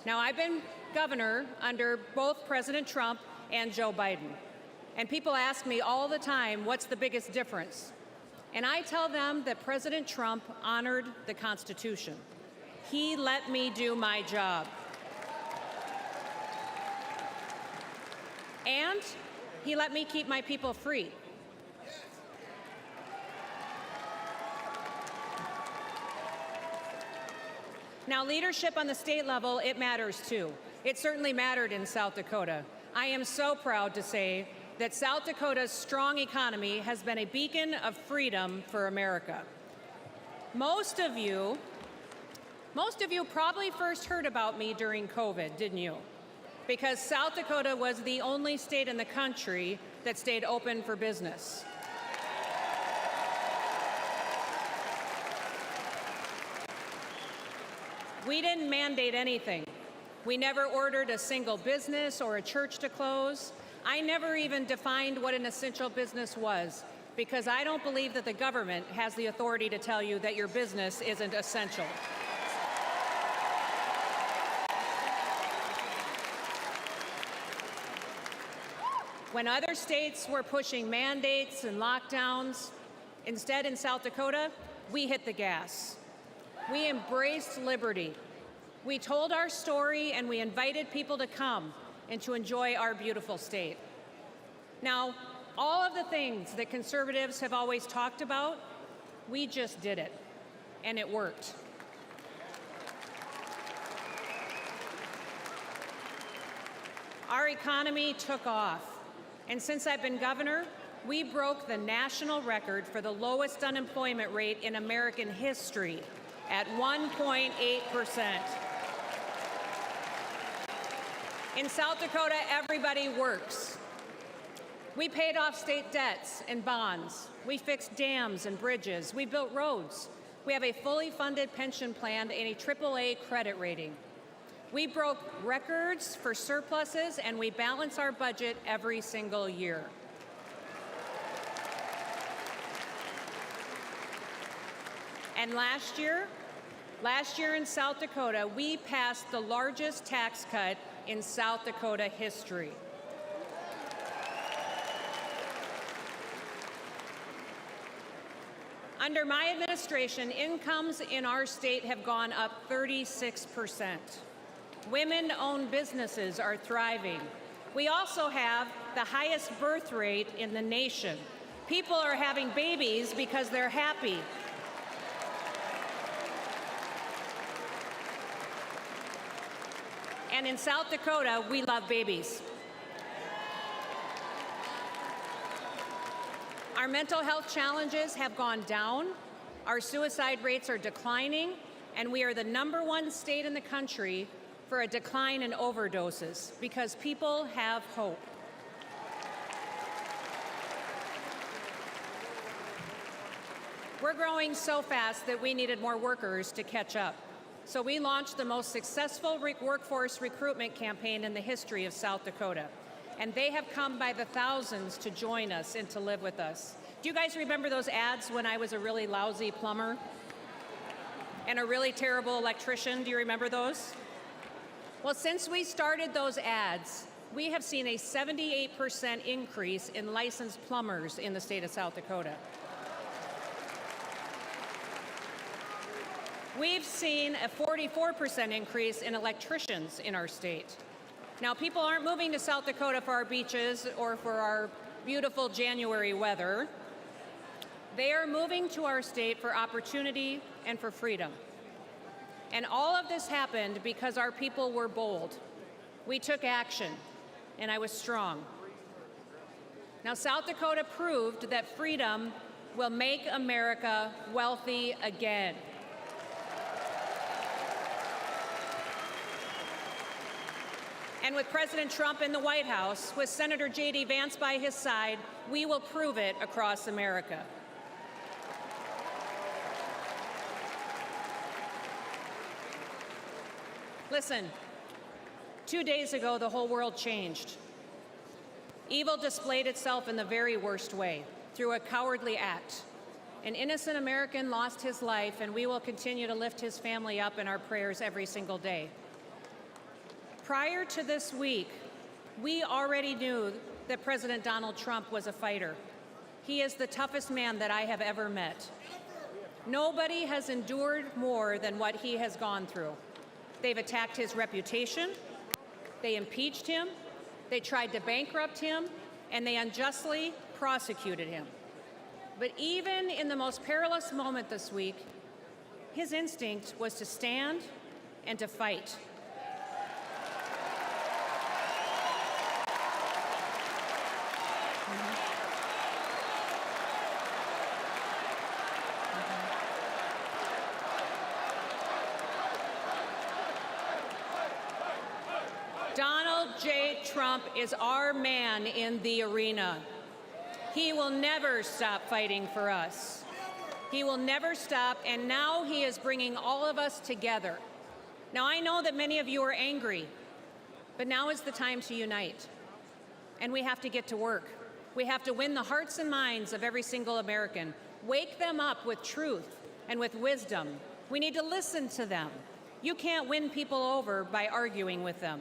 Now, I've been governor under both President Trump and Joe Biden. And people ask me all the time, what's the biggest difference? And I tell them that President Trump honored the Constitution. He let me do my job. And he let me keep my people free. Now, leadership on the state level, it matters too. It certainly mattered in South Dakota. I am so proud to say that South Dakota's strong economy has been a beacon of freedom for America. Most of you probably first heard about me during COVID, didn't you? Because South Dakota was the only state in the country that stayed open for business. We didn't mandate anything. We never ordered a single business or a church to close. I never even defined what an essential business was, because I don't believe that the government has the authority to tell you that your business isn't essential. When other states were pushing mandates and lockdowns, instead in South Dakota, we hit the gas. We embraced liberty. We told our story and we invited people to come and to enjoy our beautiful state. Now, all of the things that conservatives have always talked about, we just did it, and it worked. Our economy took off, and since I've been governor, we broke the national record for the lowest unemployment rate in American history at 1.8%. In South Dakota, everybody works. We paid off state debts and bonds. We fixed dams and bridges. We built roads. We have a fully funded pension plan and a AAA credit rating. We broke records for surpluses, and we balance our budget every single year. And last year in South Dakota, we passed the largest tax cut in South Dakota history. Under my administration, incomes in our state have gone up 36%. Women-owned businesses are thriving. We also have the highest birth rate in the nation. People are having babies because they're happy. And in South Dakota, we love babies. Our mental health challenges have gone down, our suicide rates are declining, and we are the #1 state in the country for a decline in overdoses because people have hope. We're growing so fast that we needed more workers to catch up. So we launched the most successful workforce recruitment campaign in the history of South Dakota. And they have come by the thousands to join us and to live with us. Do you guys remember those ads when I was a really lousy plumber and a really terrible electrician? Do you remember those? Well, since we started those ads, we have seen a 78% increase in licensed plumbers in the state of South Dakota. We've seen a 44% increase in electricians in our state. Now, people aren't moving to South Dakota for our beaches or for our beautiful January weather. They are moving to our state for opportunity and for freedom. And all of this happened because our people were bold. We took action, and I was strong. Now, South Dakota proved that freedom will make America wealthy again. And with President Trump in the White House, with Senator J.D. Vance by his side, we will prove it across America. Listen, 2 days ago, the whole world changed. Evil displayed itself in the very worst way, through a cowardly act. An innocent American lost his life, and we will continue to lift his family up in our prayers every single day. Prior to this week, we already knew that President Donald Trump was a fighter. He is the toughest man that I have ever met. Nobody has endured more than what he has gone through. They've attacked his reputation, they impeached him, they tried to bankrupt him, and they unjustly prosecuted him. But even in the most perilous moment this week, his instinct was to stand and to fight. Trump is our man in the arena. He will never stop fighting for us. He will never stop, and now he is bringing all of us together. Now, I know that many of you are angry, but now is the time to unite. And we have to get to work. We have to win the hearts and minds of every single American. Wake them up with truth and with wisdom. We need to listen to them. You can't win people over by arguing with them.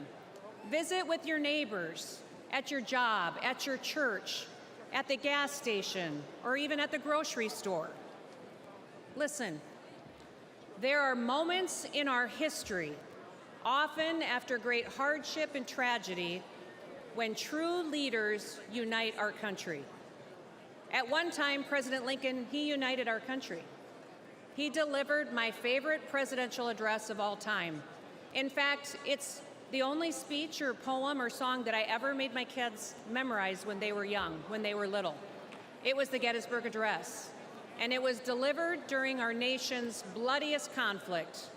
Visit with your neighbors, at your job, at your church, at the gas station, or even at the grocery store. Listen, there are moments in our history, often after great hardship and tragedy, when true leaders unite our country. At one time, President Lincoln, he united our country. He delivered my favorite presidential address of all time. In fact, it's the only speech or poem or song that I ever made my kids memorize when they were young, when they were little. It was the Gettysburg Address, and it was delivered during our nation's bloodiest conflict.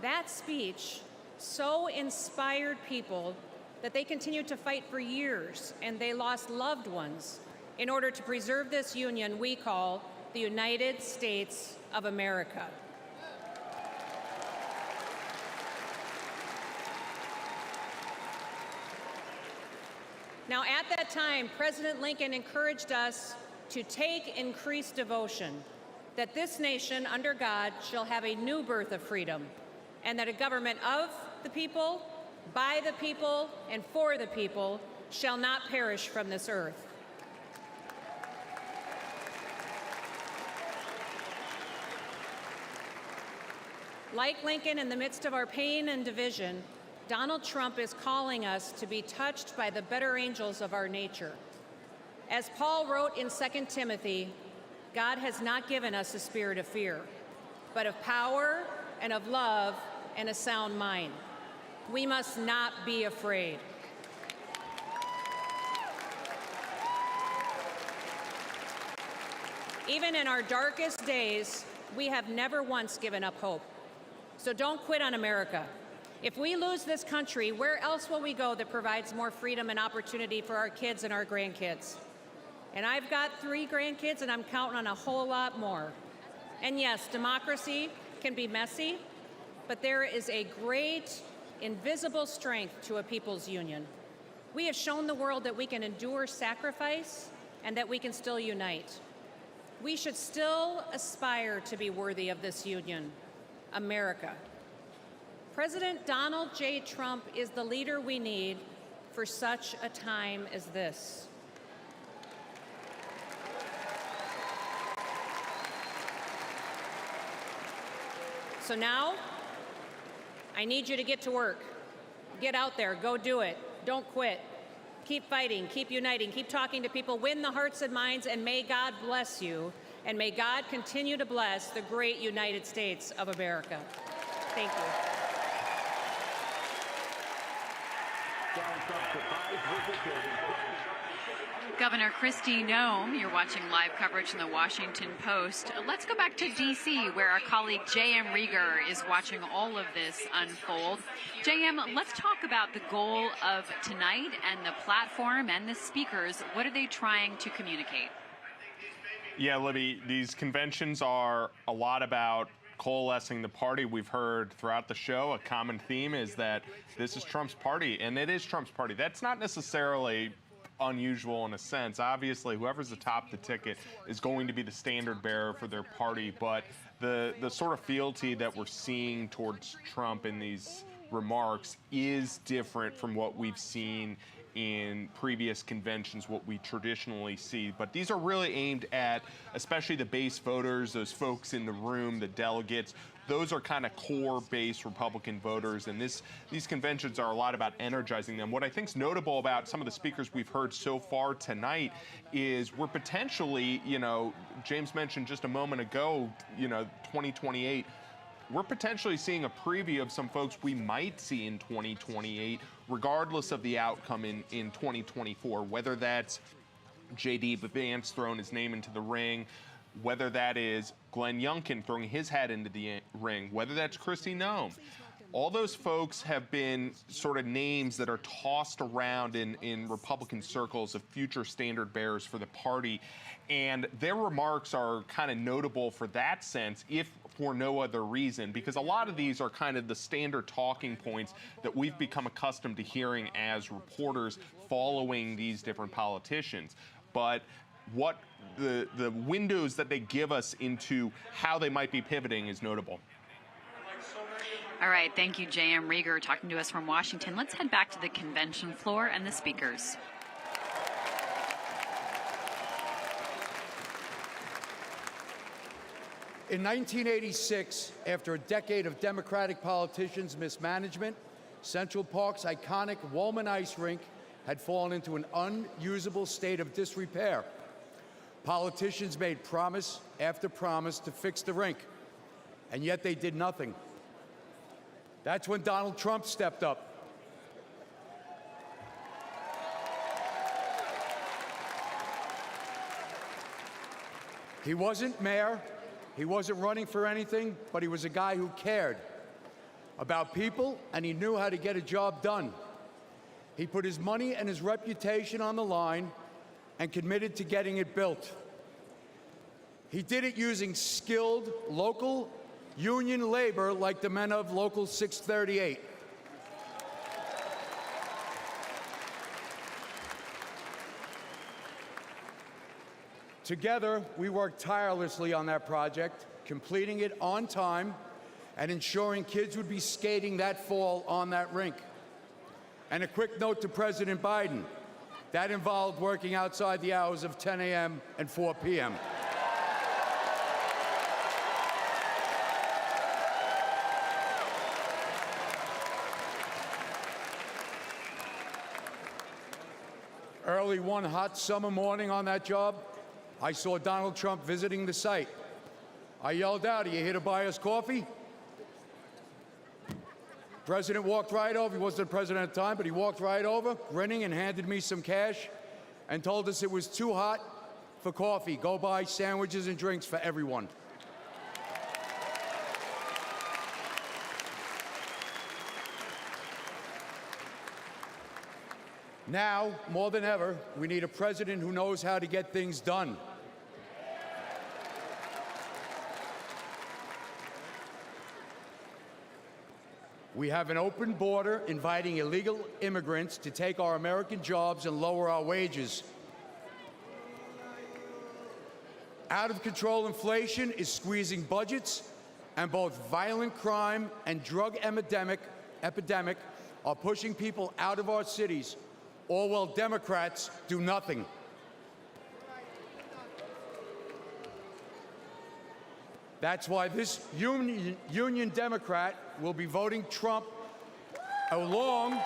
That speech so inspired people that they continued to fight for years, and they lost loved ones in order to preserve this union we call the United States of America. Now, at that time, President Lincoln encouraged us to take increased devotion, that this nation under God shall have a new birth of freedom, and that a government of the people, by the people, and for the people shall not perish from this earth. Like Lincoln, in the midst of our pain and division, Donald Trump is calling us to be touched by the better angels of our nature. As Paul wrote in 2 Timothy, God has not given us a spirit of fear, but of power and of love and a sound mind. We must not be afraid. Even in our darkest days, we have never once given up hope. So don't quit on America. If we lose this country, where else will we go that provides more freedom and opportunity for our kids and our grandkids? And I've got 3 grandkids, and I'm counting on a whole lot more. And yes, democracy can be messy, but there is a great invisible strength to a people's union. We have shown the world that we can endure sacrifice and that we can still unite. We should still aspire to be worthy of this union, America. President Donald J. Trump is the leader we need for such a time as this. So now, I need you to get to work. Get out there, go do it. Don't quit. Keep fighting, keep uniting, keep talking to people, win the hearts and minds, and may God bless you, and may God continue to bless the great United States of America. Thank you. Governor Kristi Noem, you're watching live coverage in the Washington Post. Let's go back to D.C., where our colleague JM Rieger is watching all of this unfold. JM, let's talk about the goal of tonight and the platform and the speakers. What are they trying to communicate? Yeah, Libby, these conventions are a lot about coalescing the party. We've heard throughout the show a common theme is that this is Trump's party, and it is Trump's party. That's not necessarily unusual in a sense. Obviously, whoever's atop the ticket is going to be the standard bearer for their party, but the sort of fealty that we're seeing towards Trump in these remarks is different from what we've seen in previous conventions, what we traditionally see. But these are really aimed at especially the base voters, those folks in the room, the delegates. Those are kind of core base Republican voters, and these conventions are a lot about energizing them. What I think is notable about some of the speakers we've heard so far tonight is we're potentially, James mentioned just a moment ago, 2028. We're potentially seeing a preview of some folks we might see in 2028, regardless of the outcome in 2024, whether that's J.D. Vance throwing his name into the ring, whether that is Glenn Youngkin throwing his hat into the ring, whether that's Kristi Noem. all those folks have been sort of names that are tossed around in Republican circles of future standard bearers for the party. And their remarks are kind of notable for that sense, if for no other reason, because a lot of these are kind of the standard talking points that we've become accustomed to hearing as reporters following these different politicians. But what the windows that they give us into how they might be pivoting is notable. All right, thank you, JM Rieger, talking to us from Washington. Let's head back to the convention floor and the speakers. In 1986, after a decade of Democratic politicians' mismanagement, Central Park's iconic Wollman ice rink had fallen into an unusable state of disrepair. Politicians made promise after promise to fix the rink, and yet they did nothing. That's when Donald Trump stepped up. He wasn't mayor, he wasn't running for anything, but he was a guy who cared about people, and he knew how to get a job done. He put his money and his reputation on the line and committed to getting it built. He did it using skilled local union labor like the men of Local 638. Together, we worked tirelessly on that project, completing it on time and ensuring kids would be skating that fall on that rink. And a quick note to President Biden, that involved working outside the hours of 10 a.m. and 4 p.m. Early one hot summer morning on that job, I saw Donald Trump visiting the site. I yelled out, "Are you here to buy us coffee?" President walked right over. He wasn't the president at the time, but he walked right over, grinning, and handed me some cash and told us it was too hot for coffee. Go buy sandwiches and drinks for everyone. Now, more than ever, we need a president who knows how to get things done. We have an open border inviting illegal immigrants to take our American jobs and lower our wages. Out of control inflation is squeezing budgets, and both violent crime and drug epidemic are pushing people out of our cities, all while Democrats do nothing. That's why this Union Democrat will be voting Trump along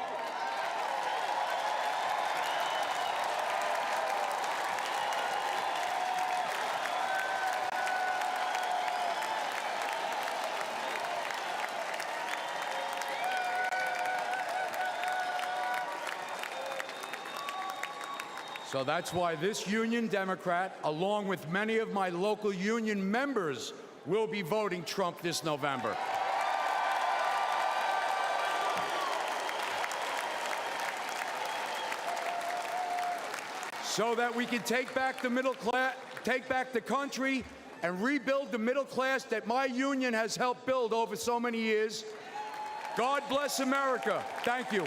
So that's why this Union Democrat, along with many of my local union members, will be voting Trump this November. So that we can take back the middle class, take back the country, and rebuild the middle class that my union has helped build over so many years. God bless America. Thank you.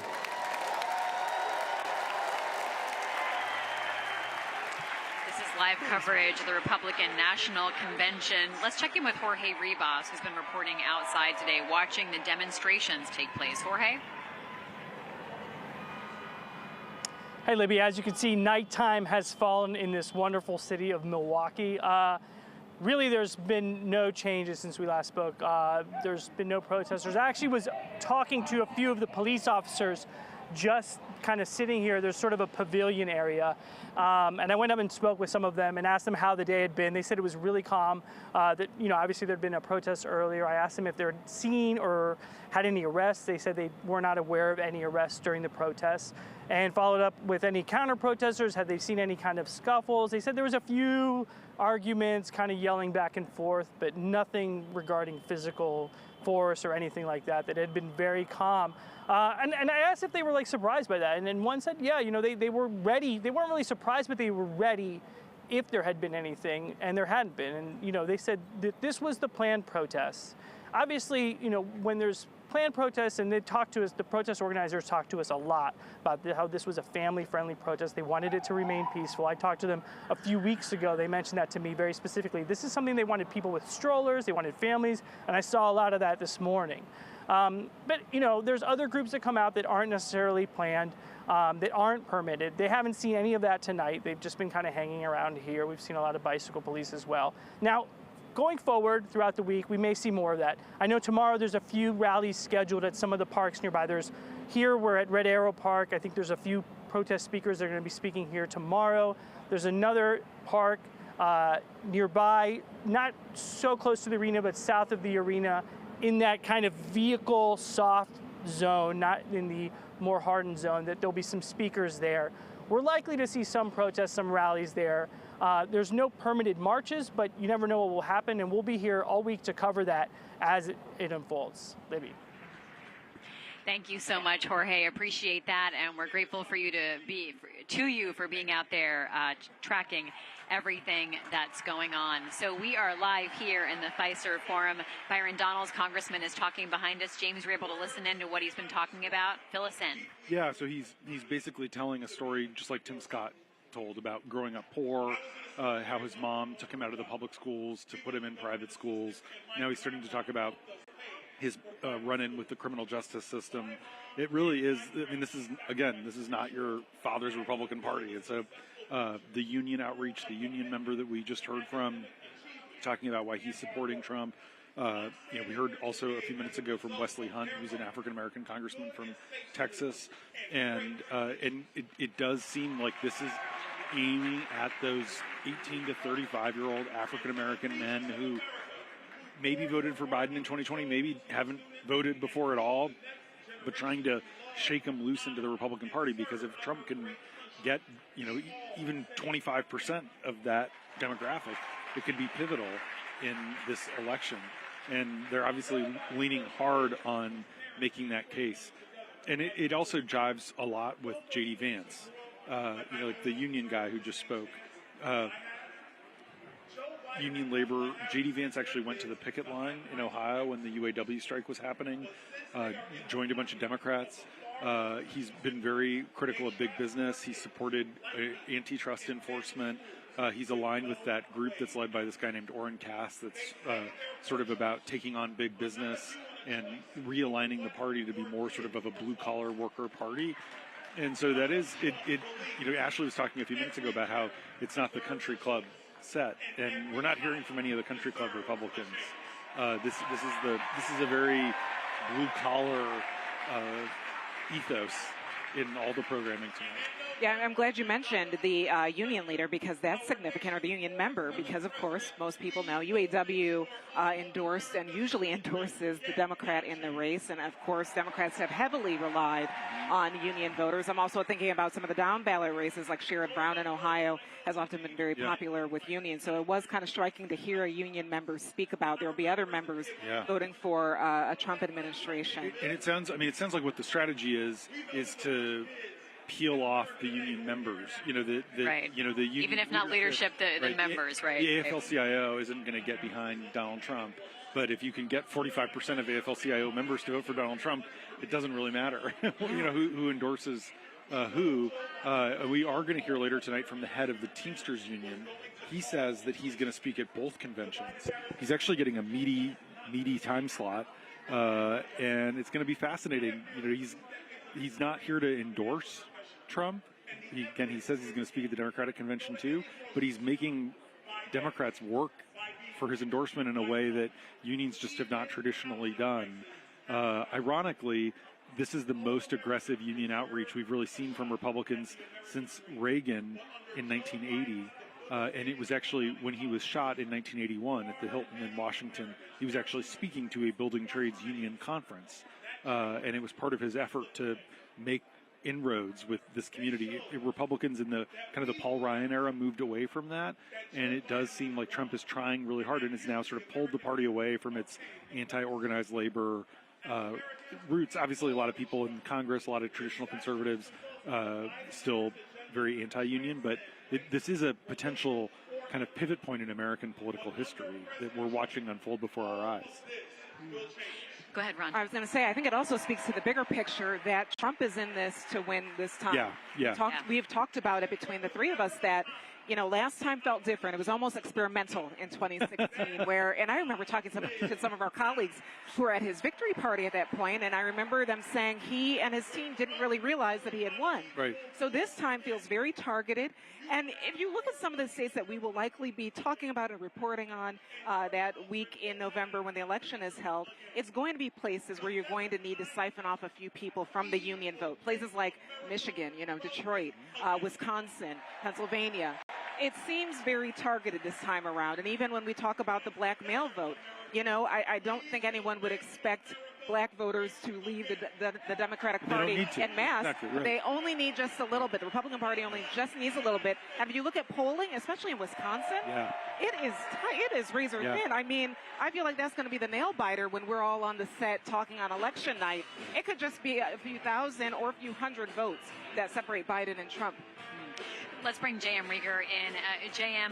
Live coverage of the Republican National Convention. Let's check in with Jorge Ribas, who's been reporting outside today, watching the demonstrations take place. Jorge? Hey, Libby, as you can see, nighttime has fallen in this wonderful city of Milwaukee. Really, there's been no changes since we last spoke. There's been no protesters. I actually was talking to a few of the police officers just kind of sitting here. There's sort of a pavilion area. And I went up and spoke with some of them and asked them how the day had been. They said it was really calm. That, you know, obviously there'd been a protest earlier. I asked them if they'd seen or had any arrests. They said they were not aware of any arrests during the protests. And followed up with any counter-protesters. Had they seen any kind of scuffles? They said there was a few arguments, kind of yelling back and forth, but nothing regarding physical force or anything like that. That it had been very calm. And I asked if they were like surprised by that, and then one said, yeah, you know, they were ready. They weren't really surprised, but they were ready if there had been anything, and there hadn't been. And you know, they said that this was the planned protests. Obviously, you know, when there's planned protests, and they talked to us, the protest organizers talked to us a lot about how this was a family-friendly protest. They wanted it to remain peaceful. I talked to them a few weeks ago. They mentioned that to me very specifically. This is something they wanted people with strollers, they wanted families, and I saw a lot of that this morning. But, you know, there's other groups that come out that aren't necessarily planned, that aren't permitted. They haven't seen any of that tonight. They've just been kind of hanging around here. We've seen a lot of bicycle police as well. Now, going forward throughout the week, we may see more of that. I know tomorrow there's a few rallies scheduled at some of the parks nearby. Here we're at Red Arrow Park. I think there's a few protest speakers that are going to be speaking here tomorrow. There's another park nearby, not so close to the arena, but south of the arena, in that kind of vehicle soft zone, not in the more hardened zone, that there'll be some speakers there. We're likely to see some protests, some rallies there. There's no permitted marches, but you never know what will happen, and we'll be here all week to cover that as it unfolds. Libby. Thank you so much, Jorge. Appreciate that, and we're grateful for you for being out there tracking everything that's going on. So we are live here in the Fiserv Forum. Byron Donalds, Congressman, is talking behind us. James, you're able to listen in to what he's been talking about. Fill us in. Yeah, so he's basically telling a story just like Tim Scott told about growing up poor, how his mom took him out of the public schools to put him in private schools. Now he's starting to talk about his run-in with the criminal justice system. It really is, I mean, this is not your father's Republican Party. It's the union outreach, the union member that we just heard from, talking about why he's supporting Trump. We heard also a few minutes ago from Wesley Hunt, who's an African-American congressman from Texas. And it does seem like this is aiming at those 18 to 35-year-old African-American men who maybe voted for Biden in 2020, maybe haven't voted before at all, but trying to shake them loose into the Republican Party, because if Trump can get, even 25% of that demographic, it could be pivotal in this election. And they're obviously leaning hard on making that case. And it also jives a lot with J.D. Vance, like the union guy who just spoke. Union labor, J.D. Vance actually went to the picket line in Ohio when the UAW strike was happening, joined a bunch of Democrats. He's been very critical of big business. He supported antitrust enforcement. He's aligned with that group that's led by this guy named Orrin Cass that's sort of about taking on big business and realigning the party to be more sort of a blue-collar worker party. And so that is, Ashley was talking a few minutes ago about how it's not the country club set, and we're not hearing from any of the country club Republicans. This is a very blue-collar ethos in all the programming tonight. Yeah, I'm glad you mentioned the union leader, because that's significant, or the union member, because, of course, most people know UAW endorsed and usually endorses the Democrat in the race. And, of course, Democrats have heavily relied on union voters. I'm also thinking about some of the down-ballot races, like Sherrod Brown in Ohio has often been very popular with unions. So it was kind of striking to hear a union member speak about there will be other members voting for a Trump administration. And it sounds like what the strategy is to peel off the union members, right. The union, even if not leadership, the members, right? The AFL-CIO isn't going to get behind Donald Trump, but if you can get 45% of AFL-CIO members to vote for Donald Trump, it doesn't really matter, who endorses who. We are going to hear later tonight from the head of the Teamsters union. He says that he's going to speak at both conventions. He's actually getting a meaty time slot, and it's going to be fascinating. He's not here to endorse Trump. He says he's going to speak at the Democratic convention too, but he's making Democrats work for his endorsement in a way that unions just have not traditionally done. Ironically, this is the most aggressive union outreach we've really seen from Republicans since Reagan in 1980. And it was actually when he was shot in 1981 at the Hilton in Washington, he was actually speaking to a building trades union conference. And it was part of his effort to make inroads with this community. Republicans in the kind of the Paul Ryan era moved away from that, and it does seem like Trump is trying really hard and has now sort of pulled the party away from its anti-organized labor roots. Obviously, a lot of people in Congress, a lot of traditional conservatives, still very anti-union, but this is a potential kind of pivot point in American political history that we're watching unfold before our eyes. Go ahead, Ron. I was going to say, I think it also speaks to the bigger picture that Trump is in this to win this time. We've talked about it between the three of us that, last time felt different. It was almost experimental in 2016 and I remember talking to some of our colleagues who were at his victory party at that point, and I remember them saying he and his team didn't really realize that he had won. Right. So this time feels very targeted. And if you look at some of the states that we will likely be talking about and reporting on that week in November when the election is held, it's going to be places where you're going to need to siphon off a few people from the union vote. Places like Michigan, Detroit, Wisconsin, Pennsylvania. It seems very targeted this time around. And even when we talk about the black male vote, I don't think anyone would expect black voters to leave the Democratic Party en masse. Exactly, right. They only need just a little bit. The Republican Party only just needs a little bit. And if you look at polling, especially in Wisconsin, it is razor thin. I mean, I feel like that's going to be the nail biter when we're all on the set talking on election night. It could just be a few thousand or a few hundred votes that separate Biden and Trump. Let's bring JM Rieger in. JM,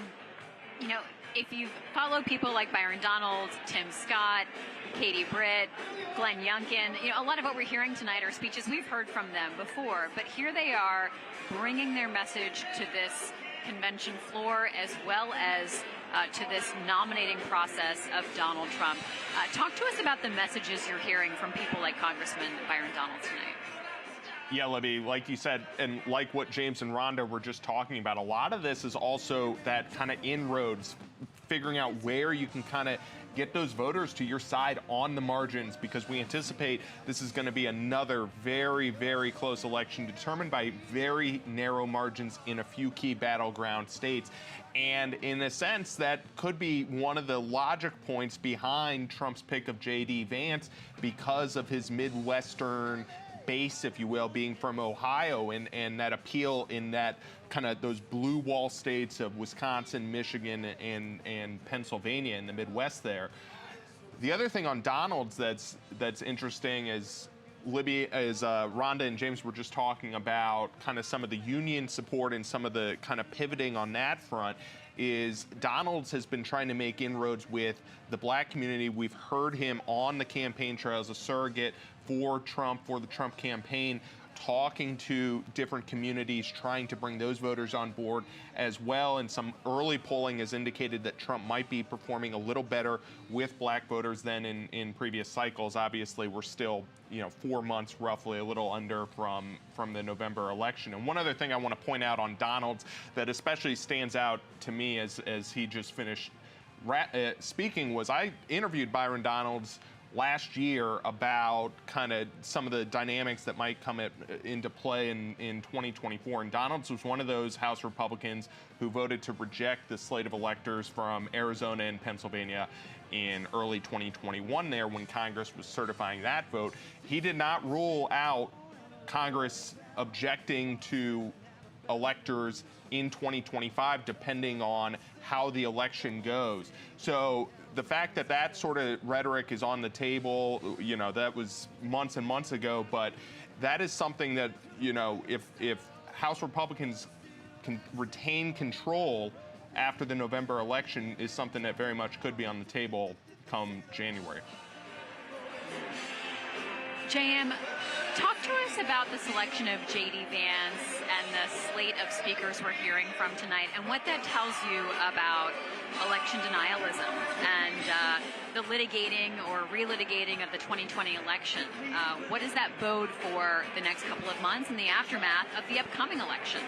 if you've followed people like Byron Donalds, Tim Scott, Katie Britt, Glenn Youngkin, a lot of what we're hearing tonight are speeches we've heard from them before, but here they are bringing their message to this convention floor as well as to this nominating process of Donald Trump. Talk to us about the messages you're hearing from people like Congressman Byron Donalds tonight. Yeah, Libby, like you said, and like what James and Rhonda were just talking about, a lot of this is also that kind of inroads, figuring out where you can kind of get those voters to your side on the margins, because we anticipate this is going to be another very, very close election determined by very narrow margins in a few key battleground states. And in a sense, that could be one of the logic points behind Trump's pick of J.D. Vance because of his Midwestern base, if you will, being from Ohio, and that appeal in that kind of those blue wall states of Wisconsin, Michigan, and Pennsylvania in the Midwest there. The other thing on Donalds that's interesting is, Libby, as Rhonda and James were just talking about kind of some of the union support and some of the kind of pivoting on that front, is Donalds has been trying to make inroads with the black community. We've heard him on the campaign trail as a surrogate for Trump, for the Trump campaign, talking to different communities, trying to bring those voters on board as well. And some early polling has indicated that Trump might be performing a little better with black voters than in previous cycles. Obviously, we're still 4 months roughly, a little under from the November election. And one other thing I want to point out on Donalds that especially stands out to me as he just finished speaking was, I interviewed Byron Donalds last year about kind of some of the dynamics that might come into play in 2024. And Donalds was one of those House Republicans who voted to reject the slate of electors from Arizona and Pennsylvania in early 2021 there when Congress was certifying that vote. He did not rule out Congress objecting to electors in 2025 depending on how the election goes. So the fact that that sort of rhetoric is on the table, that was months and months ago, but that is something that, if House Republicans can retain control after the November election, is something that very much could be on the table come January. JM, talk to us about the selection of J.D. Vance and the slate of speakers we're hearing from tonight, and what that tells you about election denialism and the litigating or relitigating of the 2020 election. What does that bode for the next couple of months in the aftermath of the upcoming election?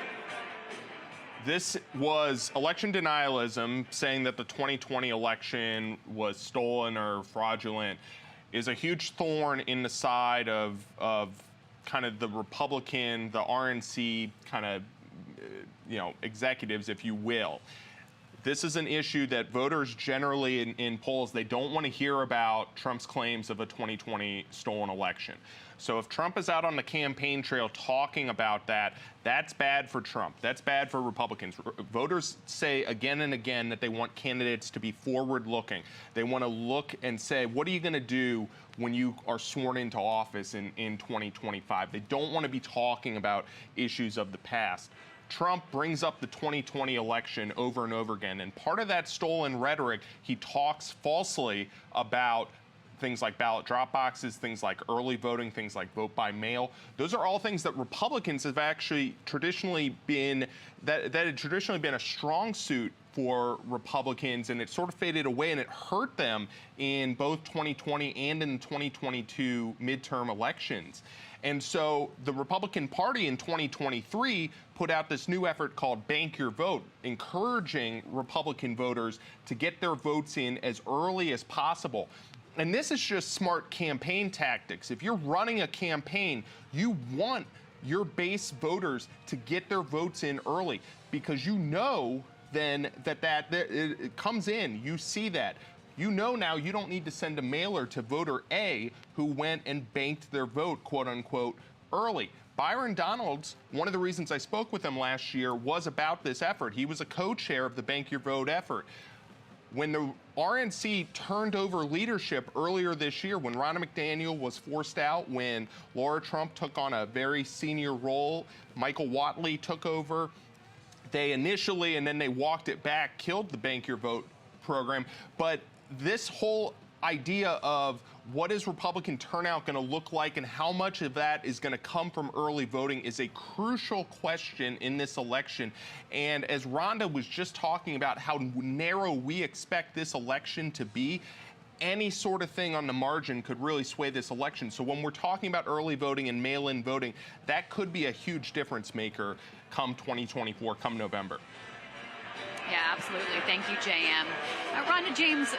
This was election denialism, saying that the 2020 election was stolen or fraudulent, is a huge thorn in the side of kind of the Republican, the RNC kind of, executives, if you will. This is an issue that voters generally in polls, they don't want to hear about Trump's claims of a 2020 stolen election. So if Trump is out on the campaign trail talking about that, that's bad for Trump. That's bad for Republicans. Voters say again and again that they want candidates to be forward-looking. They want to look and say, what are you going to do when you are sworn into office in 2025? They don't want to be talking about issues of the past. Trump brings up the 2020 election over and over again, and part of that stolen rhetoric, he talks falsely about things like ballot drop boxes, things like early voting, things like vote by mail. Those are all things that Republicans have actually traditionally been, that had traditionally been a strong suit for Republicans, and it sort of faded away, and it hurt them in both 2020 and in the 2022 midterm elections. And so the Republican Party in 2023 put out this new effort called Bank Your Vote, encouraging Republican voters to get their votes in as early as possible. And this is just smart campaign tactics. If you're running a campaign, you want your base voters to get their votes in early, because you know then that it comes in. You see that. You know now you don't need to send a mailer to voter A who went and banked their vote, quote unquote, early. Byron Donalds, one of the reasons I spoke with him last year was about this effort. He was a co-chair of the Bank Your Vote effort. When the RNC turned over leadership earlier this year, when Ronna McDaniel was forced out, when Laura Trump took on a very senior role, Michael Whatley took over, they initially, and then they walked it back, killed the Bank Your Vote program. But this whole idea of what is Republican turnout going to look like and how much of that is going to come from early voting is a crucial question in this election. And as Rhonda was just talking about how narrow we expect this election to be, any sort of thing on the margin could really sway this election. So when we're talking about early voting and mail-in voting, that could be a huge difference maker come 2024, come November. Yeah, absolutely. Thank you, JM. Rhonda, James,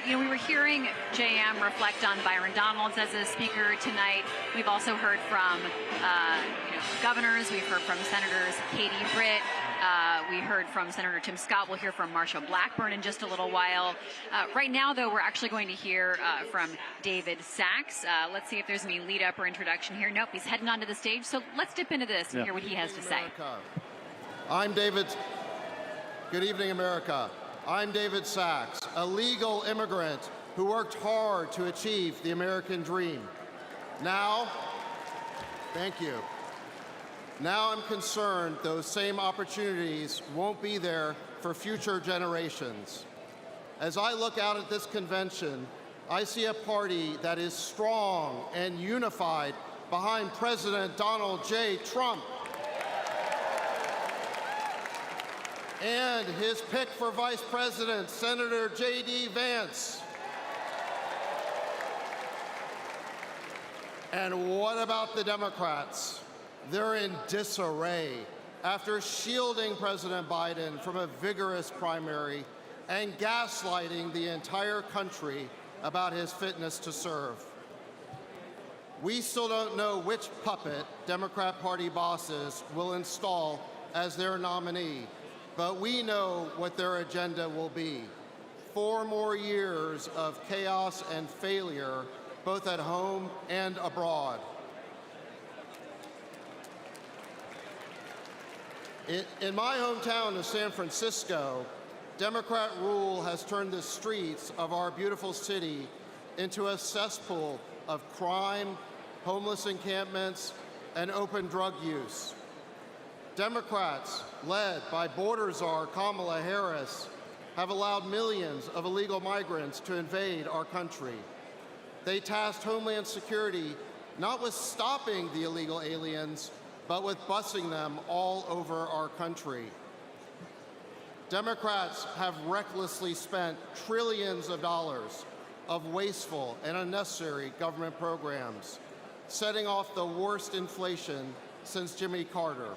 we were hearing JM reflect on Byron Donalds as a speaker tonight. We've also heard from, governors. We've heard from Senators Katie Britt. We heard from Senator Tim Scott. We'll hear from Marsha Blackburn in just a little while. Right now, though, we're actually going to hear from David Sachs. Let's see if there's any lead up or introduction here. Nope, he's heading onto the stage. So let's dip into this and hear what he has to say. I'm David. Good evening, America. I'm David Sachs, a legal immigrant who worked hard to achieve the American dream. Now, thank you. Now I'm concerned those same opportunities won't be there for future generations. As I look out at this convention, I see a party that is strong and unified behind President Donald J. Trump and his pick for Vice President, Senator J.D. Vance. And what about the Democrats? They're in disarray after shielding President Biden from a vigorous primary and gaslighting the entire country about his fitness to serve. We still don't know which puppet Democrat Party bosses will install as their nominee, but we know what their agenda will be. 4 more years of chaos and failure, both at home and abroad. In my hometown of San Francisco, Democrat rule has turned the streets of our beautiful city into a cesspool of crime, homeless encampments, and open drug use. Democrats, led by border czar Kamala Harris, have allowed millions of illegal migrants to invade our country. They tasked Homeland Security not with stopping the illegal aliens, but with busing them all over our country. Democrats have recklessly spent trillions of dollars of wasteful and unnecessary government programs, setting off the worst inflation since Jimmy Carter.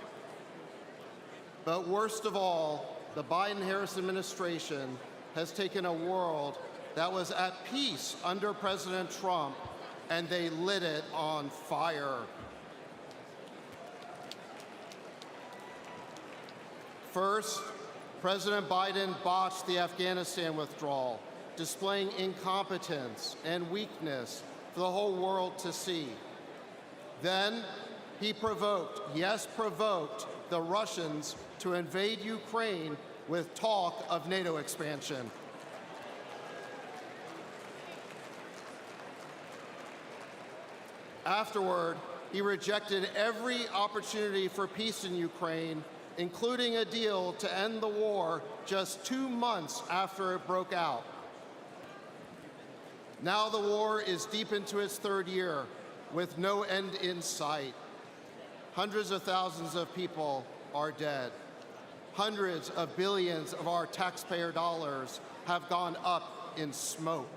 But worst of all, the Biden-Harris administration has taken a world that was at peace under President Trump, and they lit it on fire. First, President Biden botched the Afghanistan withdrawal, displaying incompetence and weakness for the whole world to see. Then he provoked, yes, provoked, the Russians to invade Ukraine with talk of NATO expansion. Afterward, he rejected every opportunity for peace in Ukraine, including a deal to end the war just 2 months after it broke out. Now the war is deep into its 3rd year, with no end in sight. Hundreds of thousands of people are dead. Hundreds of billions of our taxpayer dollars have gone up in smoke.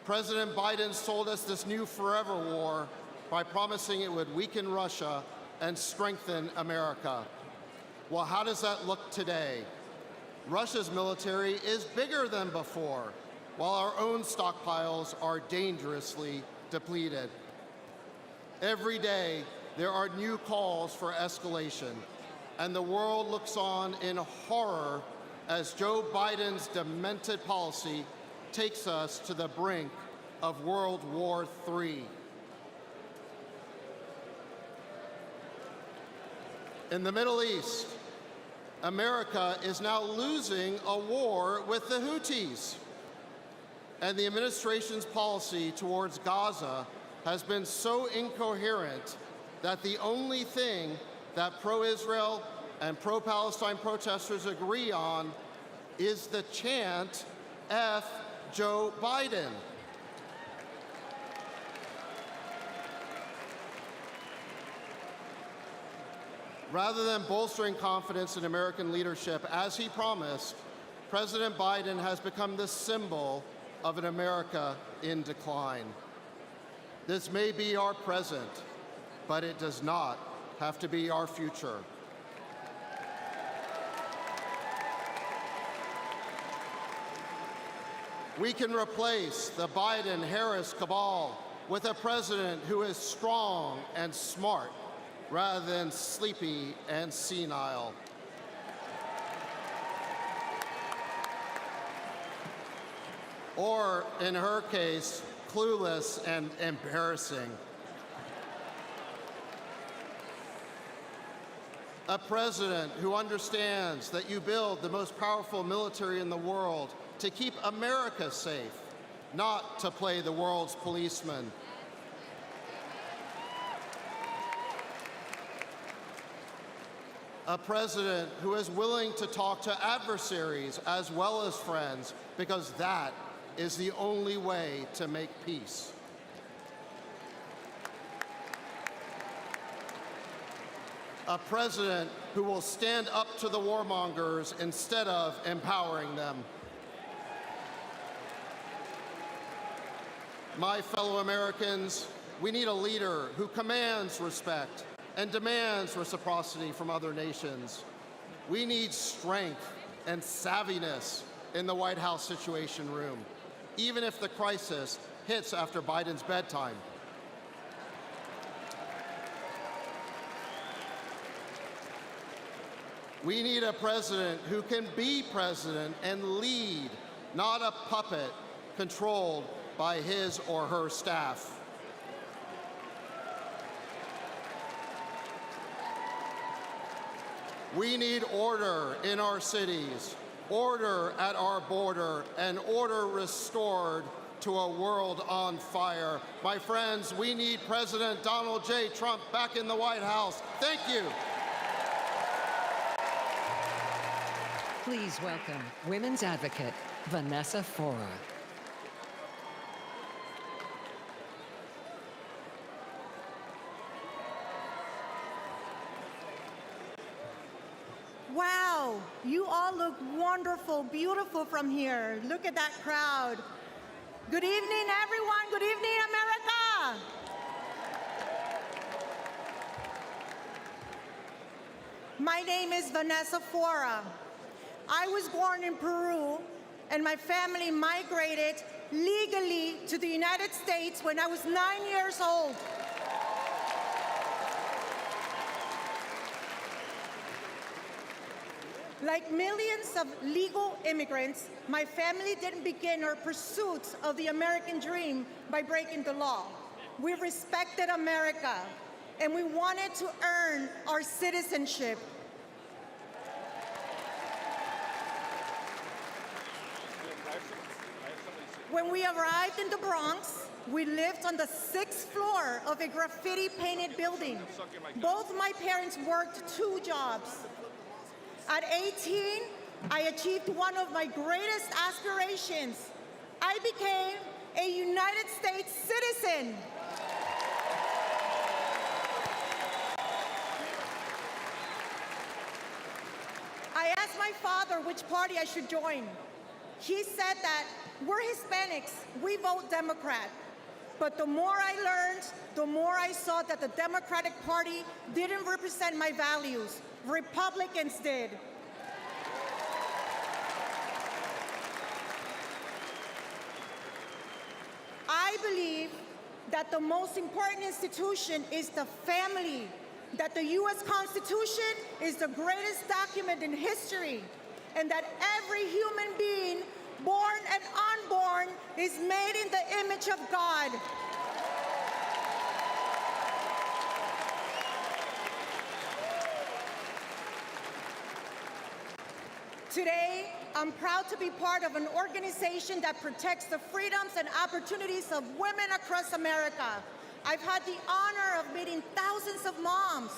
President Biden sold us this new forever war by promising it would weaken Russia and strengthen America. Well, how does that look today? Russia's military is bigger than before, while our own stockpiles are dangerously depleted. Every day, there are new calls for escalation, and the world looks on in horror as Joe Biden's demented policy takes us to the brink of World War III. In the Middle East, America is now losing a war with the Houthis. And the administration's policy towards Gaza has been so incoherent that the only thing that pro-Israel and pro-Palestine protesters agree on is the chant, F Joe Biden. Rather than bolstering confidence in American leadership, as he promised, President Biden has become the symbol of an America in decline. This may be our present, but it does not have to be our future. We can replace the Biden-Harris cabal with a president who is strong and smart, rather than sleepy and senile. Or, in her case, clueless and embarrassing. A president who understands that you build the most powerful military in the world to keep America safe, not to play the world's policeman. A president who is willing to talk to adversaries as well as friends, because that is the only way to make peace. A president who will stand up to the warmongers instead of empowering them. My fellow Americans, we need a leader who commands respect and demands reciprocity from other nations. We need strength and savviness in the White House Situation Room, even if the crisis hits after Biden's bedtime. We need a president who can be president and lead, not a puppet controlled by his or her staff. We need order in our cities, order at our border, and order restored to a world on fire. My friends, we need President Donald J. Trump back in the White House. Thank you. Please welcome women's advocate, Vanessa Fora. Wow, you all look wonderful, beautiful from here. Look at that crowd. Good evening, everyone. Good evening, America. My name is Vanessa Fora. I was born in Peru, and my family migrated legally to the United States when I was 9 years old. Like millions of legal immigrants, my family didn't begin our pursuit of the American dream by breaking the law. We respected America, and we wanted to earn our citizenship. When we arrived in the Bronx, we lived on the 6th floor of a graffiti-painted building. Both my parents worked 2 jobs. At 18, I achieved one of my greatest aspirations. I became a United States citizen. I asked my father which party I should join. He said that we're Hispanics, we vote Democrat. But the more I learned, the more I saw that the Democratic Party didn't represent my values. Republicans did. I believe that the most important institution is the family, that the U.S. Constitution is the greatest document in history, and that every human being, born and unborn, is made in the image of God. Today, I'm proud to be part of an organization that protects the freedoms and opportunities of women across America. I've had the honor of meeting thousands of moms.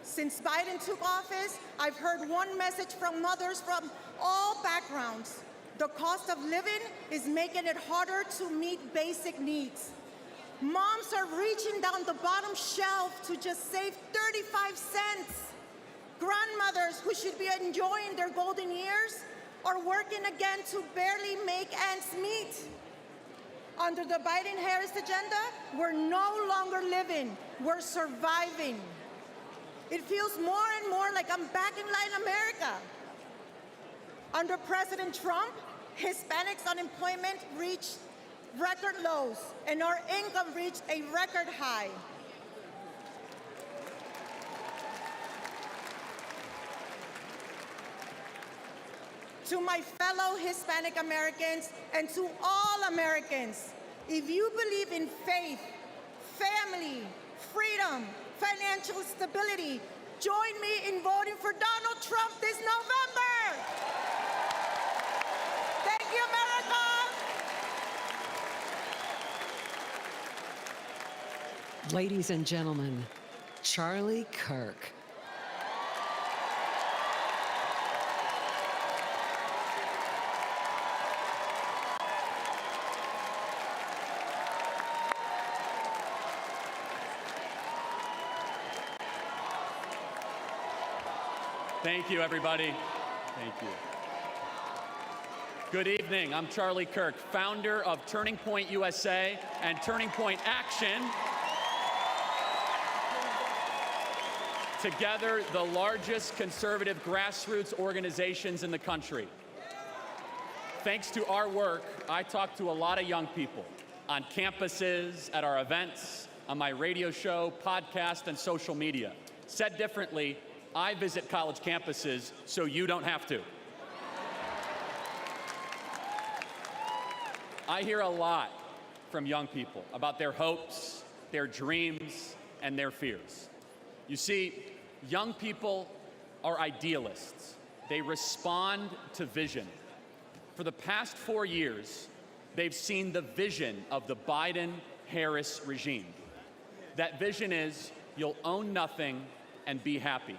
Since Biden took office, I've heard one message from mothers from all backgrounds. The cost of living is making it harder to meet basic needs. Moms are reaching down the bottom shelf to just save 35 cents. Grandmothers who should be enjoying their golden years are working again to barely make ends meet. Under the Biden-Harris agenda, we're no longer living, we're surviving. It feels more and more like I'm back in Latin America. Under President Trump, Hispanics' unemployment reached record lows, and our income reached a record high. To my fellow Hispanic Americans and to all Americans, if you believe in faith, family, freedom, financial stability, join me in voting for Donald Trump this November. Thank you, America. Ladies and gentlemen, Charlie Kirk. Thank you, everybody. Thank you. Good evening. I'm Charlie Kirk, founder of Turning Point USA and Turning Point Action. Together, the largest conservative grassroots organizations in the country. Thanks to our work, I talk to a lot of young people on campuses, at our events, on my radio show, podcast, and social media. Said differently, I visit college campuses so you don't have to. I hear a lot from young people about their hopes, their dreams, and their fears. You see, young people are idealists. They respond to vision. For the past 4 years, they've seen the vision of the Biden-Harris regime. That vision is, you'll own nothing and be happy.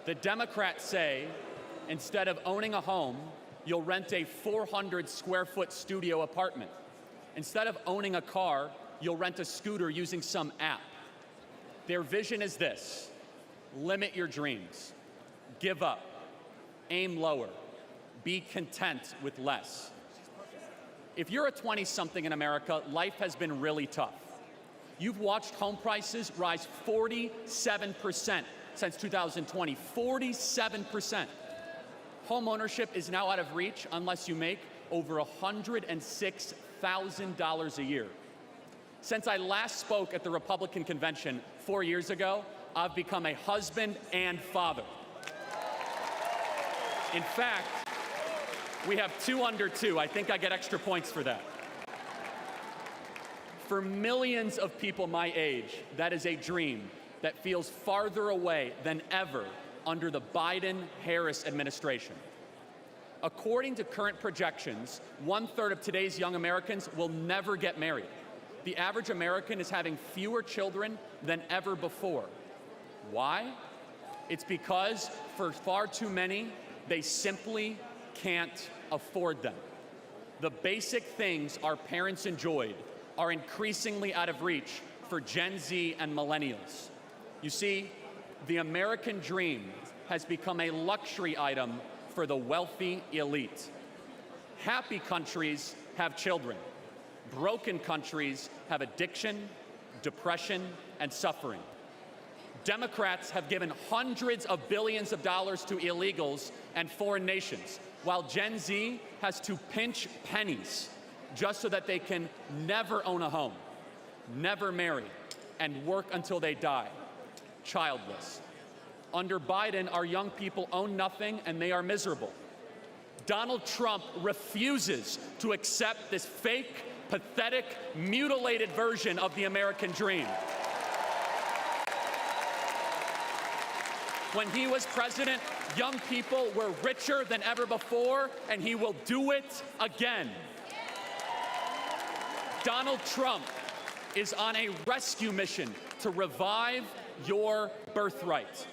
The Democrats say, instead of owning a home, you'll rent a 400-square-foot studio apartment. Instead of owning a car, you'll rent a scooter using some app. Their vision is this: limit your dreams, give up, aim lower, be content with less. If you're a 20-something in America, life has been really tough. You've watched home prices rise 47% since 2020, 47%. Home ownership is now out of reach unless you make over $106,000 a year. Since I last spoke at the Republican convention 4 years ago, I've become a husband and father. In fact, we have 2 under 2. I think I get extra points for that. For millions of people my age, that is a dream that feels farther away than ever under the Biden-Harris administration. According to current projections, 1/3 of today's young Americans will never get married. The average American is having fewer children than ever before. Why? It's because for far too many, they simply can't afford them. The basic things our parents enjoyed are increasingly out of reach for Gen Z and millennials. You see, the American dream has become a luxury item for the wealthy elite. Happy countries have children. Broken countries have addiction, depression, and suffering. Democrats have given hundreds of billions of dollars to illegals and foreign nations, while Gen Z has to pinch pennies just so that they can never own a home, never marry, and work until they die, childless. Under Biden, our young people own nothing and they are miserable. Donald Trump refuses to accept this fake, pathetic, mutilated version of the American dream. When he was president, young people were richer than ever before, and he will do it again. Donald Trump is on a rescue mission to revive your birthright,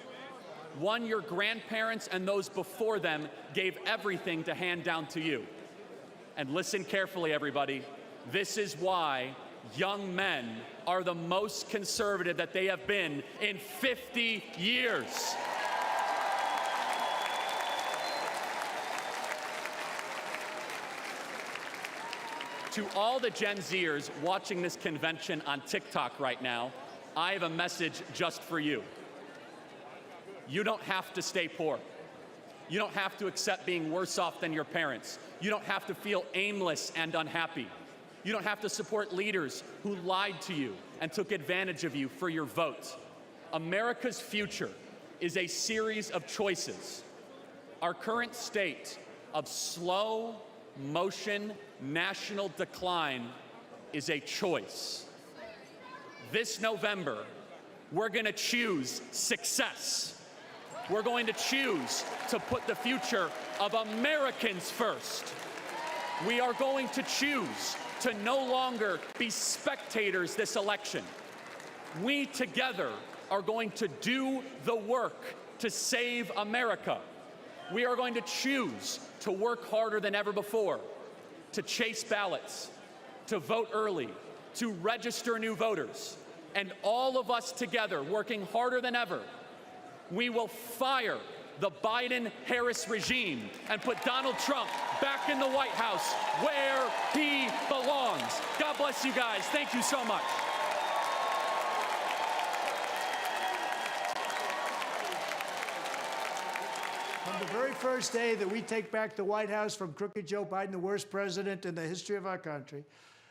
one your grandparents and those before them gave everything to hand down to you. And listen carefully, everybody. This is why young men are the most conservative that they have been in 50 years. To all the Gen Zers watching this convention on TikTok right now, I have a message just for you. You don't have to stay poor. You don't have to accept being worse off than your parents. You don't have to feel aimless and unhappy. You don't have to support leaders who lied to you and took advantage of you for your vote. America's future is a series of choices. Our current state of slow motion national decline is a choice. This November, we're going to choose success. We're going to choose to put the future of Americans first. We are going to choose to no longer be spectators this election. We together are going to do the work to save America. We are going to choose to work harder than ever before, to chase ballots, to vote early, to register new voters, and all of us together working harder than ever, we will fire the Biden-Harris regime and put Donald Trump back in the White House where he belongs. God bless you guys. Thank you so much. On the very first day that we take back the White House from crooked Joe Biden, the worst president in the history of our country,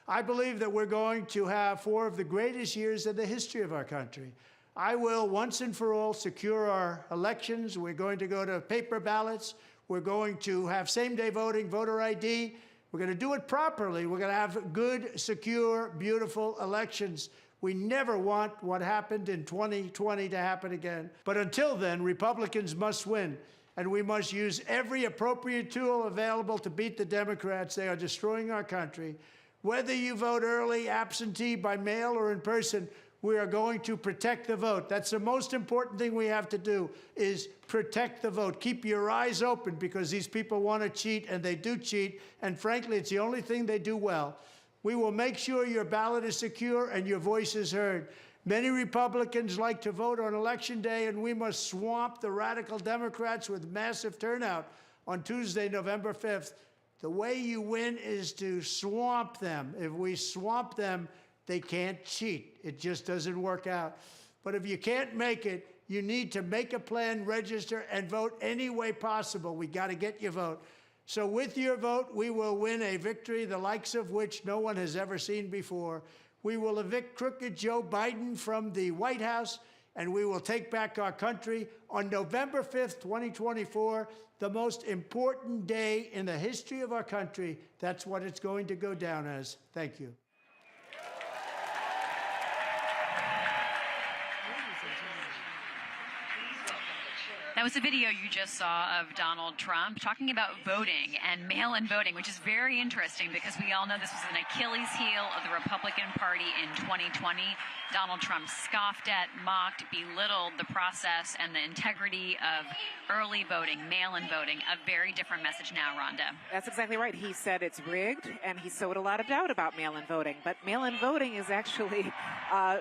I believe that we're going to have 4 of the greatest years in the history of our country. I will, once and for all, secure our elections. We're going to go to paper ballots. We're going to have same-day voting, voter ID. We're going to do it properly. We're going to have good, secure, beautiful elections. We never want what happened in 2020 to happen again. But until then, Republicans must win. And we must use every appropriate tool available to beat the Democrats. They are destroying our country. Whether you vote early, absentee, by mail, or in person, we are going to protect the vote. That's the most important thing we have to do, is protect the vote. Keep your eyes open, because these people want to cheat, and they do cheat. And frankly, it's the only thing they do well. We will make sure your ballot is secure and your voice is heard. Many Republicans like to vote on Election Day, and we must swamp the radical Democrats with massive turnout on Tuesday, November 5th. The way you win is to swamp them. If we swamp them, they can't cheat. It just doesn't work out. But if you can't make it, you need to make a plan, register, and vote any way possible. We got to get your vote. So with your vote, we will win a victory the likes of which no one has ever seen before. We will evict crooked Joe Biden from the White House. and we will take back our country on November 5th, 2024, the most important day in the history of our country. That's what it's going to go down as. Thank you. That was a video you just saw of Donald Trump talking about voting and mail-in voting, which is very interesting because we all know this was an Achilles heel of the Republican Party in 2020. Donald Trump scoffed at, mocked, belittled the process and the integrity of early voting, mail-in voting. A very different message now, Rhonda. That's exactly right. He said it's rigged, and he sowed a lot of doubt about mail-in voting. But mail-in voting is actually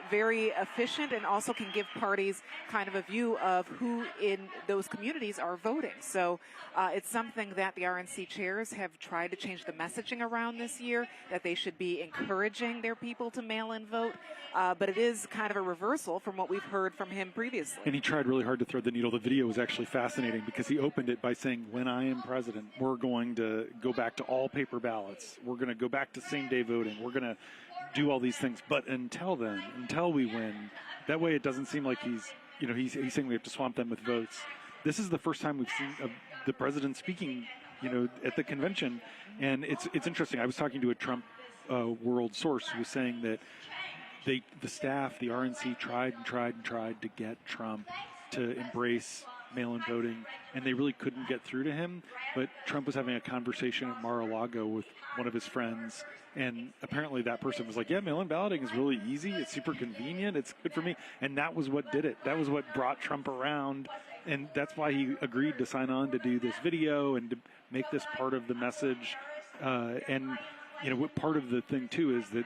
very efficient and also can give parties kind of a view of who in those communities are voting. So it's something that the RNC chairs have tried to change the messaging around this year, that they should be encouraging their people to mail-in vote. But it is kind of a reversal from what we've heard from him previously. And he tried really hard to thread the needle. The video was actually fascinating because he opened it by saying, when I am president, we're going to go back to all paper ballots. We're going to go back to same-day voting. We're going to do all these things. But until then, until we win, that way it doesn't seem like he's saying we have to swamp them with votes. This is the first time we've seen the president speaking, at the convention. And it's interesting. I was talking to a Trump world source who was saying that the staff, the RNC, tried to get Trump to embrace mail-in voting, and they really couldn't get through to him. But Trump was having a conversation at Mar-a-Lago with one of his friends, and apparently that person was like, yeah, mail-in balloting is really easy. It's super convenient. It's good for me. And that was what did it. That was what brought Trump around, and that's why he agreed to sign on to do this video and to make this part of the message. What part of the thing, too, is that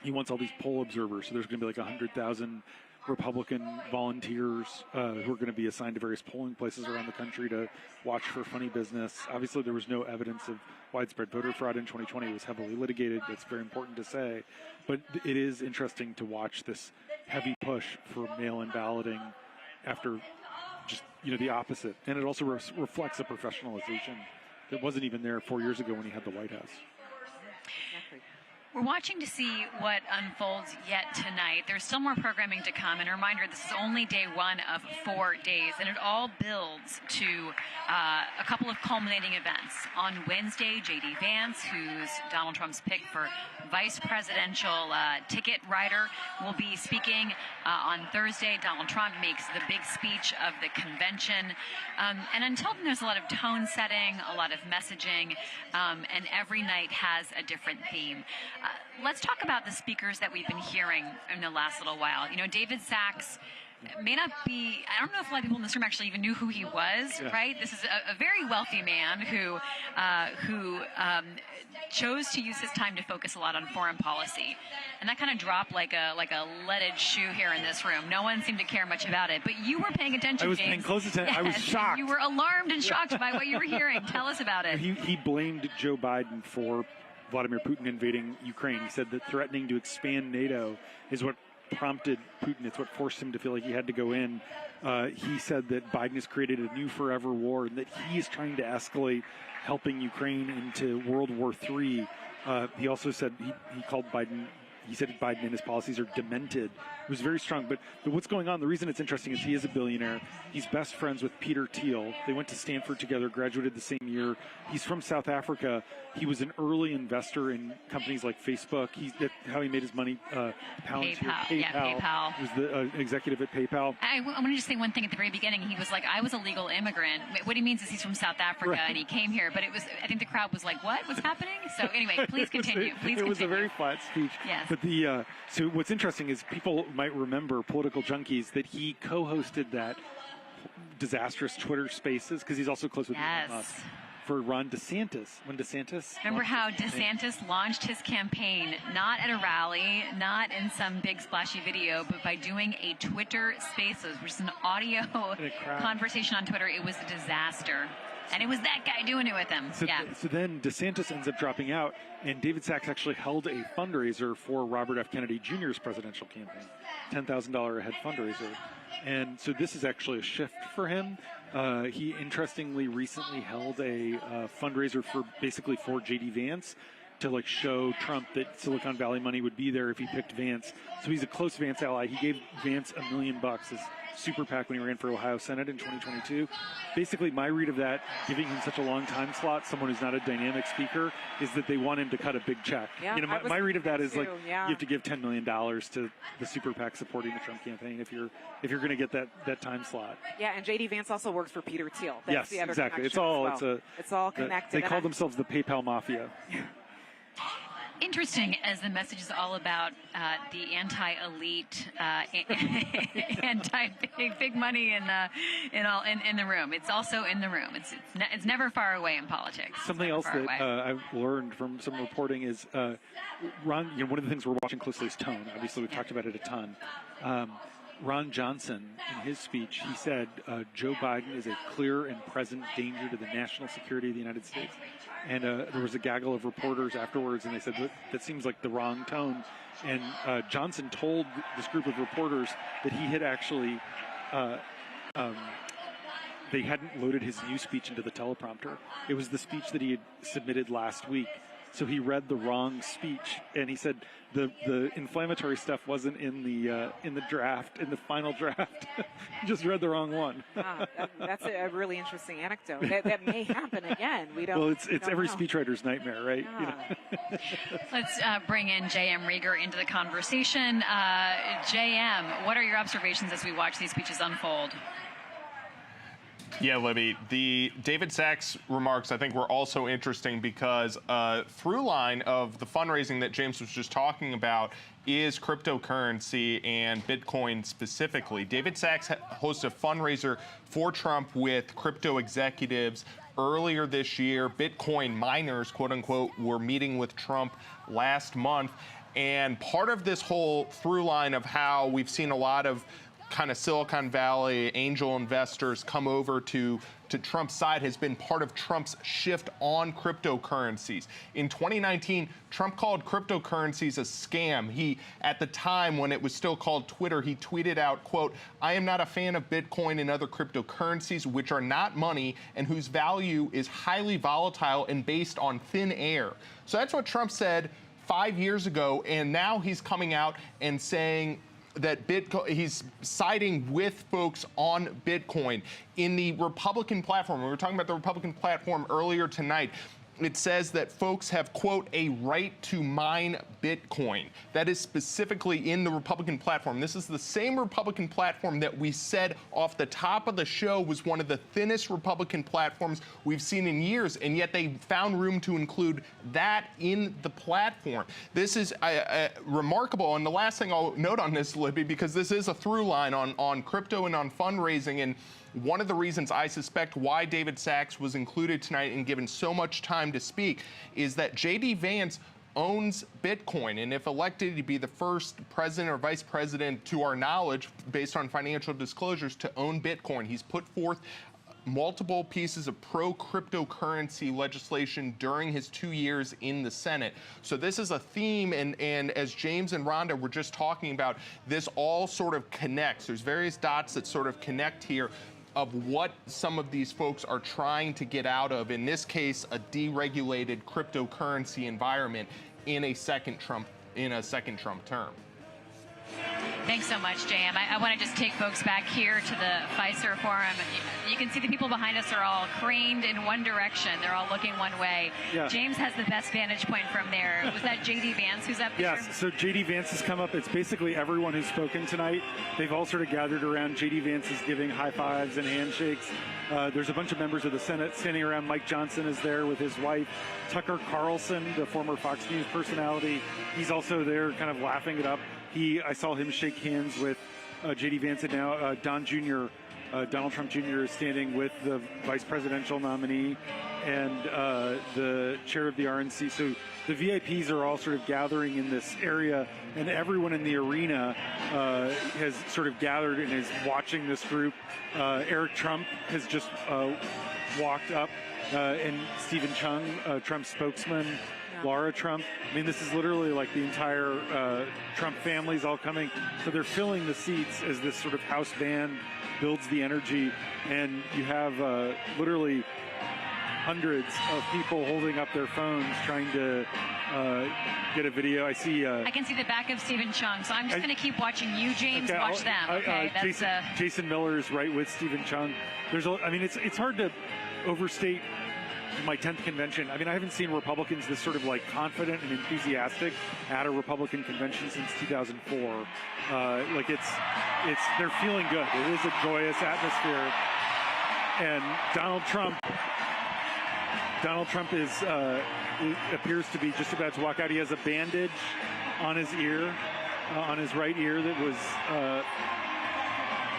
he wants all these poll observers. So there's going to be like 100,000 Republican volunteers who are going to be assigned to various polling places around the country to watch for funny business. Obviously, there was no evidence of widespread voter fraud in 2020. It was heavily litigated. That's very important to say. But it is interesting to watch this heavy push for mail-in balloting after just, the opposite. And it also reflects a professionalization that wasn't even there 4 years ago when he had the White House. Exactly. We're watching to see what unfolds yet tonight. There's still more programming to come. And a reminder, this is only day one of 4 days. And it all builds to a couple of culminating events. On Wednesday, J.D. Vance, who's Donald Trump's pick for vice presidential ticket writer, will be speaking. On Thursday, Donald Trump makes the big speech of the convention. And until then, there's a lot of tone setting, a lot of messaging, and every night has a different theme. Let's talk about the speakers that we've been hearing in the last little while. David Sachs may not be, I don't know if a lot of people in this room actually even knew who he was, right? This is a very wealthy man who chose to use his time to focus a lot on foreign policy. And that kind of dropped like a leaded shoe here in this room. No one seemed to care much about it. But you were paying attention, I was James. paying close attention. I was shocked. You were alarmed and shocked by what you were hearing. Tell us about it. He blamed Joe Biden for Vladimir Putin invading Ukraine. He said that threatening to expand NATO is what prompted Putin. It's what forced him to feel like he had to go in. He said that Biden has created a new forever war and that he is trying to escalate helping Ukraine into World War III. He also said he called Biden, he said Biden and his policies are demented. It was very strong. But what's going on, the reason it's interesting is he is a billionaire. He's best friends with Peter Thiel. They went to Stanford together, graduated the same year. He's from South Africa. He was an early investor in companies like Facebook. How he made his money, pounds here. PayPal. Yeah, PayPal. He was the executive at PayPal. I want to just say one thing at the very beginning. He was like, I was a legal immigrant. What he means is he's from South Africa and he came here. But I think the crowd was like, what? What's happening? So anyway, please continue. It was a very flat speech. Yes. But so what's interesting is people might remember, political junkies, that he co-hosted that disastrous Twitter Spaces because he's also close with Elon Musk. For Ron DeSantis. When DeSantis... Remember how DeSantis launched his campaign not at a rally, not in some big splashy video, but by doing a Twitter Spaces, which is an audio conversation on Twitter. It was a disaster. And it was that guy doing it with him. So then DeSantis ends up dropping out, and David Sachs actually held a fundraiser for Robert F. Kennedy Jr.'s presidential campaign, $10,000 a head fundraiser. And so this is actually a shift for him. He interestingly recently held a fundraiser for J.D. Vance to like show Trump that Silicon Valley money would be there if he picked Vance. So he's a close Vance ally. He gave Vance $1 million as super PAC when he ran for Ohio Senate in 2022. Basically, my read of that, giving him such a long time slot, someone who's not a dynamic speaker, is that they want him to cut a big check. Yeah, you know, my read of that is like yeah. you have to give $10 million to the super PAC supporting the Trump campaign if you're going to get that time slot. Yeah, and JD Vance also works for Peter Thiel. That's yes, the other exactly. It's connection all as well. It's all connected. They call themselves the PayPal Mafia. Interesting, as the message is all about the anti-elite, anti-big money in the room. It's also in the room. It's never far away in politics. Something else that I've learned from some reporting is, Ron. You know, one of the things we're watching closely is tone. Obviously, we've talked about it a ton. Ron Johnson, in his speech, he said Joe Biden is a clear and present danger to the national security of the United States. And there was a gaggle of reporters afterwards, and they said, that seems like the wrong tone. And Johnson told this group of reporters that he had actually, they hadn't loaded his new speech into the teleprompter. It was the speech that he had submitted last week. So he read the wrong speech, and he said the inflammatory stuff wasn't in the draft, in the final draft. He just read the wrong one. That's a really interesting anecdote. That may happen again. We don't. Well, it's every speechwriter's nightmare, right? Yeah. You know? Let's bring in JM Rieger into the conversation. JM, what are your observations as we watch these speeches unfold? Yeah, Libby, the David Sachs remarks, I think, were also interesting because through line of the fundraising that James was just talking about is cryptocurrency and Bitcoin specifically. David Sachs hosted a fundraiser for Trump with crypto executives earlier this year. Bitcoin miners, quote unquote, were meeting with Trump last month. And part of this whole through line of how we've seen a lot of kind of Silicon Valley angel investors come over to Trump's side has been part of Trump's shift on cryptocurrencies. In 2019, Trump called cryptocurrencies a scam. He, at the time when it was still called Twitter, he tweeted out, quote, "I am not a fan of Bitcoin and other cryptocurrencies which are not money and whose value is highly volatile and based on thin air." So that's what Trump said 5 years ago, and now he's coming out and saying that he's siding with folks on Bitcoin. In the Republican platform, we were talking about the Republican platform earlier tonight, it says that folks have, quote, a right to mine Bitcoin. That is specifically in the Republican platform. This is the same Republican platform that we said off the top of the show was one of the thinnest Republican platforms we've seen in years, and yet they found room to include that in the platform. This is remarkable, and the last thing I'll note on this, Libby, because this is a through line on crypto and on fundraising, and one of the reasons I suspect why David Sachs was included tonight and given so much time to speak is that JD Vance owns Bitcoin, and if elected, he'd be the first president or vice president, to our knowledge, based on financial disclosures, to own Bitcoin. He's put forth multiple pieces of pro-cryptocurrency legislation during his 2 years in the Senate. So this is a theme, and as James and Rhonda were just talking about, this all sort of connects. There's various dots that sort of connect here of what some of these folks are trying to get out of, in this case, a deregulated cryptocurrency environment in a second Trump term. Thanks so much, JM. I want to just take folks back here to the Pfizer Forum. You can see the people behind us are all craned in one direction. They're all looking one way. Yeah. James has the best vantage point from there. Was that JD Vance who's up there? Yes, so JD Vance has come up. It's basically everyone who's spoken tonight. They've all sort of gathered around. JD Vance is giving high fives and handshakes. There's a bunch of members of the Senate standing around. Mike Johnson is there with his wife. Tucker Carlson, the former Fox News personality, he's also there kind of laughing it up. I saw him shake hands with JD Vance, and now Donald Trump Jr. is standing with the vice presidential nominee and the chair of the RNC. So the VIPs are all sort of gathering in this area, and everyone in the arena has sort of gathered and is watching this group. Eric Trump has just walked up, and Stephen Chung, Trump's spokesman, Laura Trump. I mean, this is literally like the entire Trump family's all coming. So they're filling the seats as this sort of house band builds the energy. And you have literally hundreds of people holding up their phones trying to get a video. I see. I can see the back of Stephen Chung, so I'm just going to keep watching you, James. Okay, watch them. Okay, Jason Miller is right with Stephen Chung. I mean, it's hard to overstate my 10th convention. I mean, I haven't seen Republicans this sort of like confident and enthusiastic at a Republican convention since 2004. Like they're feeling good. It is a joyous atmosphere. And Donald Trump is appears to be just about to walk out. He has a bandage on his ear, on his right ear that was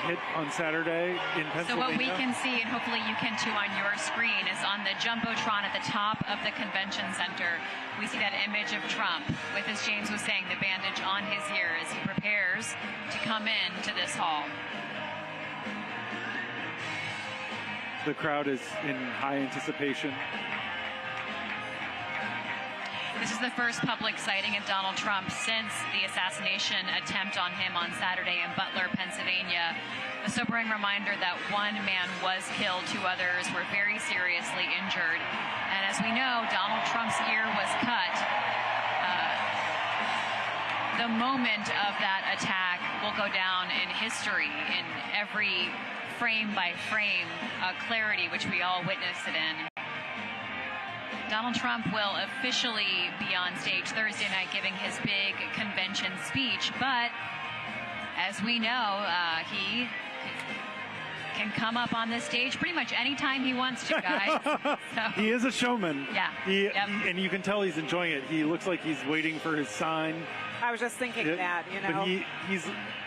hit on Saturday in Pennsylvania. So what we can see, and hopefully you can too on your screen, is on the Jumbotron at the top of the convention center, we see that image of Trump with, as James was saying, the bandage on his ear as he prepares to come into this hall. The crowd is in high anticipation. This is the first public sighting of Donald Trump since the assassination attempt on him on Saturday in Butler, Pennsylvania. A sobering reminder that one man was killed, 2 others were very seriously injured. And as we know, Donald Trump's ear was cut. The moment of that attack will go down in history in every frame-by-frame clarity, which we all witnessed it in. Donald Trump will officially be on stage Thursday night giving his big convention speech, but as we know, he can come up on this stage pretty much anytime he wants to, guys. So. He is a showman. Yeah. And you can tell he's enjoying it. He looks like he's waiting for his sign. I was just thinking that, But he's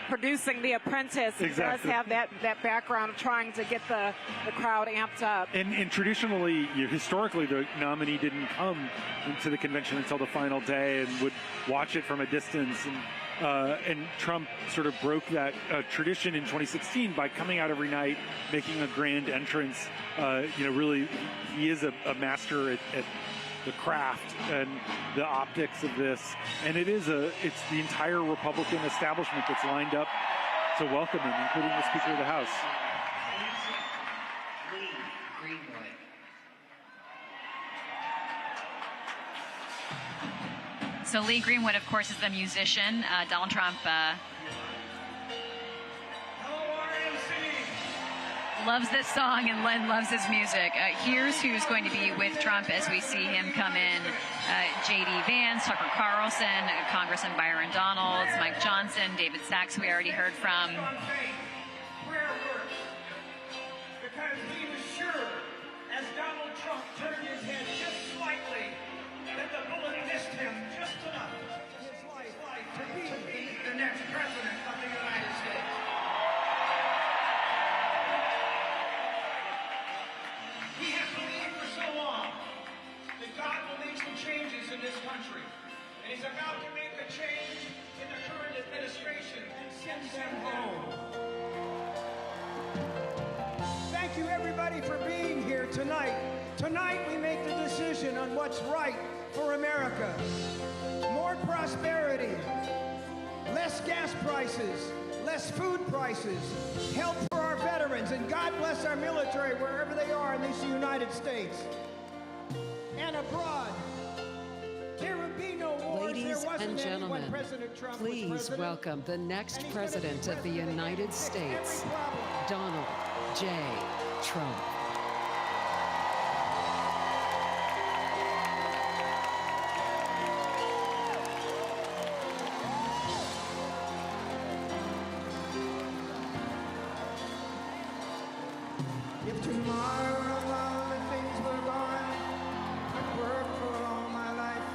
producing The Apprentice. He does have that background of trying to get the crowd amped up. And traditionally, historically, the nominee didn't come into the convention until the final day and would watch it from a distance. And Trump sort of broke that tradition in 2016 by coming out every night, making a grand entrance. Really, he is a master at the craft and the optics of this. And it's the entire Republican establishment that's lined up to welcome him, including the Speaker of the House. So Lee Greenwood, of course, is the musician. Donald Trump loves this song and loves his music. Here's who's going to be with Trump as we see him come in. J.D. Vance, Tucker Carlson, Congressman Byron Donalds, Mike Johnson, David Sachs, who we already heard from. Prayer works. Because he was sure, as Donald Trump turned his head just slightly, that the bullet missed him just enough in his life to be the next president of the United States. He has believed for so long that God will make some changes in this country. And he's about to make a change in the current administration and send them home. Thank you, everybody, for being here tonight. Tonight, we make the decision on what's right for America. More prosperity, less gas prices, less food prices, help for our veterans, and God bless our military wherever they are in these United States and abroad. There would be no wars. Ladies and gentlemen, please welcome the next President of the United States, Donald J. Trump. If tomorrow all the things were gone, I'd work for all my life,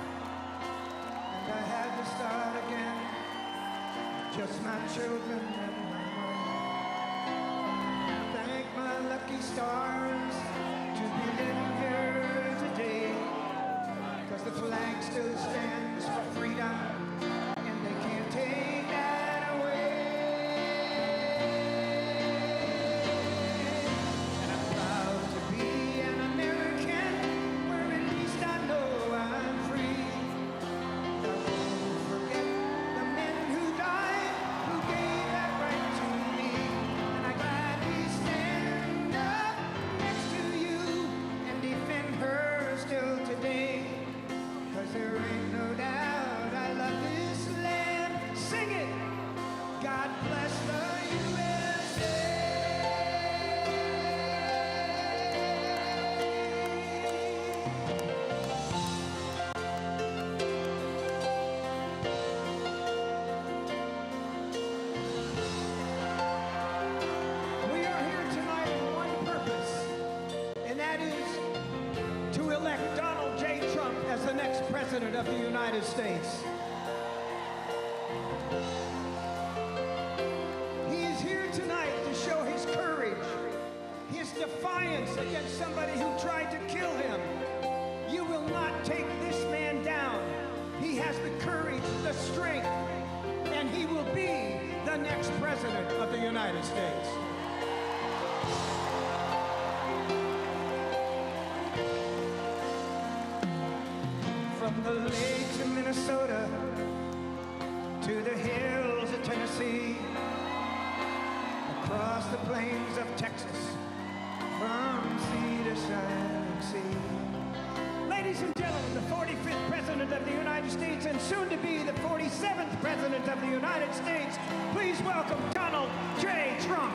and I had to start again, just my children and my wife. Thank my lucky stars to be living here today, 'cause the flag still stands for freedom, and they can't take that away. President of the United States. He is here tonight to show his courage, his defiance against somebody who tried to kill him. You will not take this man down. He has the courage, the strength, and he will be the next President of the United States. From the lakes of Minnesota to the hills of Tennessee, across the plains of Texas, from sea to shining sea. Ladies and gentlemen, the 45th President of the United States and soon to be the 47th President of the United States, please welcome Donald J. Trump.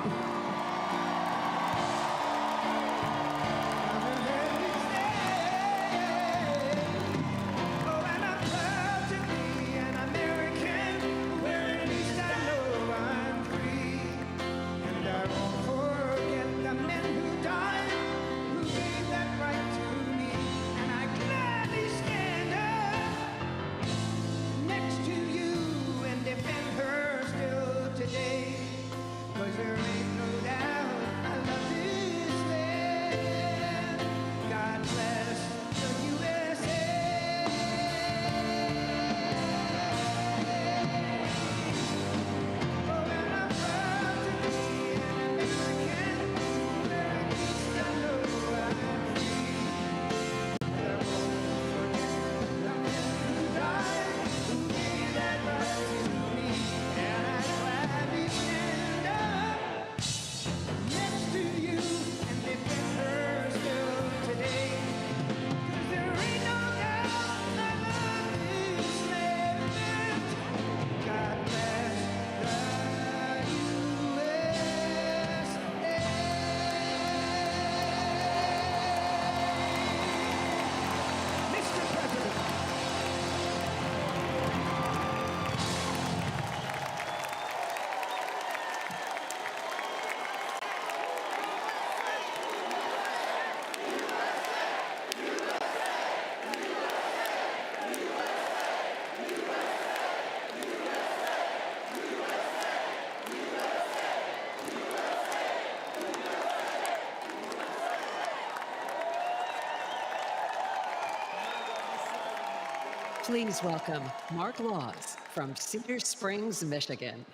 Please welcome Mark Laws from Cedar Springs, Michigan.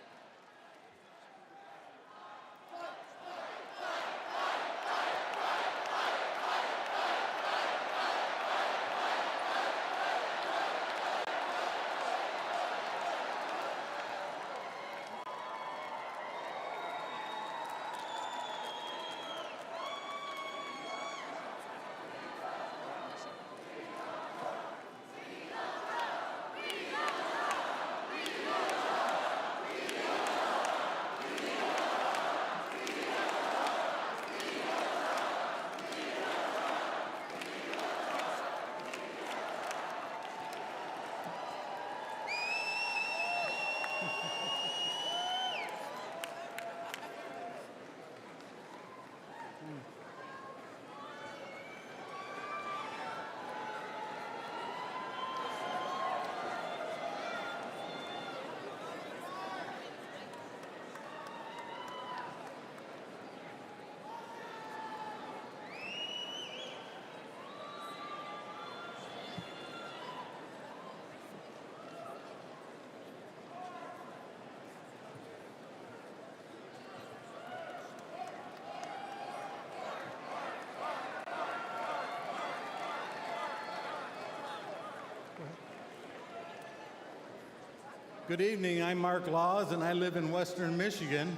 Good evening, I'm Mark Laws and I live in Western Michigan.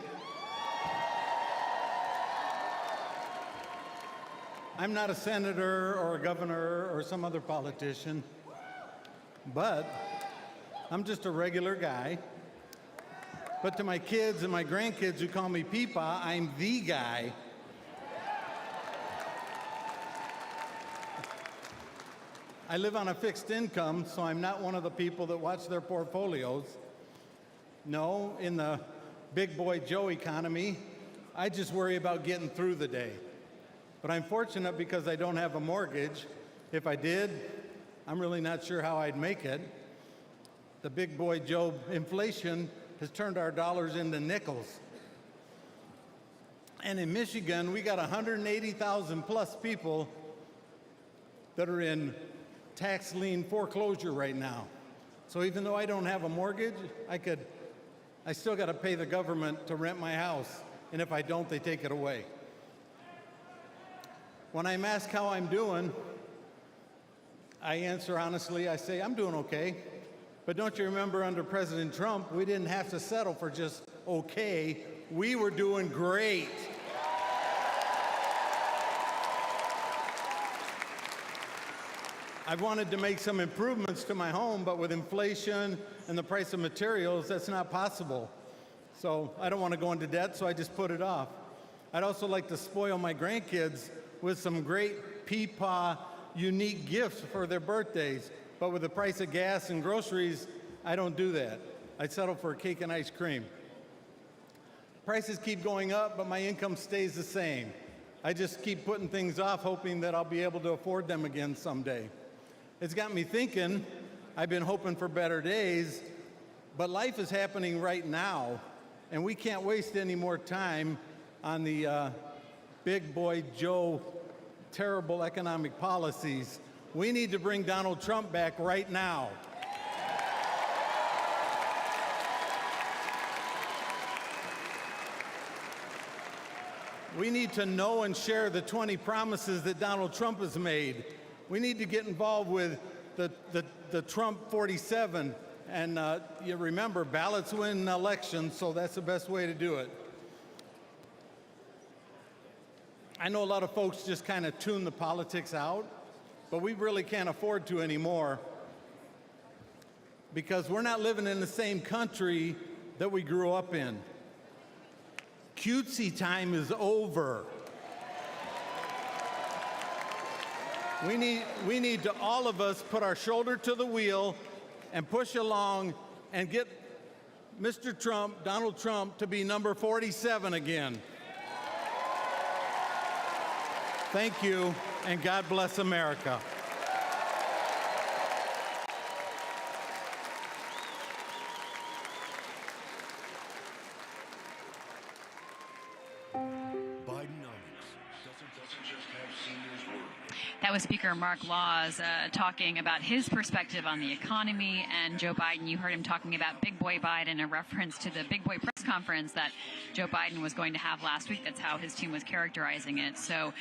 I'm not a senator or a governor or some other politician, but I'm just a regular guy. But to my kids and my grandkids who call me Peepaw, I'm the guy. I live on a fixed income, so I'm not one of the people that watch their portfolios. No, in the big boy Joe economy, I just worry about getting through the day. But I'm fortunate because I don't have a mortgage. If I did, I'm really not sure how I'd make it. The big boy Joe inflation has turned our dollars into nickels. And in Michigan, we got 180,000 plus people that are in tax lien foreclosure right now. So even though I don't have a mortgage, I still got to pay the government to rent my house. And if I don't, they take it away. When I'm asked how I'm doing, I answer honestly, I say, I'm doing okay. But don't you remember under President Trump, we didn't have to settle for just okay. We were doing great. I've wanted to make some improvements to my home, but with inflation and the price of materials, that's not possible. So I don't want to go into debt, so I just put it off. I'd also like to spoil my grandkids with some great Peepaw unique gifts for their birthdays. But with the price of gas and groceries, I don't do that. I settle for a cake and ice cream. Prices keep going up, but my income stays the same. I just keep putting things off, hoping that I'll be able to afford them again someday. It's got me thinking, I've been hoping for better days, but life is happening right now, and we can't waste any more time on the big boy Joe terrible economic policies. We need to bring Donald Trump back right now. We need to know and share the 20 promises that Donald Trump has made. We need to get involved with the Trump 47. And you remember, ballots win elections, so that's the best way to do it. I know a lot of folks just kind of tune the politics out, but we really can't afford to anymore because we're not living in the same country that we grew up in. Cutesy time is over. We need to, all of us, put our shoulder to the wheel and push along and get Mr. Trump, Donald Trump, to be number 47 again. Thank you, and God bless America. That was Speaker Mark Laws talking about his perspective on the economy, and Joe Biden, you heard him talking about Big Boy Biden, a reference to the Big Boy press conference that Joe Biden was going to have last week. That's how his team was characterizing it. So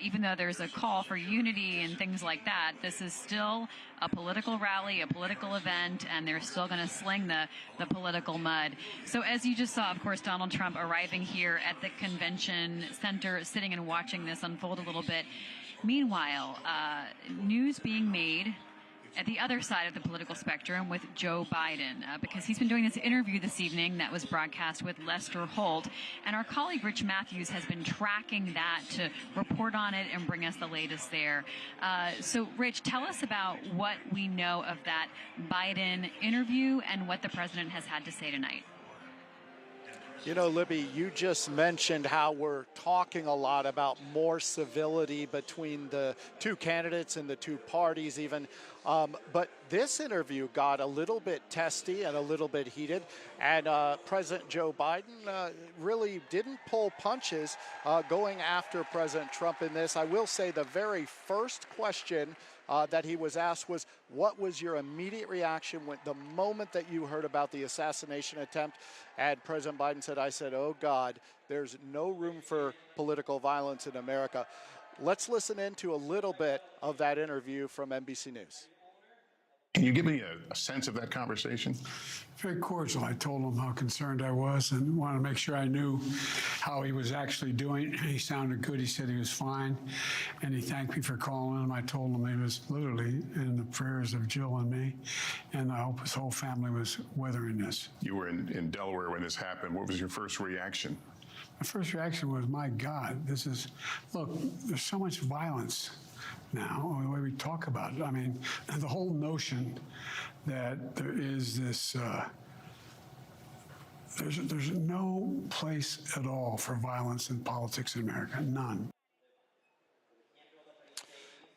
even though there's a call for unity and things like that, this is still a political rally, a political event, and they're still going to sling the political mud. So as you just saw, of course, Donald Trump arriving here at the convention center, sitting and watching this unfold a little bit. Meanwhile, news being made at the other side of the political spectrum with Joe Biden, because he's been doing this interview this evening that was broadcast with Lester Holt, and our colleague Rich Matthews has been tracking that to report on it and bring us the latest there. So, Rich, tell us about what we know of that Biden interview and what the president has had to say tonight. You know, Libby, you just mentioned how we're talking a lot about more civility between the two candidates and the two parties even. But this interview got a little bit testy and a little bit heated. And President Joe Biden really didn't pull punches going after President Trump in this. I will say the very first question that he was asked was, what was your immediate reaction when the moment that you heard about the assassination attempt? And President Biden said, I said, oh God, there's no room for political violence in America. Let's listen into a little bit of that interview from NBC News. Can you give me a sense of that conversation? Very cordial. I told him how concerned I was and wanted to make sure I knew how he was actually doing. He sounded good. He said he was fine. And he thanked me for calling him. I told him he was literally in the prayers of Jill and me. And I hope his whole family was weathering this. You were in Delaware when this happened. What was your first reaction? My first reaction was, my God, this is, look, there's so much violence now, the way we talk about it. I mean, the whole notion that there is this, there's no place at all for violence in politics in America, none.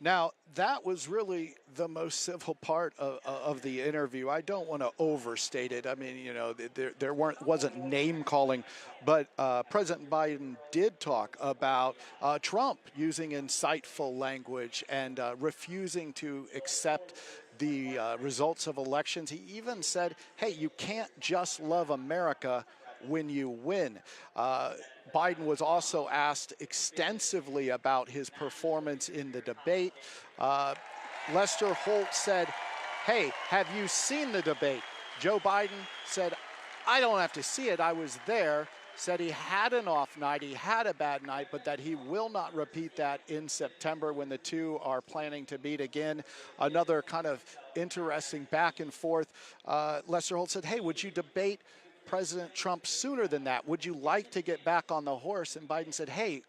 Now, that was really the most civil part of the interview. I don't want to overstate it. I mean, you know, there wasn't name calling, but President Biden did talk about Trump using insightful language and refusing to accept the results of elections. He even said, hey, you can't just love America when you win. Biden was also asked extensively about his performance in the debate. Lester Holt said, hey, have you seen the debate? Joe Biden said, I don't have to see it, I was there. Said he had an off night, he had a bad night, but that he will not repeat that in September when the two are planning to meet again. Another kind of interesting back and forth. Lester Holt said, hey, would you debate President Trump sooner than that? Would you like to get back on the horse? And Biden said, hey,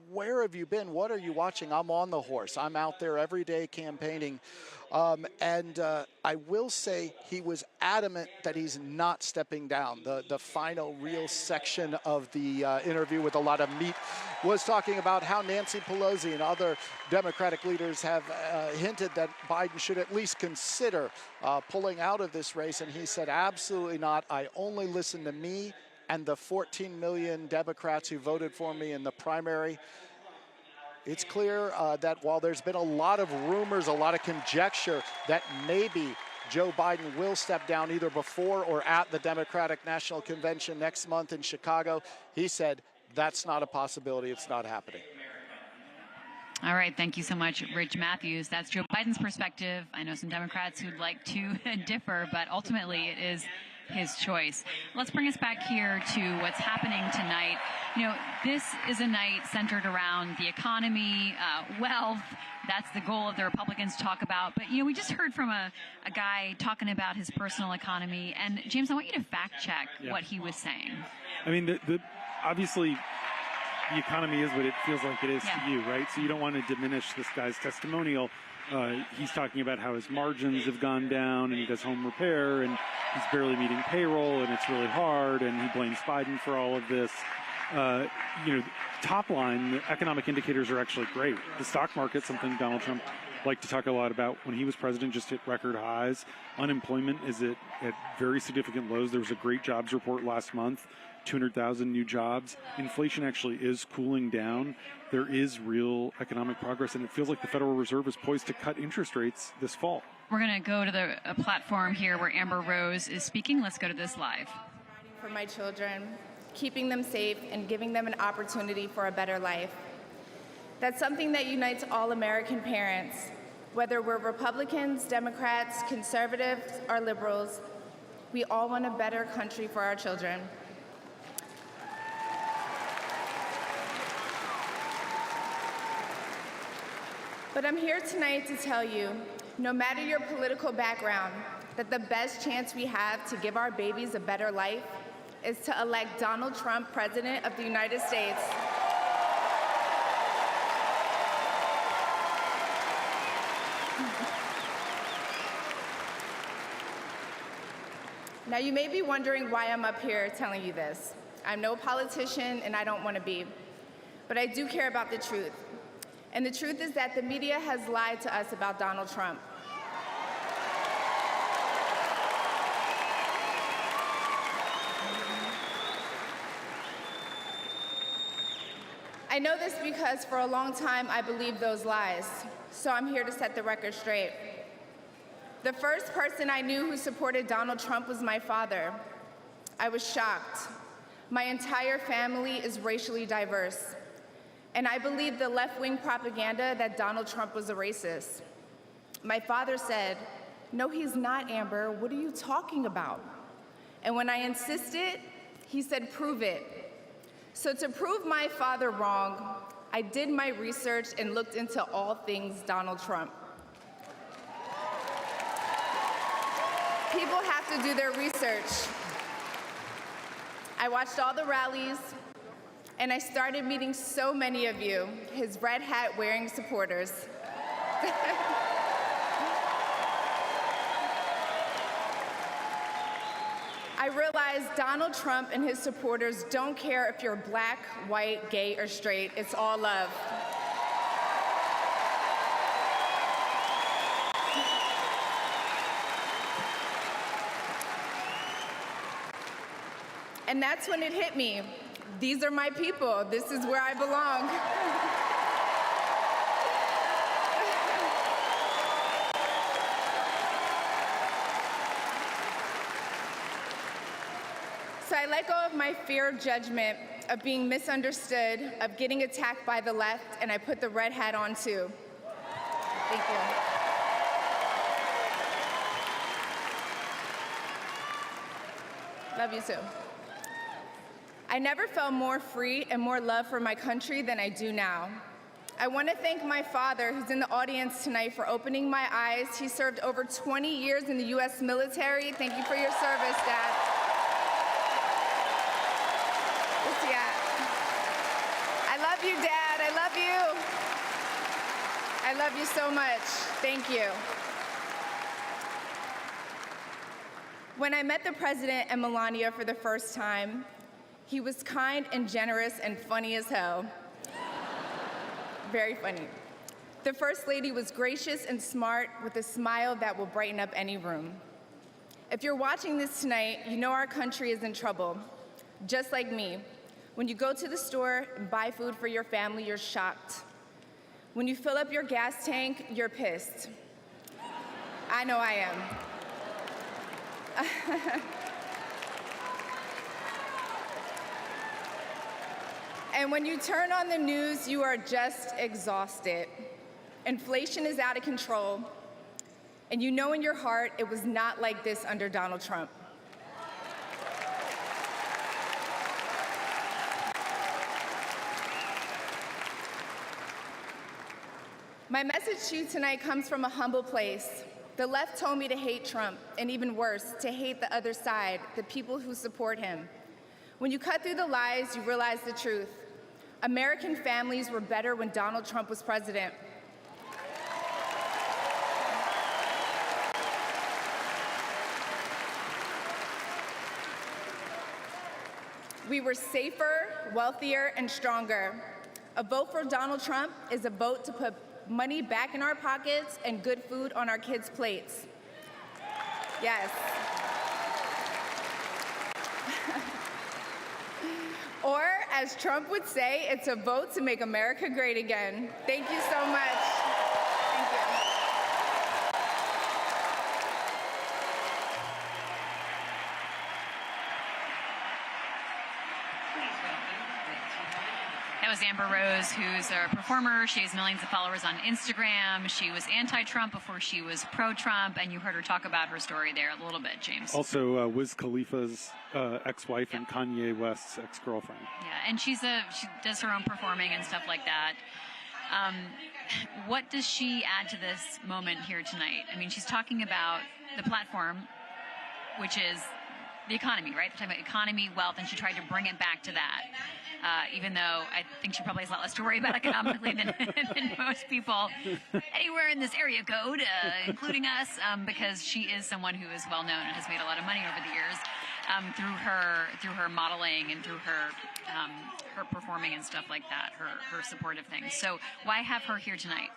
where have you been? What are you watching? I'm on the horse. I'm out there every day campaigning. I will say he was adamant that he's not stepping down. The final real section of the interview with a lot of meat was talking about how Nancy Pelosi and other Democratic leaders have hinted that Biden should at least consider pulling out of this race. And he said, absolutely not. I only listen to me and the 14 million Democrats who voted for me in the primary. It's clear that while there's been a lot of rumors, a lot of conjecture that maybe Joe Biden will step down either before or at the Democratic National Convention next month in Chicago, he said that's not a possibility. It's not happening. All right, thank you so much, Rich Matthews. That's Joe Biden's perspective. I know some Democrats who'd like to differ, but ultimately it is his choice. Let's bring us back here to what's happening tonight. You know, this is a night centered around the economy, wealth. That's the goal of the Republicans to talk about. But, you know, we just heard from a guy talking about his personal economy. And, James, I want you to fact check what he was saying. I mean, obviously the economy is what it feels like it is to you, right? So you don't want to diminish this guy's testimonial. He's talking about how his margins have gone down and he does home repair and he's barely meeting payroll and it's really hard and he blames Biden for all of this. You know, top line, the economic indicators are actually great. The stock market, something Donald Trump liked to talk a lot about when he was president, just hit record highs. Unemployment is at very significant lows. There was a great jobs report last month, 200,000 new jobs. Inflation actually is cooling down. There is real economic progress, and it feels like the Federal Reserve is poised to cut interest rates this fall. We're going to go to the platform here where Amber Rose is speaking. Let's go to this live. For my children, keeping them safe and giving them an opportunity for a better life. That's something that unites all American parents, whether we're Republicans, Democrats, conservatives, or liberals. We all want a better country for our children. But I'm here tonight to tell you, no matter your political background, that the best chance we have to give our babies a better life is to elect Donald Trump President of the United States. Now, you may be wondering why I'm up here telling you this. I'm no politician and I don't want to be, but I do care about the truth. And the truth is that the media has lied to us about Donald Trump. I know this because for a long time I believed those lies, so I'm here to set the record straight. The first person I knew who supported Donald Trump was my father. I was shocked. My entire family is racially diverse. And I believed the left-wing propaganda that Donald Trump was a racist. My father said, "No, he's not, Amber. What are you talking about?" And when I insisted, he said, "Prove it." So to prove my father wrong, I did my research and looked into all things Donald Trump. People have to do their research. I watched all the rallies, and I started meeting so many of you, his red hat wearing supporters. I realized Donald Trump and his supporters don't care if you're black, white, gay, or straight. It's all love. And that's when it hit me. These are my people. This is where I belong. So I let go of my fear of judgment, of being misunderstood, of getting attacked by the left, and I put the red hat on too. Thank you. Love you too. I never felt more free and more love for my country than I do now. I want to thank my father, who's in the audience tonight, for opening my eyes. He served over 20 years in the U.S. military. Thank you for your service, Dad. I love you, Dad. I love you. I love you so much. Thank you. When I met the president and Melania for the first time, he was kind and generous and funny as hell. Very funny. The First Lady was gracious and smart with a smile that will brighten up any room. If you're watching this tonight, you know our country is in trouble. Just like me. When you go to the store and buy food for your family, you're shocked. When you fill up your gas tank, you're pissed. I know I am. And when you turn on the news, you are just exhausted. Inflation is out of control. And you know in your heart it was not like this under Donald Trump. My message to you tonight comes from a humble place. The left told me to hate Trump, and even worse, to hate the other side, the people who support him. When you cut through the lies, you realize the truth. American families were better when Donald Trump was president. We were safer, wealthier, and stronger. A vote for Donald Trump is a vote to put money back in our pockets and good food on our kids' plates. Yes. Or, as Trump would say, it's a vote to make America great again. Thank you so much. Thank you. That was Amber Rose, who's a performer. She has millions of followers on Instagram. She was anti-Trump before she was pro-Trump, and you heard her talk about her story there a little bit, James. Also, Wiz Khalifa's ex-wife and Kanye West's ex-girlfriend. Yeah, and she does her own performing and stuff like that. What does she add to this moment here tonight? I mean, she's talking about the platform, which is the economy, right? They're talking about economy, wealth, and she tried to bring it back to that. Even though I think she probably has a lot less to worry about economically than most people anywhere in this area code, including us, because she is someone who is well known and has made a lot of money over the years through her modeling and through her performing and stuff like that, her supportive things. So why have her here tonight?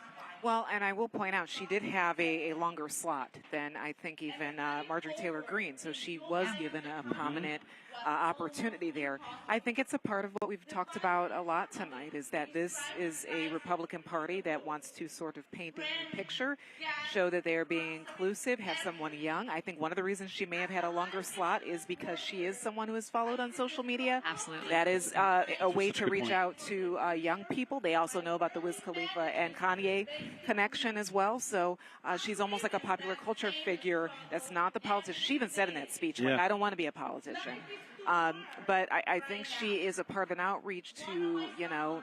Well, and I will point out, she did have a longer slot than I think even Marjorie Taylor Greene, so she was given a prominent opportunity there. I think it's a part of what we've talked about a lot tonight, is that this is a Republican Party that wants to sort of paint a new picture, show that they're being inclusive, have someone young. I think one of the reasons she may have had a longer slot is because she is someone who is followed on social media. Absolutely. That is a way to reach out to young people. They also know about the Wiz Khalifa and Kanye connection as well. So she's almost like a popular culture figure that's not the politician. She even said in that speech, like, I don't want to be a politician. But I think she is a part of an outreach to,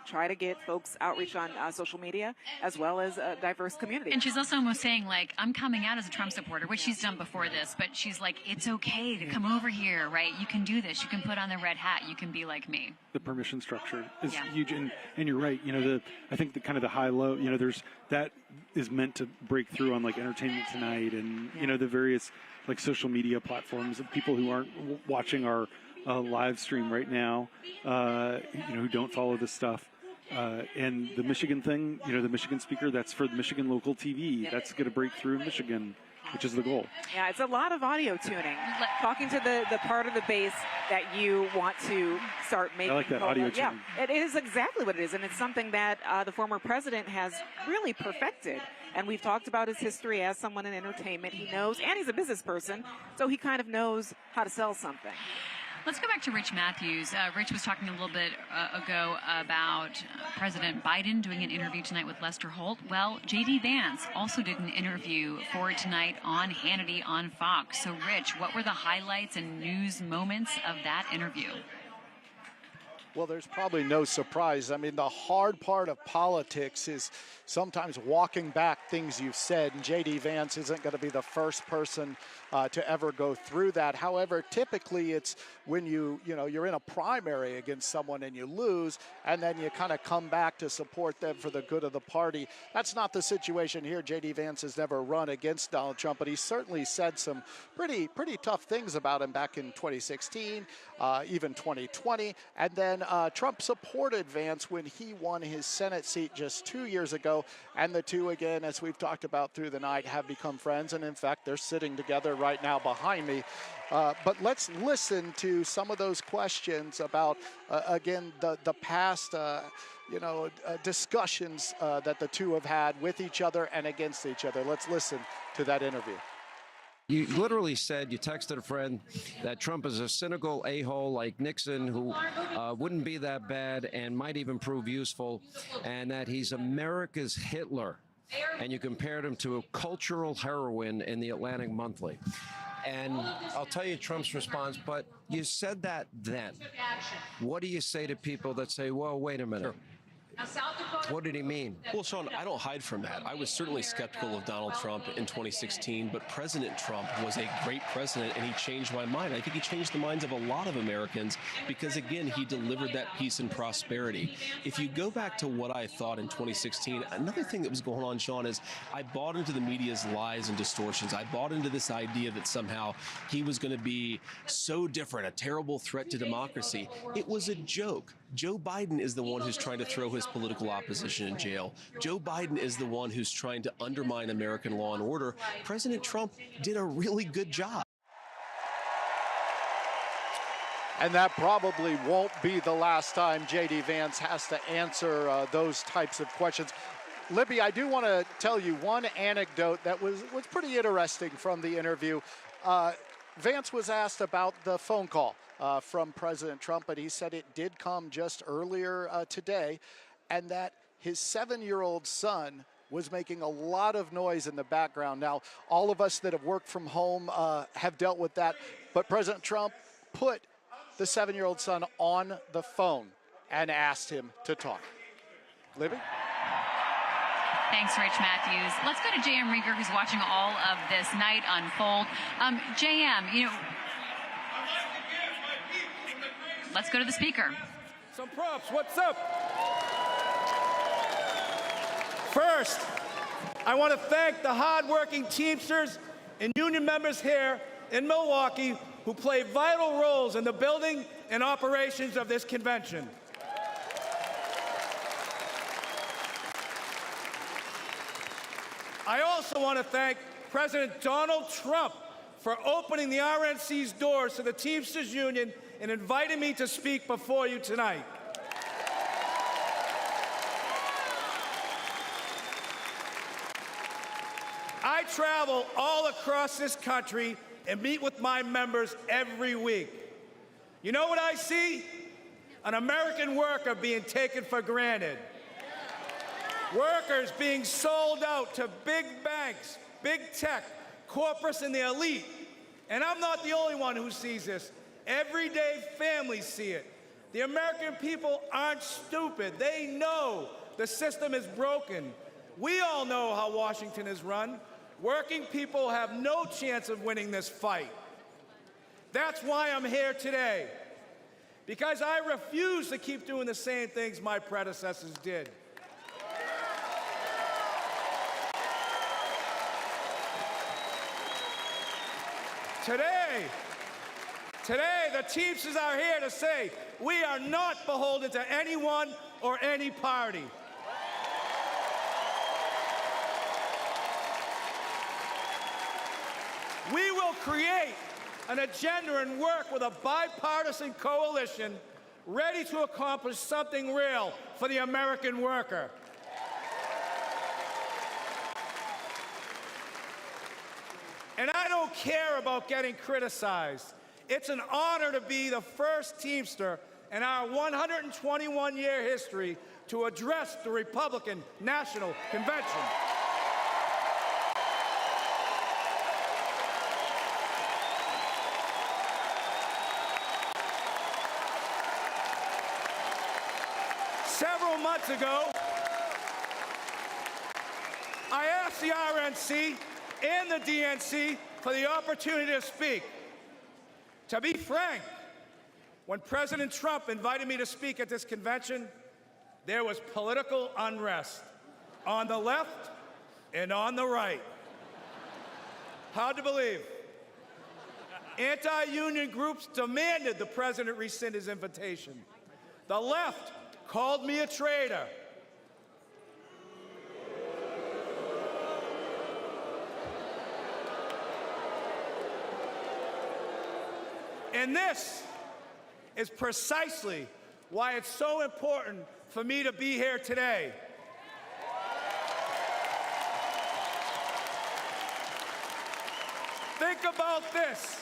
try to get folks outreach on social media as well as a diverse community. And she's also almost saying, like, I'm coming out as a Trump supporter, which she's done before this, but she's like, it's okay to come over here, right? You can do this. You can put on the red hat. You can be like me. The permission structure is huge, and you're right. I think the kind of the high-low. There's that is meant to break through on like Entertainment Tonight and the various like social media platforms of people who aren't watching our live stream right now, who don't follow this stuff. And the Michigan thing, the Michigan speaker, that's for the Michigan local TV. That's going to break through in Michigan. which is the goal. Yeah, it's a lot of audio tuning. Talking to the part of the base that you want to start making. I like that audio tuning. Yeah, it is exactly what it is, and it's something that the former president has really perfected. And we've talked about his history as someone in entertainment. He knows, and he's a business person, so he kind of knows how to sell something. Let's go back to Rich Matthews. Rich was talking a little bit ago about President Biden doing an interview tonight with Lester Holt. Well, J.D. Vance also did an interview for tonight on Hannity on Fox. So, Rich, what were the highlights and news moments of that interview? Well, there's probably no surprise. I mean, the hard part of politics is sometimes walking back things you've said, and J.D. Vance isn't going to be the first person to ever go through that. However, typically it's when you're in a primary against someone and you lose, and then you kind of come back to support them for the good of the party. That's not the situation here. J.D. Vance has never run against Donald Trump, but he certainly said some pretty tough things about him back in 2016, even 2020, and then Trump supported Vance when he won his Senate seat just 2 years ago, and the two, again, as we've talked about through the night, have become friends, and in fact, they're sitting together right now behind me. But let's listen to some of those questions about, again, the past, discussions that the two have had with each other and against each other. Let's listen to that interview. You literally said, you texted a friend, that Trump is a cynical a-hole like Nixon who wouldn't be that bad and might even prove useful, and that he's America's Hitler. And you compared him to a cultural heroine in the Atlantic Monthly. And I'll tell you Trump's response, but you said that then. What do you say to people that say, well, wait a minute? Sure. What did he mean? Well, Sean, I don't hide from that. I was certainly skeptical of Donald Trump in 2016, but President Trump was a great president, and he changed my mind. I think he changed the minds of a lot of Americans because, again, he delivered that peace and prosperity. If you go back to what I thought in 2016, another thing that was going on, Sean, is I bought into the media's lies and distortions. I bought into this idea that somehow he was going to be so different, a terrible threat to democracy. It was a joke. Joe Biden is the one who's trying to throw his political opposition in jail. Joe Biden is the one who's trying to undermine American law and order. President Trump did a really good job. And that probably won't be the last time J.D. Vance has to answer those types of questions. Libby, I do want to tell you one anecdote that was pretty interesting from the interview. Vance was asked about the phone call from President Trump, and he said it did come just earlier today, and that his 7-year-old son was making a lot of noise in the background. Now, all of us that have worked from home have dealt with that, but President Trump put the 7-year-old son on the phone and asked him to talk. Libby? Thanks, Rich Matthews. Let's go to JM Rieger, who's watching all of this night unfold. JM, let's go to the speaker. Some props, what's up? First, I want to thank the hardworking Teamsters and union members here in Milwaukee who play vital roles in the building and operations of this convention. I also want to thank President Donald Trump for opening the RNC's doors to the Teamsters Union and inviting me to speak before you tonight. I travel all across this country and meet with my members every week. You know what I see? An American worker being taken for granted. Workers being sold out to big banks, big tech, corporates, and the elite. And I'm not the only one who sees this. Everyday families see it. The American people aren't stupid. They know the system is broken. We all know how Washington is run. Working people have no chance of winning this fight. That's why I'm here today. Because I refuse to keep doing the same things my predecessors did. Today, the Teamsters are here to say we are not beholden to anyone or any party. create an agenda and work with a bipartisan coalition ready to accomplish something real for the American worker. And I don't care about getting criticized. It's an honor to be the first Teamster in our 121-year history to address the Republican National Convention. Several months ago, I asked the RNC and the DNC for the opportunity to speak. To be frank, when President Trump invited me to speak at this convention, there was political unrest on the left and on the right. Hard to believe. Anti-union groups demanded the president rescind his invitation. The left called me a traitor. And this is precisely why it's so important for me to be here today. Think about this.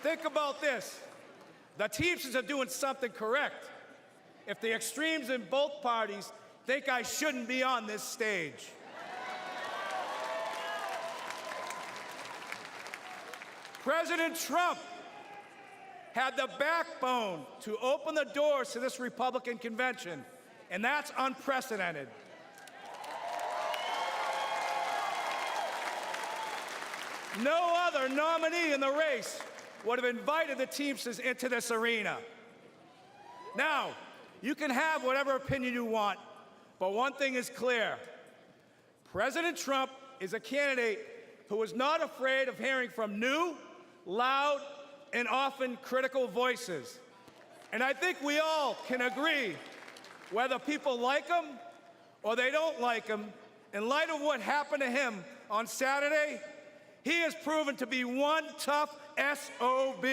Think about this. The Teamsters are doing something correct if the extremes in both parties think I shouldn't be on this stage. President Trump had the backbone to open the doors to this Republican convention, and that's unprecedented. No other nominee in the race would have invited the Teamsters into this arena. Now, you can have whatever opinion you want, but one thing is clear. President Trump is a candidate who is not afraid of hearing from new, loud, and often critical voices. And I think we all can agree, whether people like him or they don't like him, in light of what happened to him on Saturday, he has proven to be one tough SOB.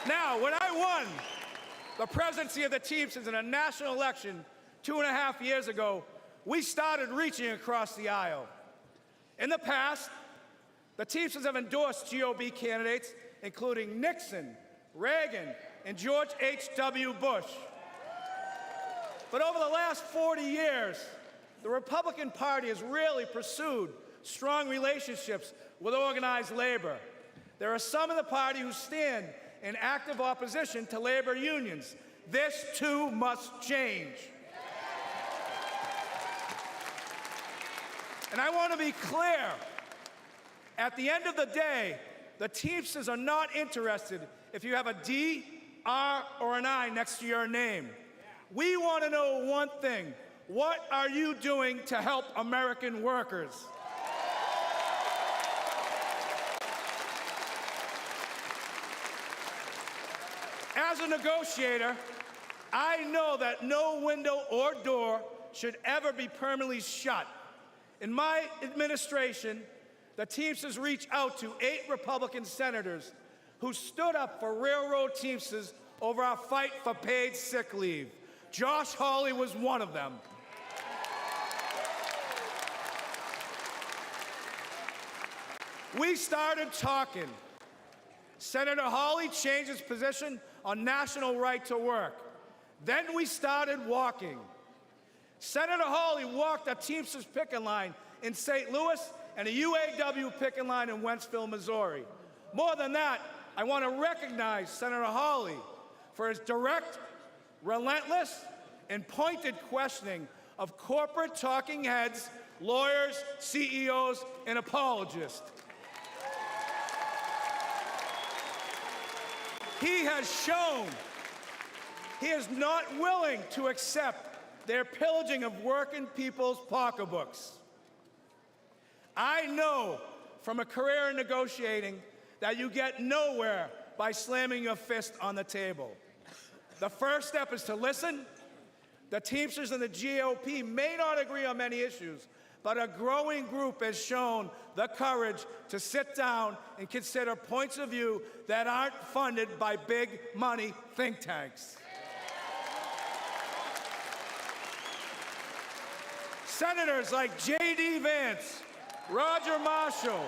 Now, when I won the presidency of the Teamsters in a national election 2.5 years ago, we started reaching across the aisle. In the past, the Teamsters have endorsed GOP candidates, including Nixon, Reagan, and George H.W. Bush. But over the last 40 years, the Republican Party has really pursued strong relationships with organized labor. There are some in the party who stand in active opposition to labor unions. This too must change. And I want to be clear. At the end of the day, the Teamsters are not interested if you have a D, R, or an I next to your name. We want to know one thing. What are you doing to help American workers? As a negotiator, I know that no window or door should ever be permanently shut. In my administration, the Teamsters reached out to 8 Republican senators who stood up for railroad Teamsters over our fight for paid sick leave. Josh Hawley was one of them. We started talking. Senator Hawley changed his position on national right to work. Then we started walking. Senator Hawley walked a Teamsters picket line in St. Louis and a UAW picket line in Wentzville, Missouri. More than that, I want to recognize Senator Hawley for his direct, relentless, and pointed questioning of corporate talking heads, lawyers, CEOs, and apologists. He has shown he is not willing to accept their pillaging of working people's pocketbooks. I know from a career in negotiating that you get nowhere by slamming your fist on the table. The first step is to listen. The Teamsters and the GOP may not agree on many issues, but a growing group has shown the courage to sit down and consider points of view that aren't funded by big money think tanks. Senators like J.D. Vance, Roger Marshall,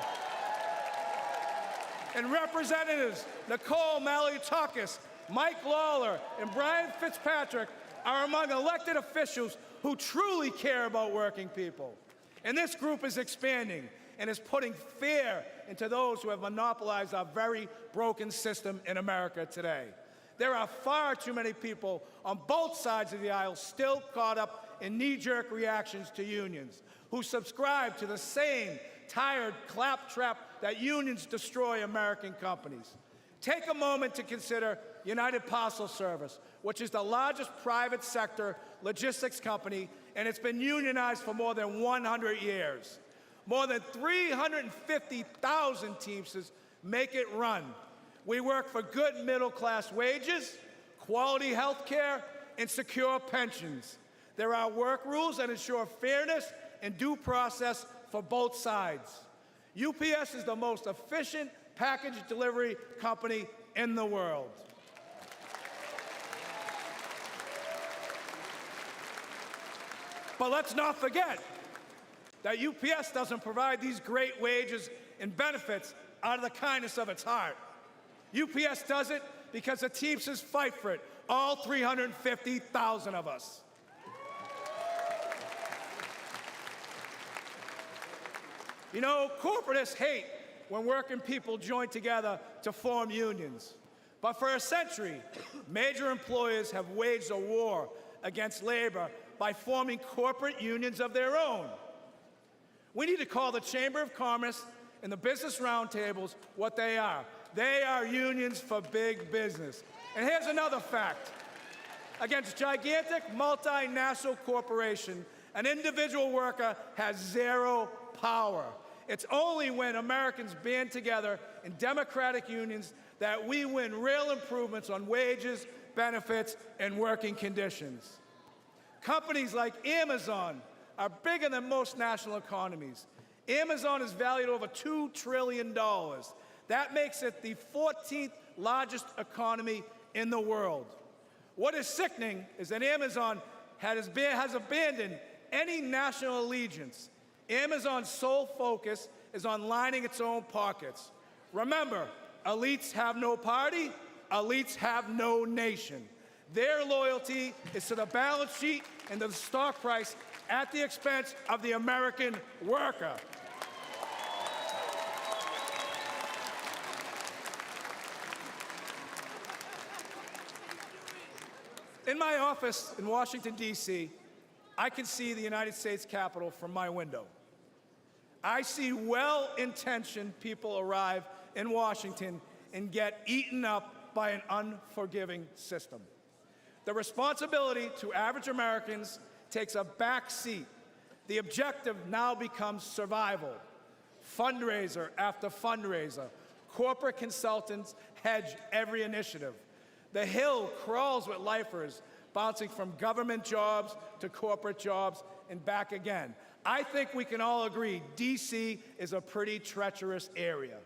and Representatives Nicole Malliotakis, Mike Lawler, and Brian Fitzpatrick are among elected officials who truly care about working people. And this group is expanding and is putting fear into those who have monopolized our very broken system in America today. There are far too many people on both sides of the aisle still caught up in knee-jerk reactions to unions, who subscribe to the same tired claptrap that unions destroy American companies. Take a moment to consider United Parcel Service, which is the largest private sector logistics company, and it's been unionized for more than 100 years. More than 350,000 Teamsters make it run. We work for good middle-class wages, quality health care, and secure pensions. There are work rules that ensure fairness and due process for both sides. UPS is the most efficient package delivery company in the world. But let's not forget that UPS doesn't provide these great wages and benefits out of the kindness of its heart. UPS does it because the Teamsters fight for it, all 350,000 of us. You know, corporatists hate when working people join together to form unions. But for a century, major employers have waged a war against labor by forming corporate unions of their own. We need to call the Chamber of Commerce and the business roundtables what they are. They are unions for big business. And here's another fact. Against gigantic multinational corporation, an individual worker has zero power. It's only when Americans band together in democratic unions that we win real improvements on wages, benefits, and working conditions. Companies like Amazon are bigger than most national economies. Amazon is valued over $2 trillion. That makes it the 14th largest economy in the world. What is sickening is that Amazon has abandoned any national allegiance. Amazon's sole focus is on lining its own pockets. Remember, elites have no party, elites have no nation. Their loyalty is to the balance sheet and to the stock price at the expense of the American worker. In my office in Washington, D.C., I can see the United States Capitol from my window. I see well-intentioned people arrive in Washington and get eaten up by an unforgiving system. The responsibility to average Americans takes a back seat. The objective now becomes survival. Fundraiser after fundraiser, corporate consultants hedge every initiative. The Hill crawls with lifers, bouncing from government jobs to corporate jobs and back again. I think we can all agree D.C. is a pretty treacherous area.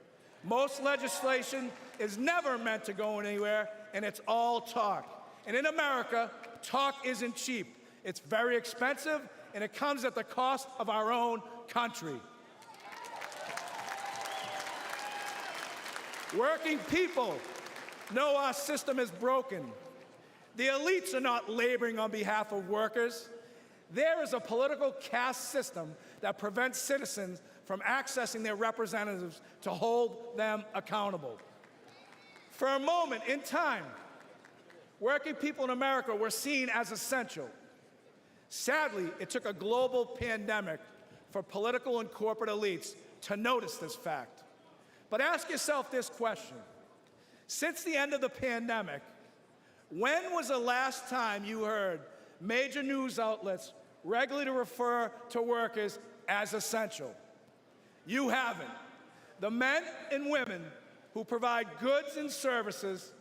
Most legislation is never meant to go anywhere, and it's all talk. And in America, talk isn't cheap. It's very expensive, and it comes at the cost of our own country. Working people know our system is broken. The elites are not laboring on behalf of workers. There is a political caste system that prevents citizens from accessing their representatives to hold them accountable. For a moment in time, working people in America were seen as essential. Sadly, it took a global pandemic for political and corporate elites to notice this fact. But ask yourself this question. Since the end of the pandemic, when was the last time you heard major news outlets regularly refer to workers as essential? You haven't. The men and women who provide goods and services,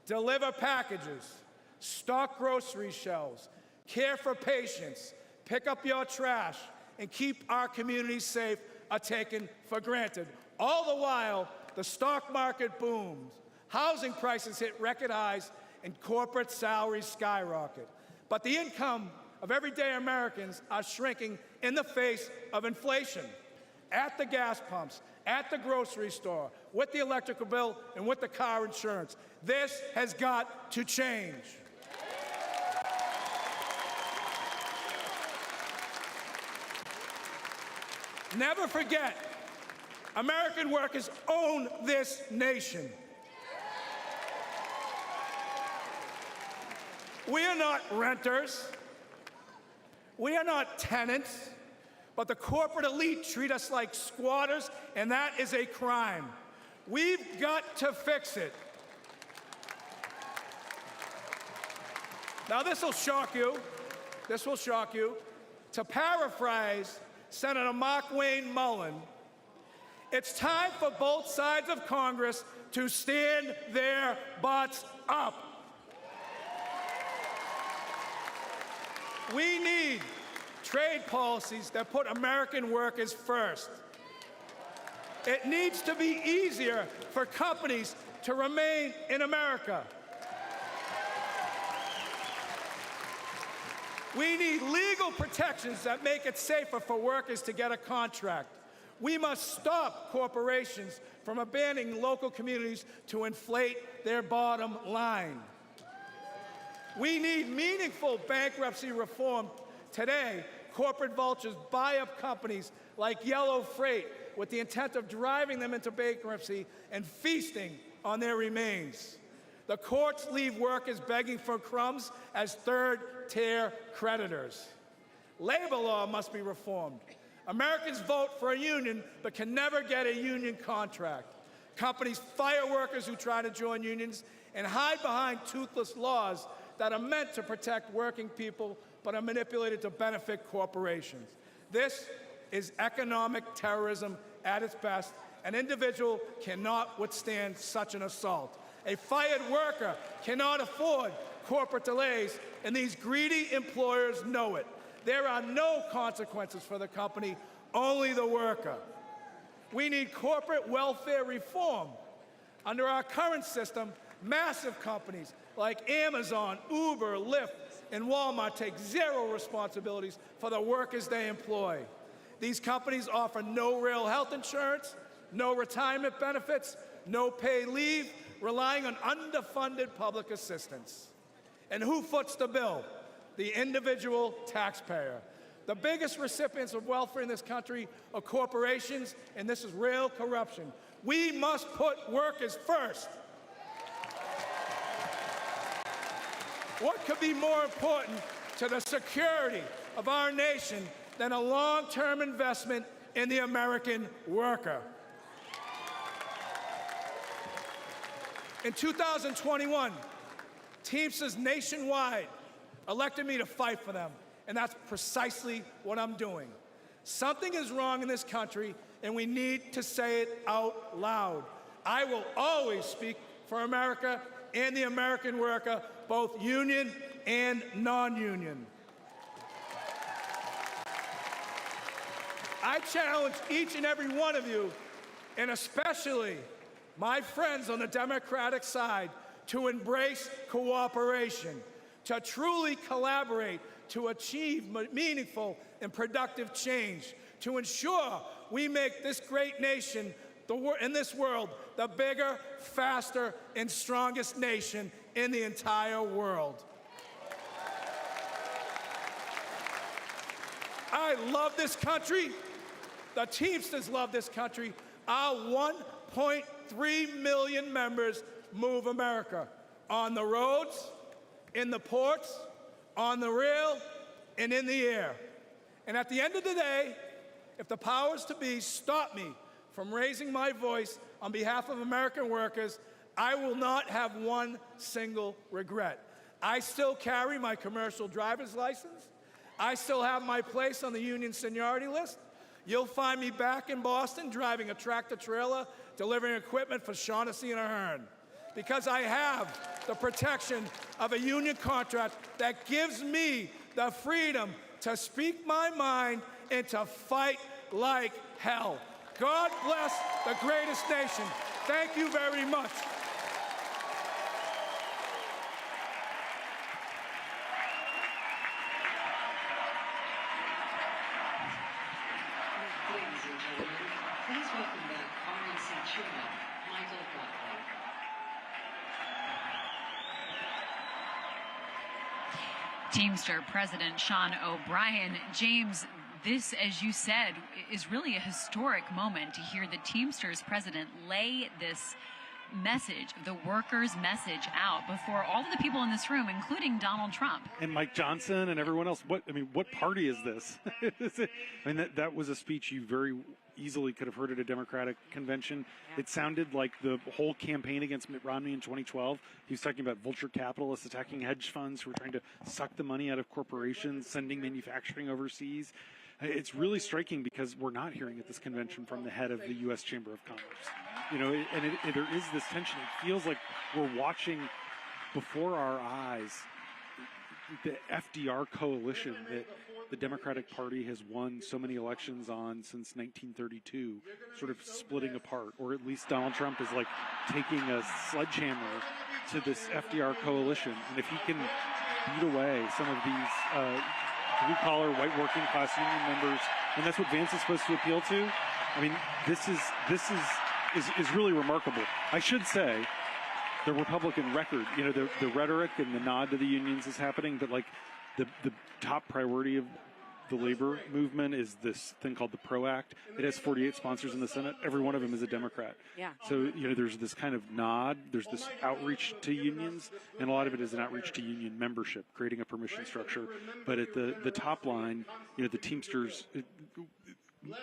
deliver packages, stock grocery shelves, care for patients, pick up your trash, and keep our communities safe are taken for granted. All the while, the stock market booms, housing prices hit record highs, and corporate salaries skyrocket. But the income of everyday Americans are shrinking in the face of inflation. At the gas pumps, at the grocery store, with the electrical bill, and with the car insurance. This has got to change. Never forget, American workers own this nation. We are not renters. We are not tenants. But the corporate elite treat us like squatters, and that is a crime. We've got to fix it. Now, this will shock you. This will shock you. To paraphrase Senator Mark Wayne Mullen, it's time for both sides of Congress to stand their butts up. We need trade policies that put American workers first. It needs to be easier for companies to remain in America. We need legal protections that make it safer for workers to get a contract. We must stop corporations from abandoning local communities to inflate their bottom line. We need meaningful bankruptcy reform. Today, corporate vultures buy up companies like Yellow Freight with the intent of driving them into bankruptcy and feasting on their remains. The courts leave workers begging for crumbs as third-tier creditors. Labor law must be reformed. Americans vote for a union but can never get a union contract. Companies fire workers who try to join unions and hide behind toothless laws that are meant to protect working people but are manipulated to benefit corporations. This is economic terrorism at its best. An individual cannot withstand such an assault. A fired worker cannot afford corporate delays, and these greedy employers know it. There are no consequences for the company, only the worker. We need corporate welfare reform. Under our current system, massive companies like Amazon, Uber, Lyft, and Walmart take zero responsibilities for the workers they employ. These companies offer no real health insurance, no retirement benefits, no paid leave, relying on underfunded public assistance. And who foots the bill? The individual taxpayer. The biggest recipients of welfare in this country are corporations, and this is real corruption. We must put workers first. What could be more important to the security of our nation than a long-term investment in the American worker? In 2021, Teamsters nationwide elected me to fight for them, and that's precisely what I'm doing. Something is wrong in this country, and we need to say it out loud. I will always speak for America and the American worker, both union and non-union. I challenge each and every one of you, and especially my friends on the Democratic side, to embrace cooperation, to truly collaborate, to achieve meaningful and productive change, to ensure we make this great nation in this world the bigger, faster, and strongest nation in the entire world. I love this country. The Teamsters love this country. Our 1.3 million members move America on the roads, in the ports, on the rail, and in the air. And at the end of the day, if the powers to be stop me from raising my voice on behalf of American workers, I will not have one single regret. I still carry my commercial driver's license. I still have my place on the union seniority list. You'll find me back in Boston driving a tractor trailer, delivering equipment for Shaughnessy and Ahern, because I have the protection of a union contract that gives me the freedom to speak my mind and to fight like hell. God bless the greatest nation. Thank you very much. Please welcome back RNC Chairman Michael Buckley. Teamster President Sean O'Brien. James, this, as you said, is really a historic moment to hear the Teamsters president lay this message, the workers' message out before all of the people in this room, including Donald Trump. And Mike Johnson and everyone else. What party is this? That was a speech you very easily could have heard at a Democratic convention. It sounded like the whole campaign against Mitt Romney in 2012. He was talking about vulture capitalists attacking hedge funds who were trying to suck the money out of corporations, sending manufacturing overseas. It's really striking because we're not hearing at this convention from the head of the U.S. Chamber of Commerce. There is this tension. It feels like we're watching before our eyes the FDR coalition that the Democratic Party has won so many elections on since 1932, sort of splitting apart, or at least Donald Trump is like taking a sledgehammer to this FDR coalition. And if he can beat away some of these blue-collar, white working-class union members, and that's what Vance is supposed to appeal to. I mean, this is really remarkable. I should say, the Republican record, the rhetoric and the nod to the unions is happening, but like the top priority of the labor movement is this thing called the PRO Act. It has 48 sponsors in the Senate. Every one of them is a Democrat. Yeah. So, there's this kind of nod, there's this outreach to unions, and a lot of it is an outreach to union membership, creating a permission structure. But at the top line, the Teamsters,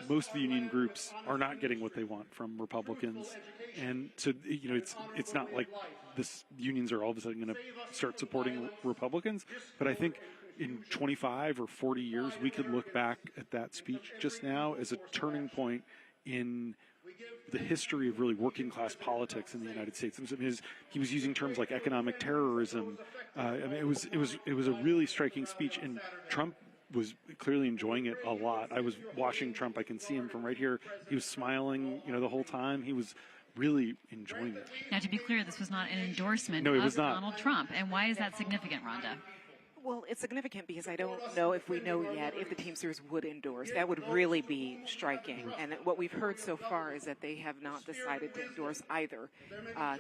most of the union groups are not getting what they want from Republicans. And so, it's not like this unions are all of a sudden going to start supporting Republicans. But I think in 25 or 40 years, we could look back at that speech just now as a turning point in the history of really working class politics in the United States. He was using terms like economic terrorism. It was a really striking speech, and Trump was clearly enjoying it a lot. I was watching Trump. I can see him from right here. He was smiling, the whole time. He was really enjoying it. Now, to be clear, this was not an endorsement No, it of was not. Donald Trump. And why is that significant, Rhonda? Well, it's significant because I don't know if we know yet if the Teamsters would endorse. That would really be striking. And what we've heard so far is that they have not decided to endorse either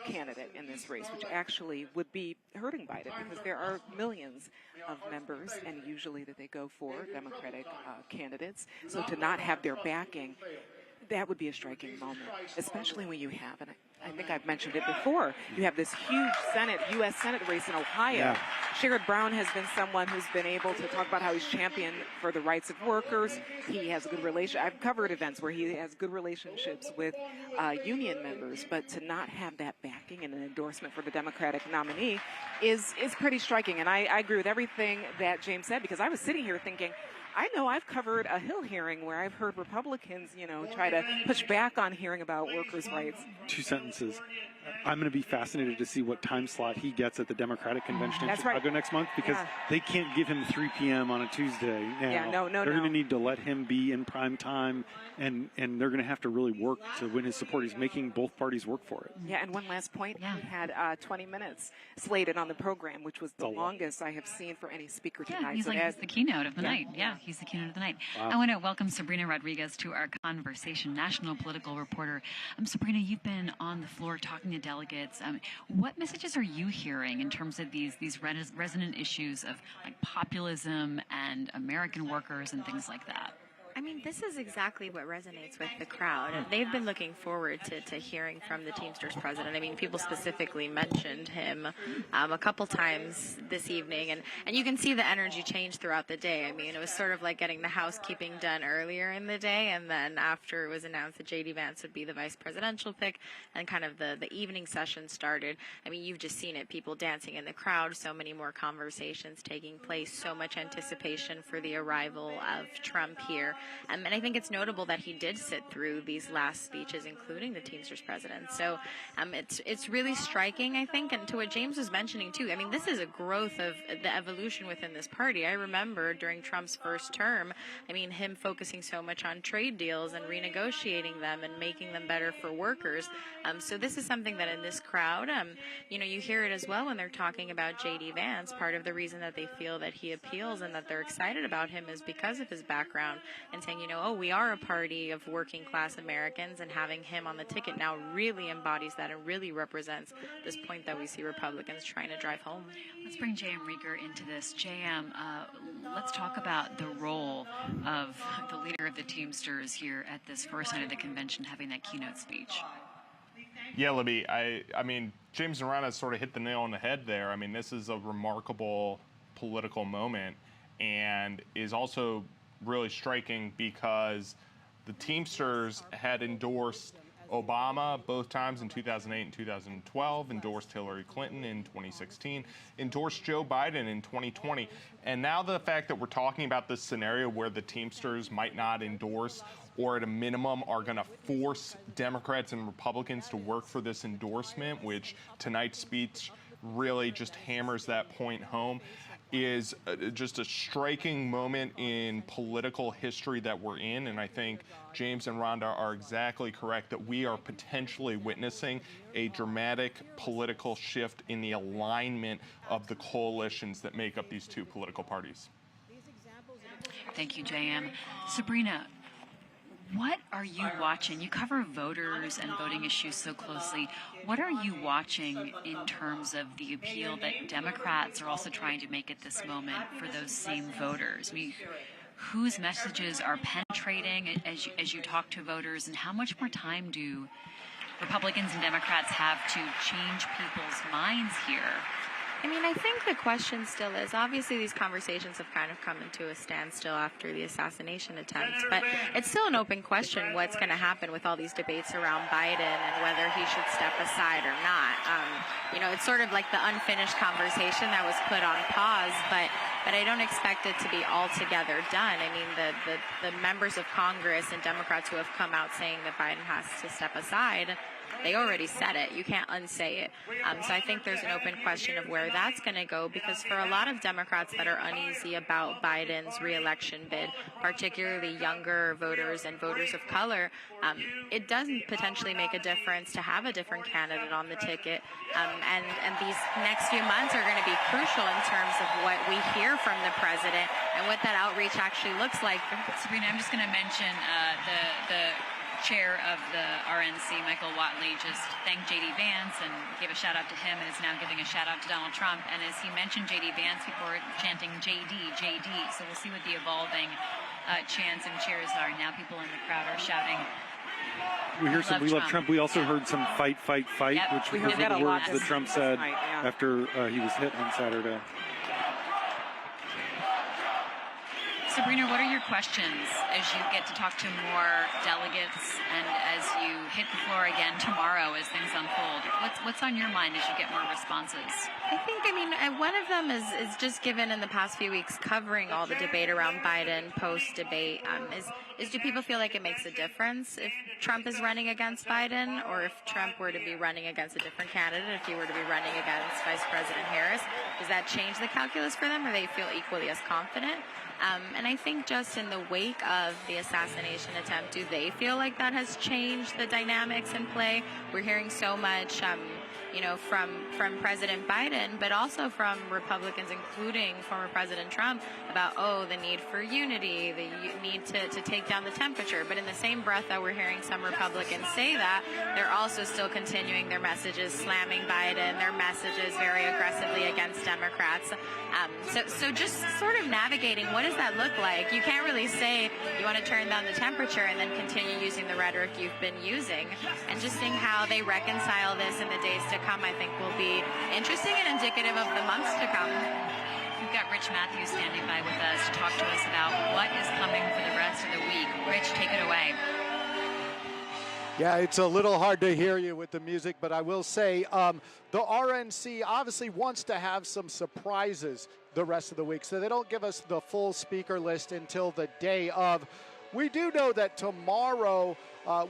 candidate in this race, which actually would be hurting Biden because there are millions of members, and usually that they go for Democratic candidates. So to not have their backing, that would be a striking moment, especially when you have, and I think I've mentioned it before, you have this huge U.S. Senate race in Ohio. Yeah. Sherrod Brown has been someone who's been able to talk about how he's championed for the rights of workers. He has a good relation. I've covered events where he has good relationships with union members, but to not have that backing and an endorsement for the Democratic nominee is pretty striking. And I agree with everything that James said, because I was sitting here thinking, I know I've covered a Hill hearing where I've heard Republicans, try to push back on hearing about workers' rights. 2 sentences. I'm going to be fascinated to see what time slot he gets at the Democratic convention in Chicago next month, because they can't give him 3 p.m. on a Tuesday now. Yeah, no. They're going to need to let him be in prime time, and they're going to have to really work to win his support. He's making both parties work for it. Yeah, and one last point. He had 20 minutes slated on the program, which was the longest I have seen for any speaker tonight. He's he's the keynote of the night. Yeah, he's the keynote of the night. Wow. I want to welcome Sabrina Rodriguez to our conversation, national political reporter. Sabrina, you've been on the floor talking to delegates. What messages are you hearing in terms of these resonant issues of like populism and American workers and things like that? mean, this is exactly what resonates with the crowd. They've been looking forward to hearing from the Teamsters president. I mean, people specifically mentioned him a couple times this evening, and you can see the energy change throughout the day. I mean, it was sort of like getting the housekeeping done earlier in the day, and then after it was announced that J.D. Vance would be the vice presidential pick, and kind of the evening session started. I mean, you've just seen it, people dancing in the crowd, so many more conversations taking place, so much anticipation for the arrival of Trump here. And I think it's notable that he did sit through these last speeches, including the Teamsters president. So it's really striking, I think. And to what James was mentioning, too, I mean, this is a growth of the evolution within this party. I remember during Trump's first term, I mean, him focusing so much on trade deals and renegotiating them and making them better for workers. So this is something that in this crowd, you hear it as well when they're talking about J.D. Vance. Part of the reason that they feel that he appeals and that they're excited about him is because of his background, and saying, we are a party of working class Americans, and having him on the ticket now really embodies that and really represents this point that we see Republicans trying to drive home. Let's bring JM Rieger into this. JM, let's talk about the role of the leader of the Teamsters here at this first night of the convention, having that keynote speech. Yeah, Libby, I mean, James and Rhonda sort of hit the nail on the head there. I mean, this is a remarkable political moment, and is also really striking because the Teamsters had endorsed Obama both times in 2008 and 2012, endorsed Hillary Clinton in 2016, endorsed Joe Biden in 2020. And now the fact that we're talking about this scenario where the Teamsters might not endorse, or at a minimum are going to force Democrats and Republicans to work for this endorsement, which tonight's speech really just hammers that point home, is just a striking moment in political history that we're in. And I think James and Rhonda are exactly correct that we are potentially witnessing a dramatic political shift in the alignment of the coalitions that make up these two political parties. Thank you, JM. Sabrina, what are you watching? You cover voters and voting issues so closely. What are you watching in terms of the appeal that Democrats are also trying to make at this moment for those same voters? I mean, whose messages are penetrating as you talk to voters, and how much more time do Republicans and Democrats have to change people's minds here? I mean, I think the question still is, obviously these conversations have kind of come into a standstill after the assassination attempt, but it's still an open question what's going to happen with all these debates around Biden and whether he should step aside or not. It's sort of like the unfinished conversation that was put on pause, but I don't expect it to be altogether done. I mean, the members of Congress and Democrats who have come out saying that Biden has to step aside, they already said it. You can't unsay it. So I think there's an open question of where that's going to go, because for a lot of Democrats that are uneasy about Biden's reelection bid, particularly younger voters and voters of color, it does potentially make a difference to have a different candidate on the ticket. And these next few months are going to be crucial in terms of what we hear from the president and what that outreach actually looks like. Sabrina, I'm just going to mention the chair of the RNC, Michael Whatley, just thanked J.D. Vance and gave a shout out to him, and is now giving a shout out to Donald Trump. And as he mentioned J.D. Vance, people are chanting J.D., J.D. So we'll see what the evolving chants and cheers are. Now people in the crowd are shouting, we hear some, we love Trump. We also heard some fight, fight, fight, Yep. which were the words that Trump said after he was hit on Saturday. Sabrina, what are your questions as you get to talk to more delegates and as you hit the floor again tomorrow as things unfold? What's on your mind as you get more responses? One of them is just given in the past few weeks covering all the debate around Biden post-debate, is do people feel like it makes a difference if Trump is running against Biden, or if Trump were to be running against a different candidate, if he were to be running against Vice President Harris? Does that change the calculus for them, or they feel equally as confident? And I think just in the wake of the assassination attempt, do they feel like that has changed the dynamics in play? We're hearing so much from President Biden, but also from Republicans, including former President Trump, about, the need for unity, the need to take down the temperature. But in the same breath that we're hearing some Republicans say that, they're also still continuing their messages, slamming Biden, their messages very aggressively against Democrats. So just sort of navigating, what does that look like? You can't really say you want to turn down the temperature and then continue using the rhetoric you've been using. And just seeing how they reconcile this in the days to come, I think, will be interesting and indicative of the months to come. We've got Rich Matthews standing by with us to talk to us about what is coming for the rest of the week. Rich, take it away. Yeah, it's a little hard to hear you with the music, but I will say the RNC obviously wants to have some surprises the rest of the week, so they don't give us the full speaker list until the day of. We do know that tomorrow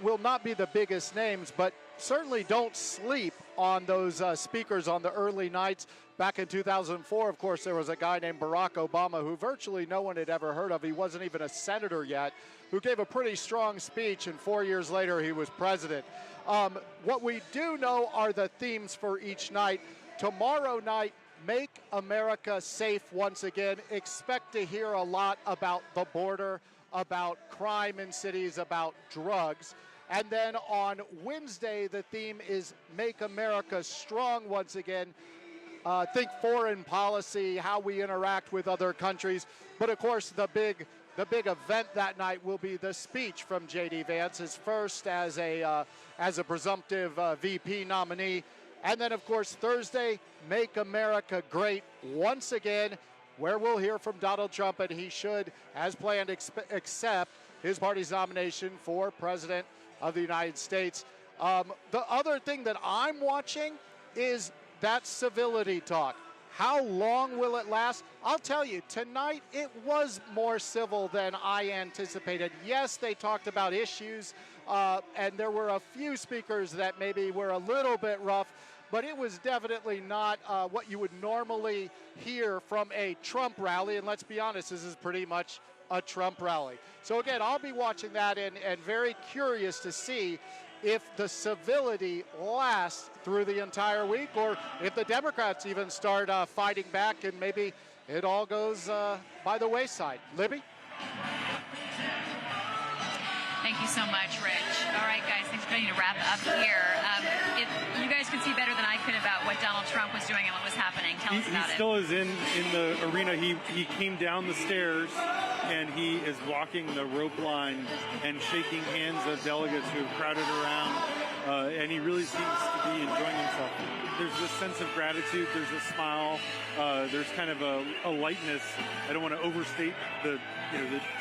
will not be the biggest names, but certainly don't sleep on those speakers on the early nights. Back in 2004, of course, there was a guy named Barack Obama who virtually no one had ever heard of. He wasn't even a senator yet, who gave a pretty strong speech, and 4 years later he was president. What we do know are the themes for each night. Tomorrow night, Make America Safe once again. Expect to hear a lot about the border, about crime in cities, about drugs. And then on Wednesday, the theme is Make America Strong once again. Think foreign policy, how we interact with other countries. But of course, the big event that night will be the speech from J.D. Vance, his first as a presumptive VP nominee. And then, of course, Thursday, Make America Great once again, where we'll hear from Donald Trump, and he should, as planned, accept his party's nomination for President of the United States. The other thing that I'm watching is that civility talk. How long will it last? I'll tell you, tonight it was more civil than I anticipated. Yes, they talked about issues, and there were a few speakers that maybe were a little bit rough, but it was definitely not what you would normally hear from a Trump rally. And let's be honest, this is pretty much a Trump rally. So again, I'll be watching that and very curious to see if the civility lasts through the entire week, or if the Democrats even start fighting back and maybe it all goes by the wayside. Libby? Thank you so much, Rich. All right, guys, thanks for getting to wrap up here. You guys could see better than I could about what Donald Trump was doing and what was happening. Tell us about it. He still is in the arena. He came down the stairs, and he is walking the rope line and shaking hands of delegates who have crowded around, and he really seems to be enjoying himself. There's this sense of gratitude. There's a smile. There's kind of a lightness. I don't want to overstate the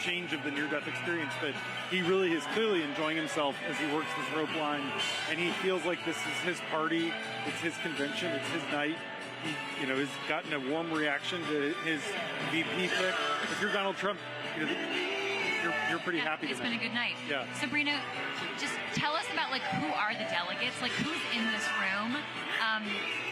change of the near-death experience, but he really is clearly enjoying himself as he works this rope line, and he feels like this is his party, it's his convention, it's his night. He, has gotten a warm reaction to his VP pick. If you're Donald Trump, you're pretty happy. It's been a good night. Yeah. Sabrina, just tell us about who are the delegates, who's in this room.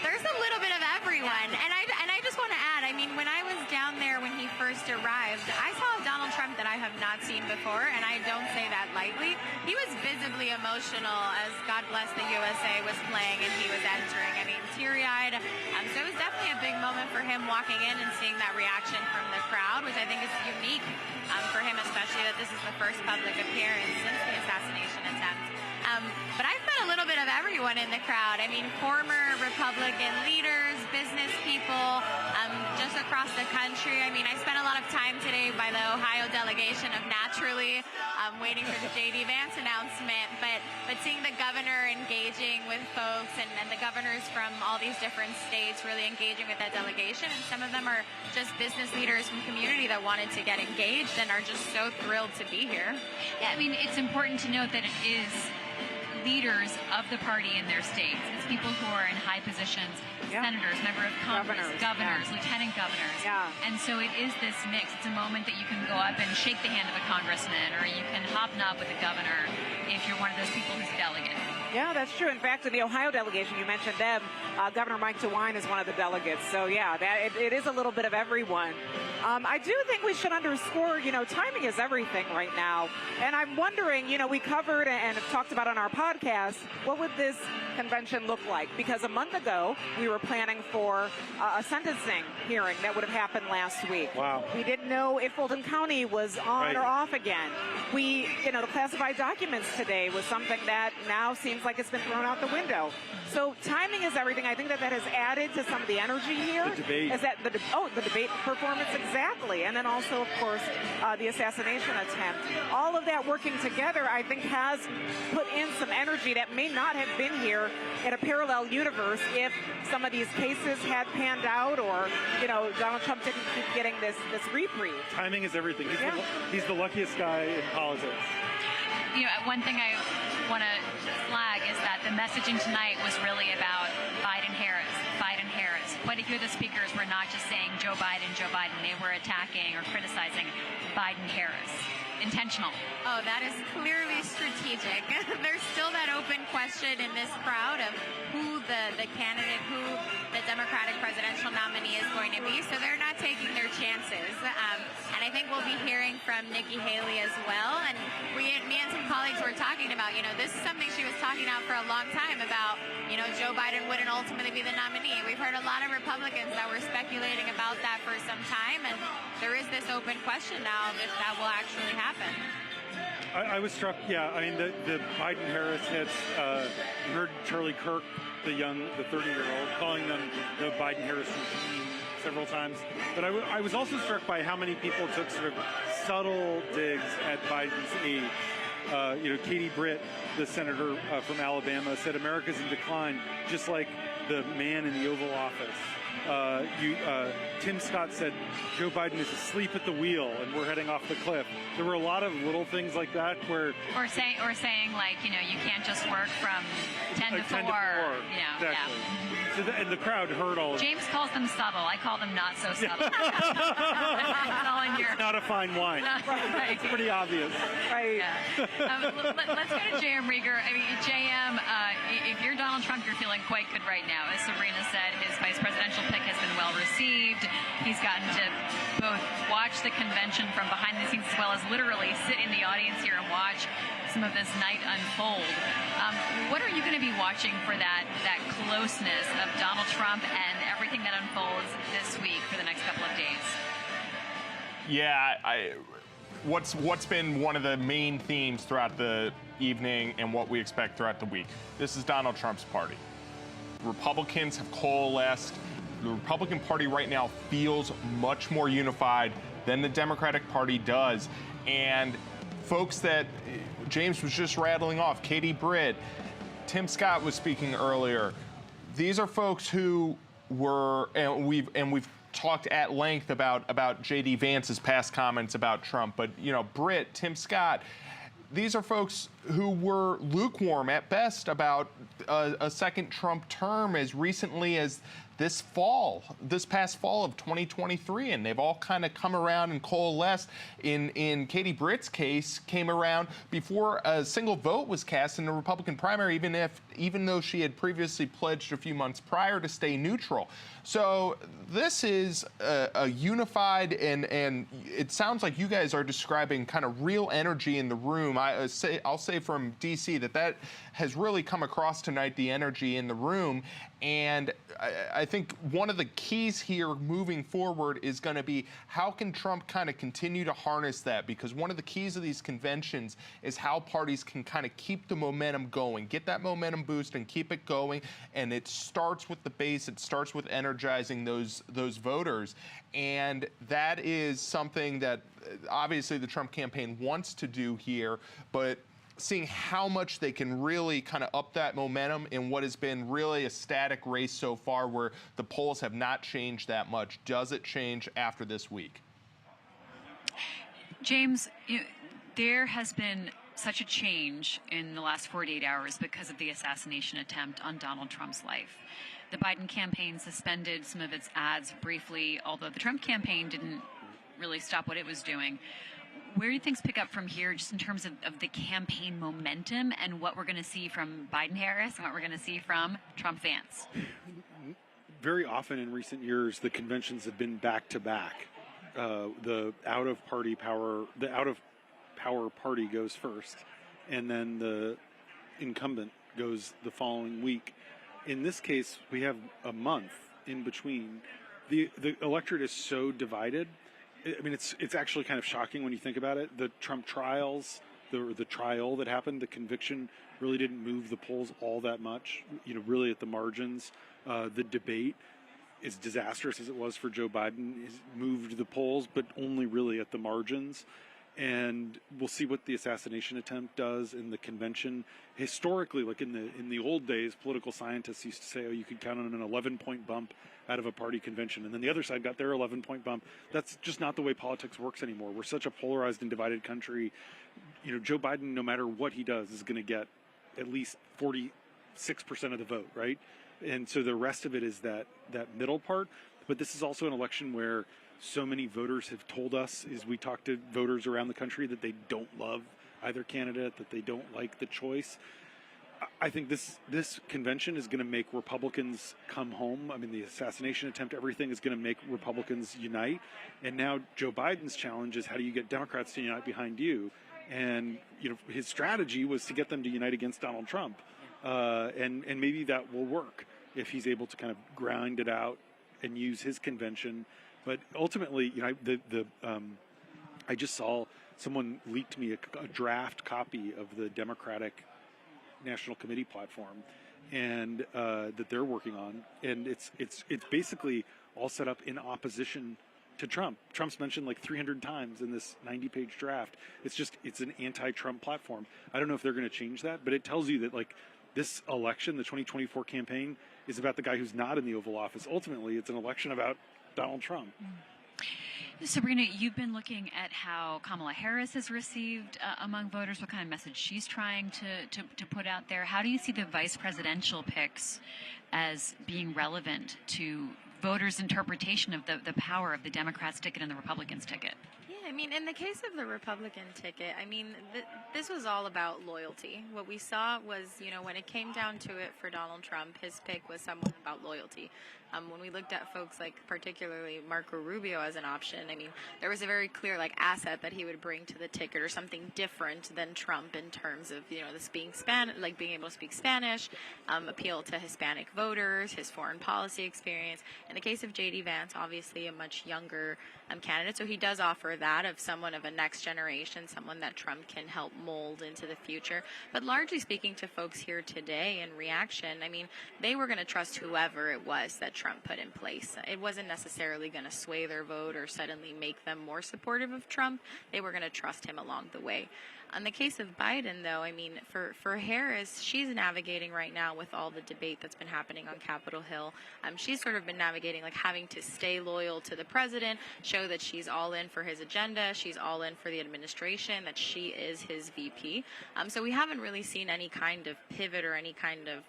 There's a little bit of everyone, and I just want to add, when I was down there when he first arrived, I saw a Donald Trump that I have not seen before, and I don't say that lightly. He was visibly emotional as God Bless the USA was playing and he was entering. Teary-eyed. So it was definitely a big moment for him walking in and seeing that reaction from the crowd, which I think is unique for him, especially that this is the first public appearance since the assassination attempt. But I've met a little bit of everyone in the crowd. Former Republican leaders, business people, just across the country. I spent a lot of time today by the Ohio delegation of Naturally, waiting for the J.D. Vance announcement, but seeing the governor engaging with folks and the governors from all these different states really engaging with that delegation, and some of them are just business leaders from community that wanted to get engaged and are just so thrilled to be here. Yeah, it's important to note that it is leaders of the party in their states. It's people who are in high positions, senators, member of Congress, governors, lieutenant governors. Yeah. And so it is this mix. It's a moment that you can go up and shake the hand of a congressman, or you can hobnob with a governor if you're one of those people who's delegate. Yeah, that's true. In fact, in the Ohio delegation, you mentioned them. Governor Mike DeWine is one of the delegates. So, yeah, it is a little bit of everyone. I do think we should underscore, timing is everything right now. And I'm wondering, we covered and have talked about on our podcast, what would this convention look like? Because a month ago, we were planning for a sentencing hearing that would have happened last week. Wow. We didn't know if Fulton County was on or off again. The classified documents today was something that now seems like it's been thrown out the window. So timing is everything. I think that has added to some of the energy here. The debate. Is that the debate performance, exactly. And then also, of course, the assassination attempt. All of that working together, I think, has put in some energy that may not have been here in a parallel universe if some of these cases had panned out or, Donald Trump didn't keep getting this reprieve. Timing is everything. He's the luckiest guy in politics. One thing I want to flag is that the messaging tonight was really about Biden-Harris, Biden-Harris. Quite a few of the speakers were not just saying Joe Biden, Joe Biden. They were attacking or criticizing Biden-Harris. Intentional. Oh, that is clearly strategic. There's still that open question in this crowd of who the candidate, who the Democratic presidential nominee is going to be. So they're not taking their chances. And I think we'll be hearing from Nikki Haley as well. And me and some colleagues were talking about, this is something she was talking about for a long time about, Joe Biden wouldn't ultimately be the nominee. We've heard a lot of Republicans that were speculating about that for some time. And there is this open question now if that will actually happen. I was struck, the Biden-Harris hits, you heard Charlie Kirk, the 30-year-old, calling them the Biden-Harris regime several times. But I was also struck by how many people took sort of subtle digs at Biden's age. Katie Britt, the senator from Alabama, said America's in decline, just like the man in the Oval Office. Tim Scott said Joe Biden is asleep at the wheel and we're heading off the cliff. There were a lot of little things like that where... Or saying like, you can't just work from 10 to 4. Exactly. Yeah. So and the crowd heard all of it. James calls them subtle. I call them not so subtle. It's all in your... It's not a fine wine. Right. It's pretty obvious. Right. Yeah. Let's go to JM Rieger. JM, if you're Donald Trump, you're feeling quite good right now. As Sabrina said, his vice presidential pick has been well received. He's gotten to both watch the convention from behind the scenes as well as literally sit in the audience here and watch some of this night unfold. What are you going to be watching for that closeness of Donald Trump and everything that unfolds this week for the next couple of days? Yeah, what's been one of the main themes throughout the evening and what we expect throughout the week? This is Donald Trump's party. Republicans have coalesced. The Republican Party right now feels much more unified than the Democratic Party does. And folks that James was just rattling off, Katie Britt, Tim Scott was speaking earlier. These are folks who were, and we've talked at length about J.D. Vance's past comments about Trump, but Britt, Tim Scott, these are folks who were lukewarm at best about a second Trump term as recently as this past fall of 2023, and they've all kind of come around and coalesced. In Katie Britt's case, came around before a single vote was cast in the Republican primary, even though she had previously pledged a few months prior to stay neutral. So this is a unified, and it sounds like you guys are describing kind of real energy in the room. I'll say from D.C. that has really come across tonight, the energy in the room. And I think one of the keys here moving forward is going to be how can Trump kind of continue to harness that? Because one of the keys of these conventions is how parties can kind of keep the momentum going, get that momentum boost and keep it going. And it starts with the base. It starts with energizing those voters. And that is something that obviously the Trump campaign wants to do here, but seeing how much they can really kind of up that momentum in what has been really a static race so far where the polls have not changed that much. Does it change after this week? James, there has been such a change in the last 48 hours because of the assassination attempt on Donald Trump's life. The Biden campaign suspended some of its ads briefly, although the Trump campaign didn't really stop what it was doing. Where do things pick up from here just in terms of the campaign momentum and what we're going to see from Biden-Harris and what we're going to see from Trump-Vance? Very often in recent years, the conventions have been back-to-back. the out of power party goes first, and then the incumbent goes the following week. In this case, we have a month in between. The electorate is so divided. I mean, it's actually kind of shocking when you think about it. The Trump trials, the trial that happened, the conviction really didn't move the polls all that much. Really at the margins. The debate, as disastrous as it was for Joe Biden, has moved the polls, but only really at the margins. And we'll see what the assassination attempt does in the convention. Historically, like in the old days, political scientists used to say, oh, you could count on an 11-point bump out of a party convention, and then the other side got their 11-point bump. That's just not the way politics works anymore. We're such a polarized and divided country. Joe Biden, no matter what he does, is going to get at least 46% of the vote, right? And so the rest of it is that middle part. But this is also an election where so many voters have told us, as we talk to voters around the country, that they don't love either candidate, that they don't like the choice. I think this convention is going to make Republicans come home. I mean, the assassination attempt, everything is going to make Republicans unite. And now Joe Biden's challenge is, how do you get Democrats to unite behind you? And his strategy was to get them to unite against Donald Trump. And maybe that will work if he's able to kind of grind it out and use his convention. But ultimately, I just saw someone leaked me a draft copy of the Democratic National Committee platform, and that they're working on, and it's basically all set up in opposition to Trump. Trump's mentioned like 300 times in this 90-page draft. It's an anti-Trump platform. I don't know if they're going to change that, but it tells you that like this election, the 2024 campaign, is about the guy who's not in the Oval Office. Ultimately, it's an election about Donald Trump. Sabrina, you've been looking at how Kamala Harris is received among voters, what kind of message she's trying to put out there. How do you see the vice presidential picks as being relevant to voters' interpretation of the power of the Democrats' ticket and the Republicans' ticket? Yeah, I mean, in the case of the Republican ticket, I mean, this was all about loyalty. What we saw was, when it came down to it for Donald Trump, his pick was someone about loyalty. When we looked at folks like particularly Marco Rubio as an option, I mean, there was a very clear asset that he would bring to the ticket, or something different than Trump in terms of this being being able to speak Spanish, appeal to Hispanic voters, his foreign policy experience. In the case of J.D. Vance, obviously a much younger candidate, so he does offer that of someone of a next generation, someone that Trump can help mold into the future. But largely speaking to folks here today in reaction, I mean, they were going to trust whoever it was that Trump put in place. It wasn't necessarily going to sway their vote or suddenly make them more supportive of Trump. They were going to trust him along the way. On the case of Biden, though, I mean, for Harris, she's navigating right now with all the debate that's been happening on Capitol Hill. She's sort of been navigating having to stay loyal to the president, show that she's all in for his agenda, she's all in for the administration, that she is his VP. So we haven't really seen any kind of pivot or any kind of,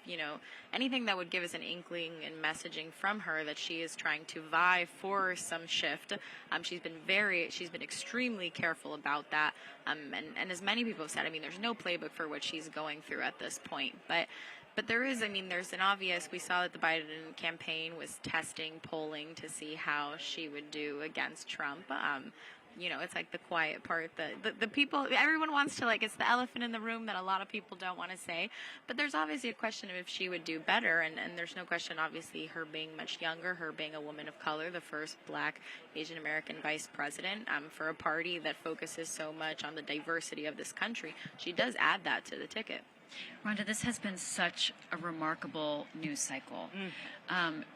anything that would give us an inkling and messaging from her that she is trying to vie for some shift. She's been extremely careful about that. And as many people have said, I mean, there's no playbook for what she's going through at this point. But there is, I mean, there's an obvious, we saw that the Biden campaign was testing polling to see how she would do against Trump. It's like the quiet part, the people, everyone wants to, it's the elephant in the room that a lot of people don't want to say. But there's obviously a question of if she would do better. And there's no question, obviously, her being much younger, her being a woman of color, the first Black Asian American vice president, for a party that focuses so much on the diversity of this country. She does add that to the ticket. Rhonda, this has been such a remarkable news cycle.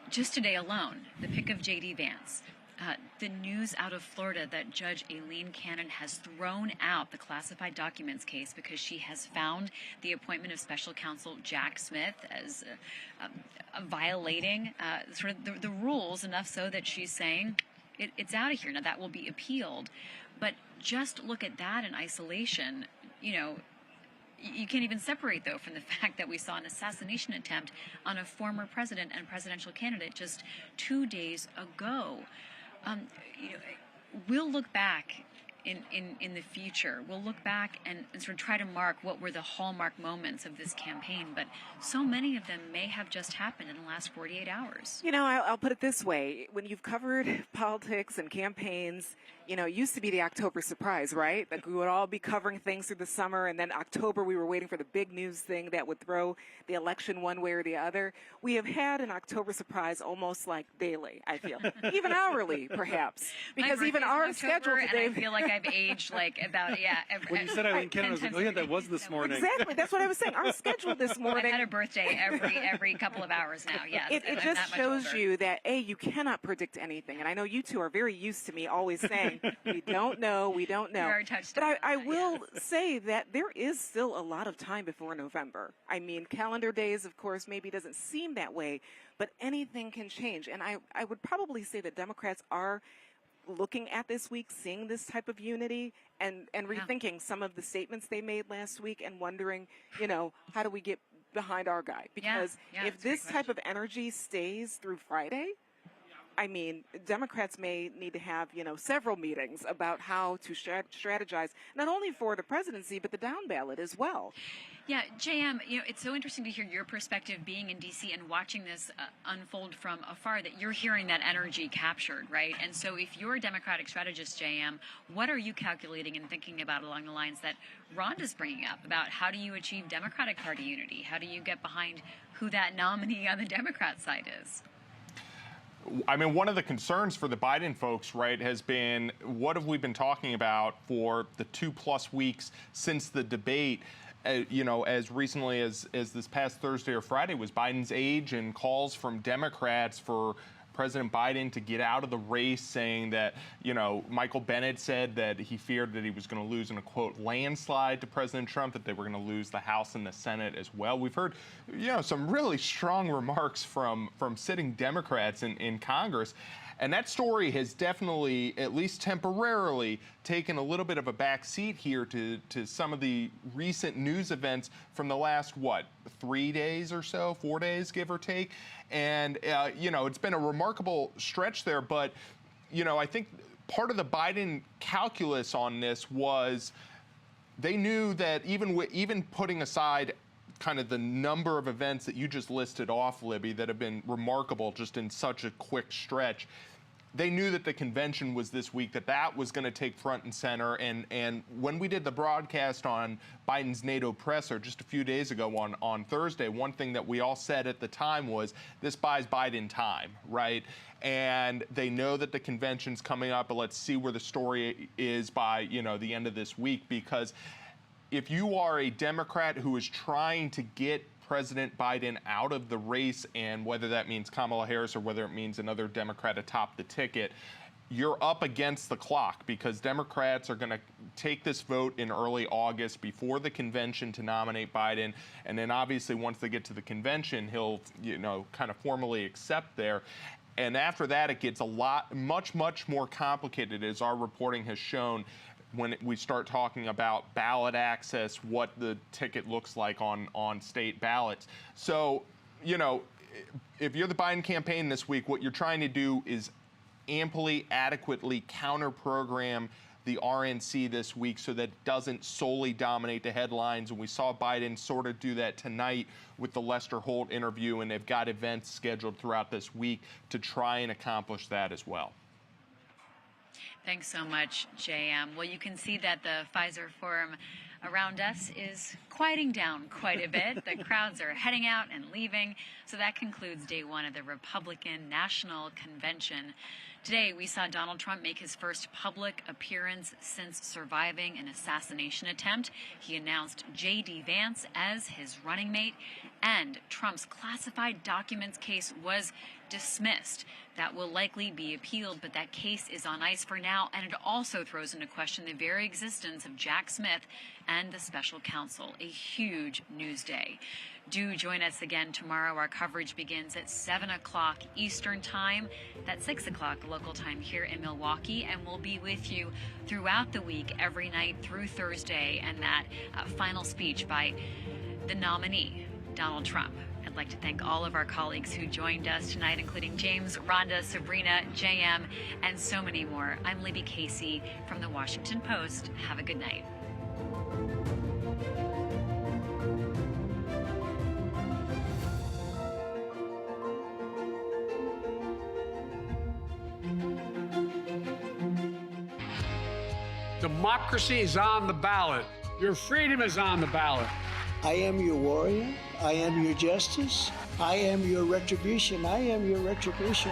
Just today alone, the pick of J.D. Vance. The news out of Florida that Judge Aileen Cannon has thrown out the classified documents case because she has found the appointment of special counsel Jack Smith as violating sort of the rules, enough so that she's saying it's out of here. Now, that will be appealed. But just look at that in isolation. You can't even separate, though, from the fact that we saw an assassination attempt on a former president and presidential candidate just 2 days ago. We'll look back in the future. We'll look back and sort of try to mark what were the hallmark moments of this campaign, but so many of them may have just happened in the last 48 hours. You know, I'll put it this way. When you've covered politics and campaigns, you know, it used to be the October surprise, right? Like we would all be covering things through the summer, and then October we were waiting for the big news thing that would throw the election one way or the other. We have had an October surprise almost like daily, I feel. Even hourly, perhaps. Because even our schedule today... I feel like I've aged like about, when you said Eileen Kennedy, I was like, oh yeah, that was this morning. Exactly, that's what I was saying. Our schedule this morning... I've had a birthday every couple of hours now, yes. It just shows you that, A, you cannot predict anything. And I know you two are very used to me always saying, we don't know. But I will say that there is still a lot of time before November. I mean, calendar days, of course, maybe doesn't seem that way, but anything can change. And I would probably say that Democrats are looking at this week, seeing this type of unity, and rethinking some of the statements they made last week and wondering, you know, how do we get behind our guy? Because if this type of energy stays through Friday, I mean, Democrats may need to have, you know, several meetings about how to strategize, not only for the presidency, but the down ballot as well. Yeah, JM, you know, it's so interesting to hear your perspective being in D.C. and watching this unfold from afar, that you're hearing that energy captured, right? And so if you're a Democratic strategist, JM, what are you calculating and thinking about along the lines that Rhonda's bringing up about how do you achieve Democratic Party unity? How do you get behind who that nominee on the Democrat side is? I mean, one of the concerns for the Biden folks, right, has been what have we been talking about for the 2+ weeks since the debate? You know, as recently as this past Thursday or Friday was Biden's age and calls from Democrats for President Biden to get out of the race, saying that, you know, Michael Bennet said that he feared that he was going to lose in a, quote, landslide to President Trump, that they were going to lose the House and the Senate as well. We've heard, you know, some really strong remarks from sitting Democrats in Congress. And that story has definitely, at least temporarily, taken a little bit of a back seat here to some of the recent news events from the last, 3 days or so, 4 days, give or take. And, you know, it's been a remarkable stretch there. But, you know, I think part of the Biden calculus on this was they knew that even putting aside kind of the number of events that you just listed off, Libby, that have been remarkable just in such a quick stretch, they knew that the convention was this week, that was going to take front and center. And when we did the broadcast on Biden's NATO presser just a few days ago on Thursday, one thing that we all said at the time was this buys Biden time, right? And they know that the convention's coming up, but let's see where the story is by, you know, the end of this week. Because if you are a Democrat who is trying to get President Biden out of the race, and whether that means Kamala Harris or whether it means another Democrat atop the ticket, you're up against the clock, because Democrats are going to take this vote in early August before the convention to nominate Biden. And then obviously once they get to the convention, he'll, you know, kind of formally accept there. And after that, it gets much more complicated, as our reporting has shown, when we start talking about ballot access, what the ticket looks like on state ballots. So, you know, if you're the Biden campaign this week, what you're trying to do is adequately counter-program the RNC this week so that it doesn't solely dominate the headlines. And we saw Biden sort of do that tonight with the Lester Holt interview, and they've got events scheduled throughout this week to try and accomplish that as well. Thanks so much, JM. Well, you can see that the Pfizer Forum around us is quieting down quite a bit. The crowds are heading out and leaving. So that concludes day one of the Republican National Convention. Today, we saw Donald Trump make his first public appearance since surviving an assassination attempt. He announced J.D. Vance as his running mate, and Trump's classified documents case was dismissed. That will likely be appealed, but that case is on ice for now, and it also throws into question the very existence of Jack Smith and the special counsel. A huge news day. Do join us again tomorrow. Our coverage begins at 7 o'clock Eastern Time. That's 6 o'clock local time here in Milwaukee, and we'll be with you throughout the week, every night through Thursday, and that final speech by the nominee, Donald Trump. And I'd like to thank all of our colleagues who joined us tonight, including James, Rhonda, Sabrina, JM, and so many more. I'm Libby Casey from the Washington Post. Have a good night. Democracy is on the ballot. Your freedom is on the ballot. I am your warrior. I am your justice. I am your retribution. I am your retribution.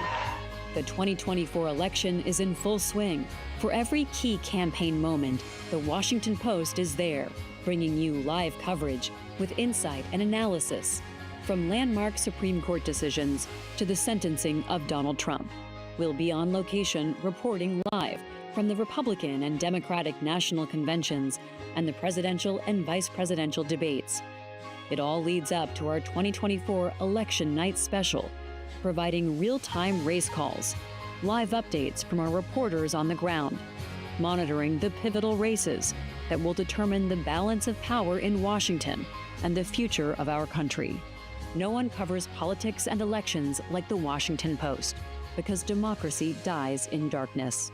The 2024 election is in full swing. For every key campaign moment, the Washington Post is there, bringing you live coverage with insight and analysis. From landmark Supreme Court decisions to the sentencing of Donald Trump. We'll be on location reporting live from the Republican and Democratic national conventions and the presidential and vice presidential debates. It all leads up to our 2024 election night special, providing real-time race calls, live updates from our reporters on the ground, monitoring the pivotal races that will determine the balance of power in Washington and the future of our country. No one covers politics and elections like the Washington Post, because democracy dies in darkness.